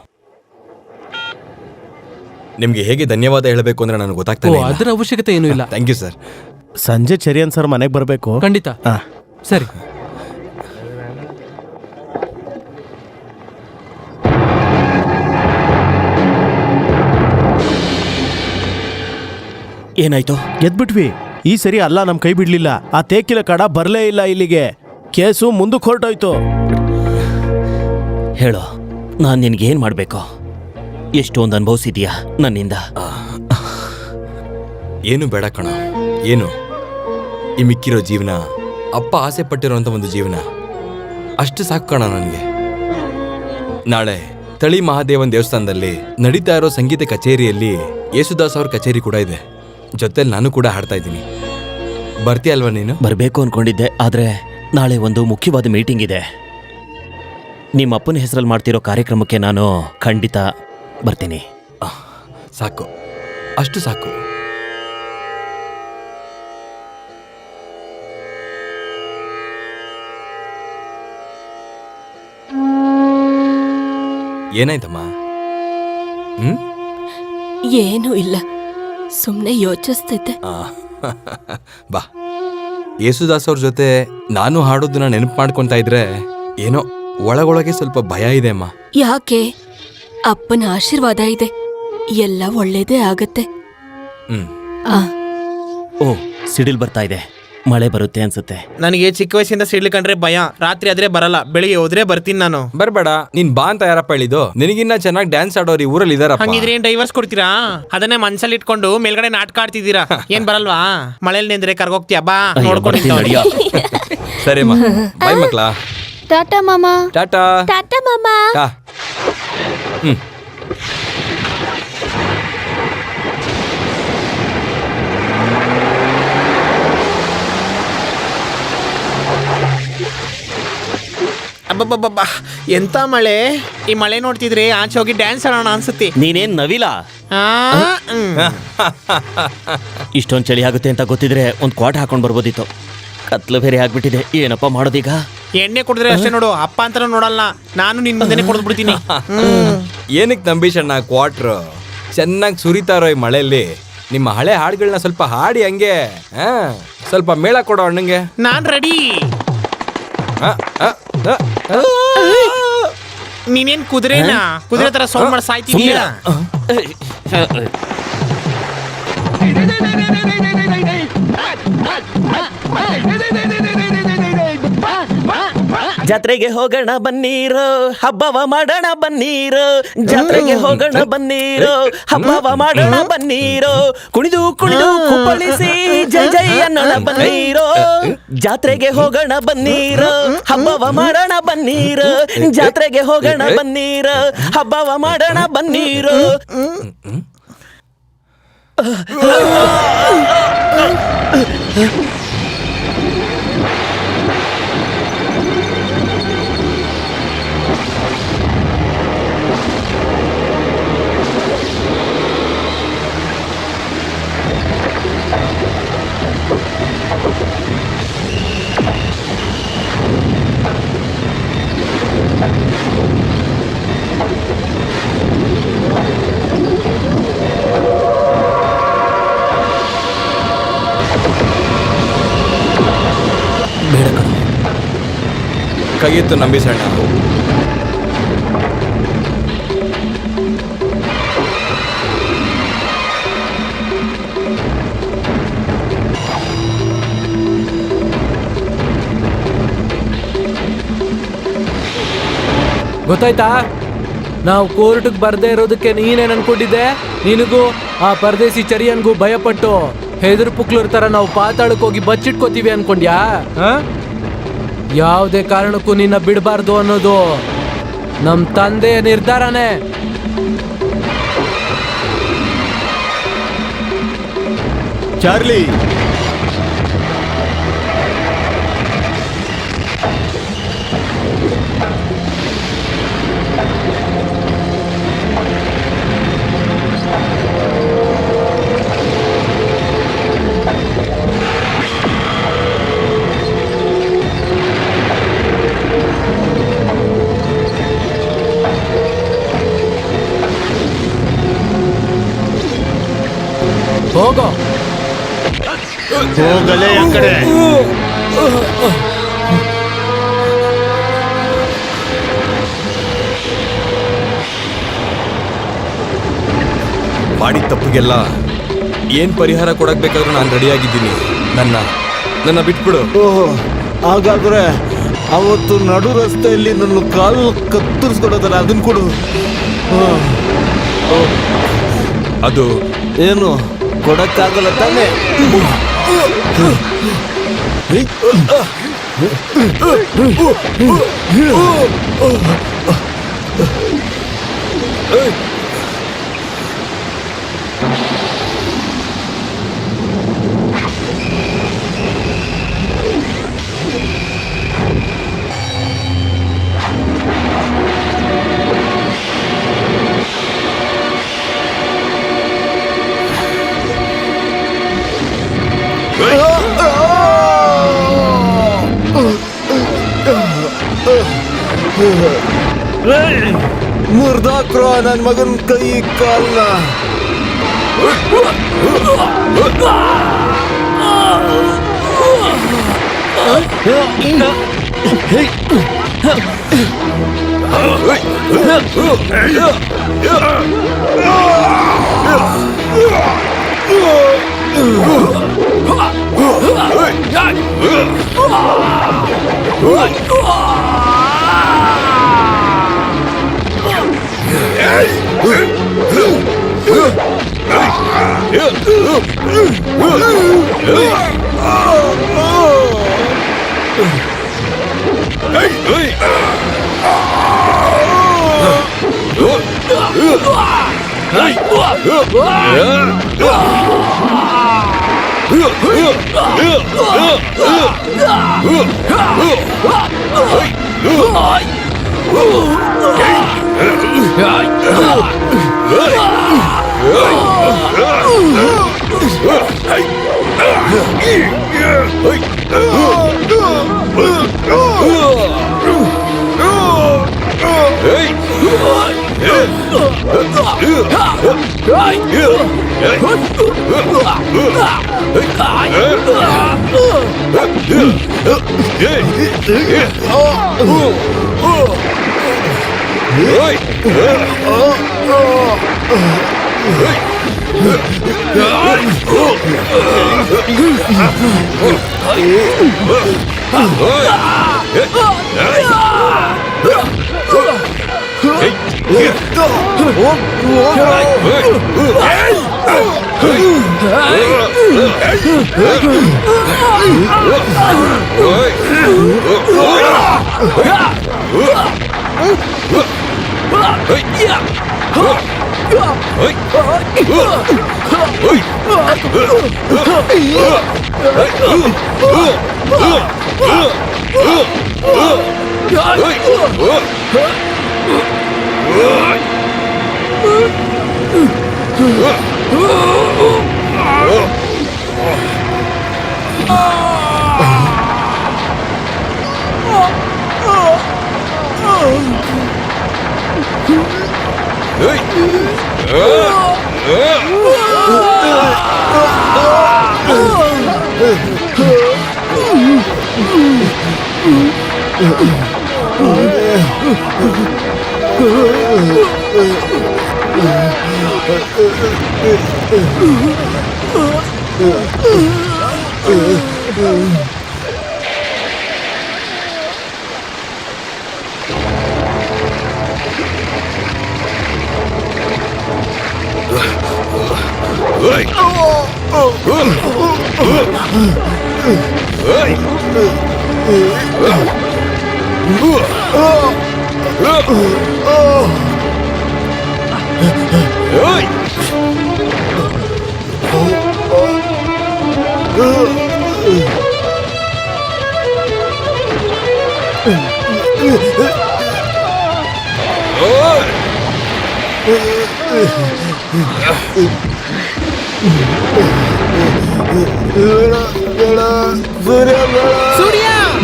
ನಿಮ್ಗೆ ಹೇಗೆ ಧನ್ಯವಾದ ಹೇಳಬೇಕು ಅಂದ್ರೆ ನನಗೆ ಓ ಗೊತ್ತಾಗ್ತಾ ಅದರ ಅವಶ್ಯಕತೆ ಏನೂ ಇಲ್ಲ. Thank you sir. ಸಂಜೆ ಚರಿಯನ್ ಸರ್ ಮನೆಗೆ ಬರಬೇಕು. ಖಂಡಿತ. ಸರಿ. ಏನಾಯ್ತು? ಗೆದ್ಬಿಟ್ವಿ. ಈ ಸರಿ ಅಲ್ಲ ನಮ್ ಕೈ ಬಿಡ್ಲಿಲ್ಲ. ಆ ತೇಕಿಲ ಕಡ ಬರ್ಲೇ ಇಲ್ಲ ಇಲ್ಲಿಗೆ. ಕೇಸು ಮುಂದಕ್ಕೆ ಹೊರಟೋಯ್ತು. ಹೇಳೋ, ನಾನು ನಿನ್ಗೇನ್ ಮಾಡ್ಬೇಕು? ಎಷ್ಟೊಂದು ಅನುಭವಿಸಿದ್ಯಾ ನನ್ನಿಂದ. ಏನು ಬೇಡ ಕಣ. ಏನು ಈ ಮಿಕ್ಕಿರೋ ಜೀವನ ಅಪ್ಪ ಆಸೆ ಪಟ್ಟಿರೋಂಥ ಒಂದು ಜೀವನ ಅಷ್ಟು ಸಾಕು ಕಣ ನನಗೆ. ನಾಳೆ ತಳಿ ಮಹಾದೇವನ್ ದೇವಸ್ಥಾನದಲ್ಲಿ ನಡೀತಾ ಇರೋ ಸಂಗೀತ ಕಚೇರಿಯಲ್ಲಿ ಯೇಸುದಾಸ್ ಅವ್ರ ಕಚೇರಿ ಕೂಡ ಇದೆ. ಜೊತೆಲಿ ನಾನು ಕೂಡ ಹಾಡ್ತಾ ಇದ್ದೀನಿ. ಬರ್ತೀಯ ಅಲ್ವಾ ನೀನು? ಬರಬೇಕು ಅನ್ಕೊಂಡಿದ್ದೆ, ಆದ್ರೆ ನಾಳೆ ಒಂದು ಮುಖ್ಯವಾದ ಮೀಟಿಂಗ್ ಇದೆ. ನಿಮ್ಮ ಅಪ್ಪನ ಹೆಸರಲ್ಲಿ ಮಾಡ್ತಿರೋ ಕಾರ್ಯಕ್ರಮಕ್ಕೆ ನಾನು ಖಂಡಿತ ಬರ್ತೀನಿ. ಸಾಕು, ಅಷ್ಟು ಸಾಕು. ಏನಾಯ್ತಮ್ಮ? ಏನೂ ಇಲ್ಲ, ಸುಮ್ಮನೆ ಯೋಚಿಸ್ತಿದ್ದೆ. ಬಾ, ಯೇಸುದಾಸ್ ಅವ್ರ ಜೊತೆ ನಾನು ಹಾಡೋದನ್ನ ನೆನಪು ಮಾಡ್ಕೊಂತ ಇದ್ರೆ ಏನೋ ಒಳಗೊಳಗೆ ಸ್ವಲ್ಪ ಭಯ ಇದೆ ಅಮ್ಮ. ಯಾಕೆ? ಅಪ್ಪನ ಆಶೀರ್ವಾದ ಇದೆ, ಎಲ್ಲ ಒಳ್ಳೇದೇ ಆಗತ್ತೆ. ಓ, ಸಿಡಿಲ್ ಬರ್ತಾ ಇದೆ, ಮಳೆ ಬರುತ್ತೆ ಅನ್ಸುತ್ತೆ. ನನಗೆ ಚಿಕ್ಕ ವಯಸ್ಸಿಂದ ಸಿಡ್ಲು ಕಂಡ್ರೆ ಭಯ. ರಾತ್ರಿ ಆದ್ರೆ ಬರಲ್ಲ, ಬೆಳಿಗ್ಗೆ ಹೋದ್ರೆ ಬರ್ತೀನಿ ನಾನು. ಬರ್ಬೇಡ, ನೀನ್ ಬಾ ಅಂತ ಯಾರಪ್ಪ ಹೇಳಿದ್ದು? ನಿನಗಿನ್ನ ಚೆನ್ನಾಗಿ ಡ್ಯಾನ್ಸ್ ಆಡೋರು ಈ ಊರಲ್ಲಿ ಇದಾರಪ್ಪ. ಹಂಗಿದ್ರೆ ಏನ್ ಡೈವರ್ಸ್ ಕೊಡ್ತೀರಾ? ಅದನ್ನೇ ಮನ್ಸಲ್ಲಿ ಇಟ್ಕೊಂಡು ಮೇಲ್ಗಡೆ ನಾಟಕ ಆಡ್ತಿದ್ದೀರಾ. ಏನ್ ಬರಲ್ವಾ? ಮಳೇಲಿ ನಿಂದ್ರೆ ಕರ್ಗೋಗ್ತೀಯ, ಬಾ ನೋಡ್ಕೊಂಡು. ಸರಿ ಅಮ್ಮ, ಬಾಯ್ ಮಕ್ಳಾ. ಟಾಟಾ ಮಾಮಾ. ಟಾಟಾ. ಟಾಟಾ ಮಾಮಾ. ಟಾ. ಅಬ್ಬಬ್ಬಬ್ಬ, ಎಂತ ಮಳೆ! ಈ ಮಳೆ ನೋಡ್ತಿದ್ರೆ ಆಚೆ ಹೋಗಿ ಡ್ಯಾನ್ಸ್ ಆಡೋಣ ಅನ್ಸುತ್ತೆ. ನೀನೇನ್ ನವಿಲ? ಆ, ಇಷ್ಟೊಂದು ಚಳಿ ಆಗುತ್ತೆ ಅಂತ ಗೊತ್ತಿದ್ರೆ ಒಂದು ಕ್ವಾಟ್ ಹಾಕೊಂಡ್ ಬರ್ಬೋದಿತ್ತು. ಕತ್ಲು ಬೇರೆ ಆಗ್ಬಿಟ್ಟಿದೆ, ಏನಪ್ಪ ಮಾಡೋದೀಗ? ಎಣ್ಣೆ ಕುಡಿದ್ರೆ ಅಷ್ಟೇ ನೋಡು, ಅಪ್ಪ ಅಂತ ನೋಡಲ್ಲ. ನಾನು ನಿನ್ ಮುಂದೆನೆ ಕುಡಿದು ಬಿಡ್ತೀನಿ. ಏನಕ್ಕೆ ನಂಬೀಶಣ್ಣ ಕ್ವಾಟ್ರು? ಚೆನ್ನಾಗಿ ಸುರಿತಾರೋ ಈ ಮಳೆಯಲ್ಲಿ. ನಿಮ್ಮ ಹಳೆ ಹಾಡುಗಳನ್ನ ಸ್ವಲ್ಪ ಹಾಡಿ ಹಂಗೆ. ಸ್ವಲ್ಪ ಮೇಳ ಕೊಡೋ ಅಣ್ಣಂಗೆ. ನಾನ್ ರೆಡಿ. ನೀನೇನ್ ಕುದುರೆನಾ? ಕುದುರೆ ತರ ಸೌಂಡ್ ಮಾಡಿ ಸಾಯ್ತಿದೀಯ. ಜಾತ್ರೆಗೆ ಹೋಗೋಣ ಬನ್ನೀರು, ಹಬ್ಬವ ಮಾಡೋಣ ಬನ್ನೀರು. ಜಾತ್ರೆಗೆ ಹೋಗೋಣ ಬನ್ನೀರು, ಹಬ್ಬವ ಮಾಡೋಣ ಬನ್ನೀರು. ಕುಣಿದು ಕುಣಿದು ಕುಪ್ಪಳಿಸಿ ಜೈ ಜೈ ಅನ್ನೋಣ ಬನ್ನೀರು. ಜಾತ್ರೆಗೆ ಹೋಗೋಣ ಬನ್ನೀರು, ಹಬ್ಬವ ಮಾಡೋಣ ಬನ್ನೀರು. ಜಾತ್ರೆಗೆ ಹೋಗೋಣ ಬನ್ನೀರು, ಹಬ್ಬವ ಮಾಡೋಣ ಬನ್ನೀರು. ಕೈಯಿತ್ತು ನಂಬೀಸಣ್ಣ. ಗೊತ್ತಾಯ್ತಾ? ನಾವು ಕೋರ್ಟ್ಗೆ ಬರ್ದೇ ಇರೋದಕ್ಕೆ ನೀನೇನ್ ಅನ್ಕೊಂಡಿದ್ದೆ? ನಿನಗೂ ಆ ಪರದೇಸಿ ಚರಿಯನ್ಗೂ ಭಯಪಟ್ಟು ಹೆದರು ಪುಕ್ಲೂರ್ ತರ ನಾವು ಪಾತಾಳಕ್ಕೆ ಹೋಗಿ ಬಚ್ಚಿಟ್ಕೋತೀವಿ ಅನ್ಕೊಂಡ್ಯಾ? ಯಾವುದೇ ಕಾರಣಕ್ಕೂ ನಿನ್ನ ಬಿಡಬಾರ್ದು ಅನ್ನೋದು ನಮ್ ತಂದೆಯ ನಿರ್ಧಾರನೇ. ಚಾರ್ಲಿ, ಹೋಗೋ. ಹೋಗಲೇ ಆ ಕಡೆ. ಮಾಡಿದ ತಪ್ಪಿಗೆಲ್ಲ ಏನ್ ಪರಿಹಾರ ಕೊಡಕ್ ಬೇಕಾದ್ರೂ ನಾನು ರೆಡಿಯಾಗಿದ್ದೀನಿ. ನನ್ನ ಬಿಟ್ಬಿಡು. ಹಾಗಾದ್ರೆ ಅವತ್ತು ನಡು ರಸ್ತೆಯಲ್ಲಿ ನನ್ನ ಕಾಲು ಕತ್ತರಿಸ್ಕೊಡೋದಲ್ಲ, ಅದನ್ನ ಕೊಡು. ಅದು ಏನು ಕೊಡಕ್ಕಾಗಲ್ಲ ತಾನೆ? ಮುರ್ದಾಕ್ರ ನನ್ನ ಮಗನ ಕೈ ಕಾಲ್ನ.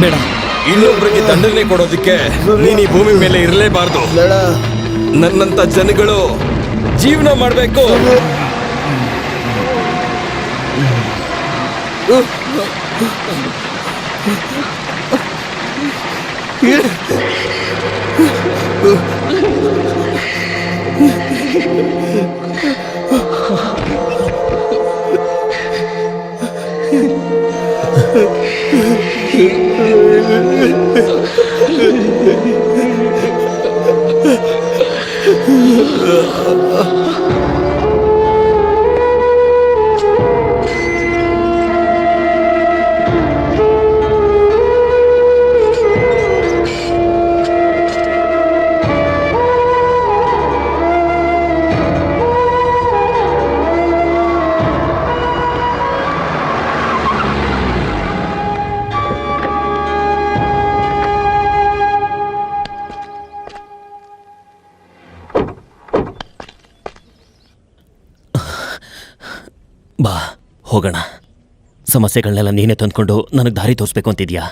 ಬೇಡ, ಇನ್ನೊಬ್ಬರಿಗೆ ದಂಡನೆ ಕೊಡೋದಕ್ಕೆ ನೀನ್ ಈ ಭೂಮಿ ಮೇಲೆ ಇರಲೇಬಾರ್ದು. ನನ್ನಂತ ಜನಗಳು ಜೀವನ ಮಾಡ್ಬೇಕು. ಬಾ ಹೋಗೋಣ. ಸಮಸ್ಯೆಗಳನ್ನೆಲ್ಲ ನೀನೇ ತಂದ್ಕೊಂಡು ನನಗೆ ದಾರಿ ತೋರಿಸ್ಬೇಕು ಅಂತಿದ್ಯಾ?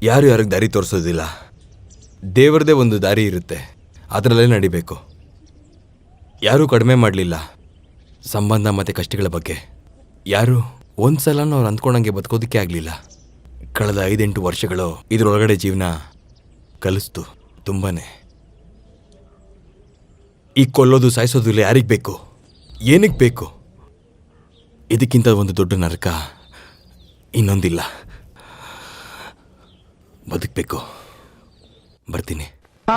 ಯಾರು ಯಾರಿಗೆ ದಾರಿ ತೋರಿಸೋದಿಲ್ಲ. ದೇವರದೇ ಒಂದು ದಾರಿ ಇರುತ್ತೆ, ಅದರಲ್ಲೇ ನಡಿಬೇಕು. ಯಾರೂ ಕಡಿಮೆ ಮಾಡಲಿಲ್ಲ ಸಂಬಂಧ ಮತ್ತು ಕಷ್ಟಗಳ ಬಗ್ಗೆ. ಯಾರು ಒಂದು ಸಲನೂ ಅವ್ರು ಅಂದ್ಕೊಂಡಂಗೆ ಬದುಕೋದಕ್ಕೆ ಆಗಲಿಲ್ಲ. ಕಳೆದ 5-8 ವರ್ಷಗಳು ಇದರೊಳಗಡೆ ಜೀವನ ಕಲಿಸ್ತು ತುಂಬಾ. ಈ ಕೊಲ್ಲೋದು ಸಾಯಿಸೋದು ಇಲ್ಲ ಯಾರಿಗೆ ಬೇಕು, ಏನಕ್ಕೆ ಬೇಕು? ಇದಕ್ಕಿಂತ ಒಂದು ದೊಡ್ಡ ನರಕ ಇನ್ನೊಂದಿಲ್ಲ. ಬದುಕಬೇಕು. ಬರ್ತೀನಿ.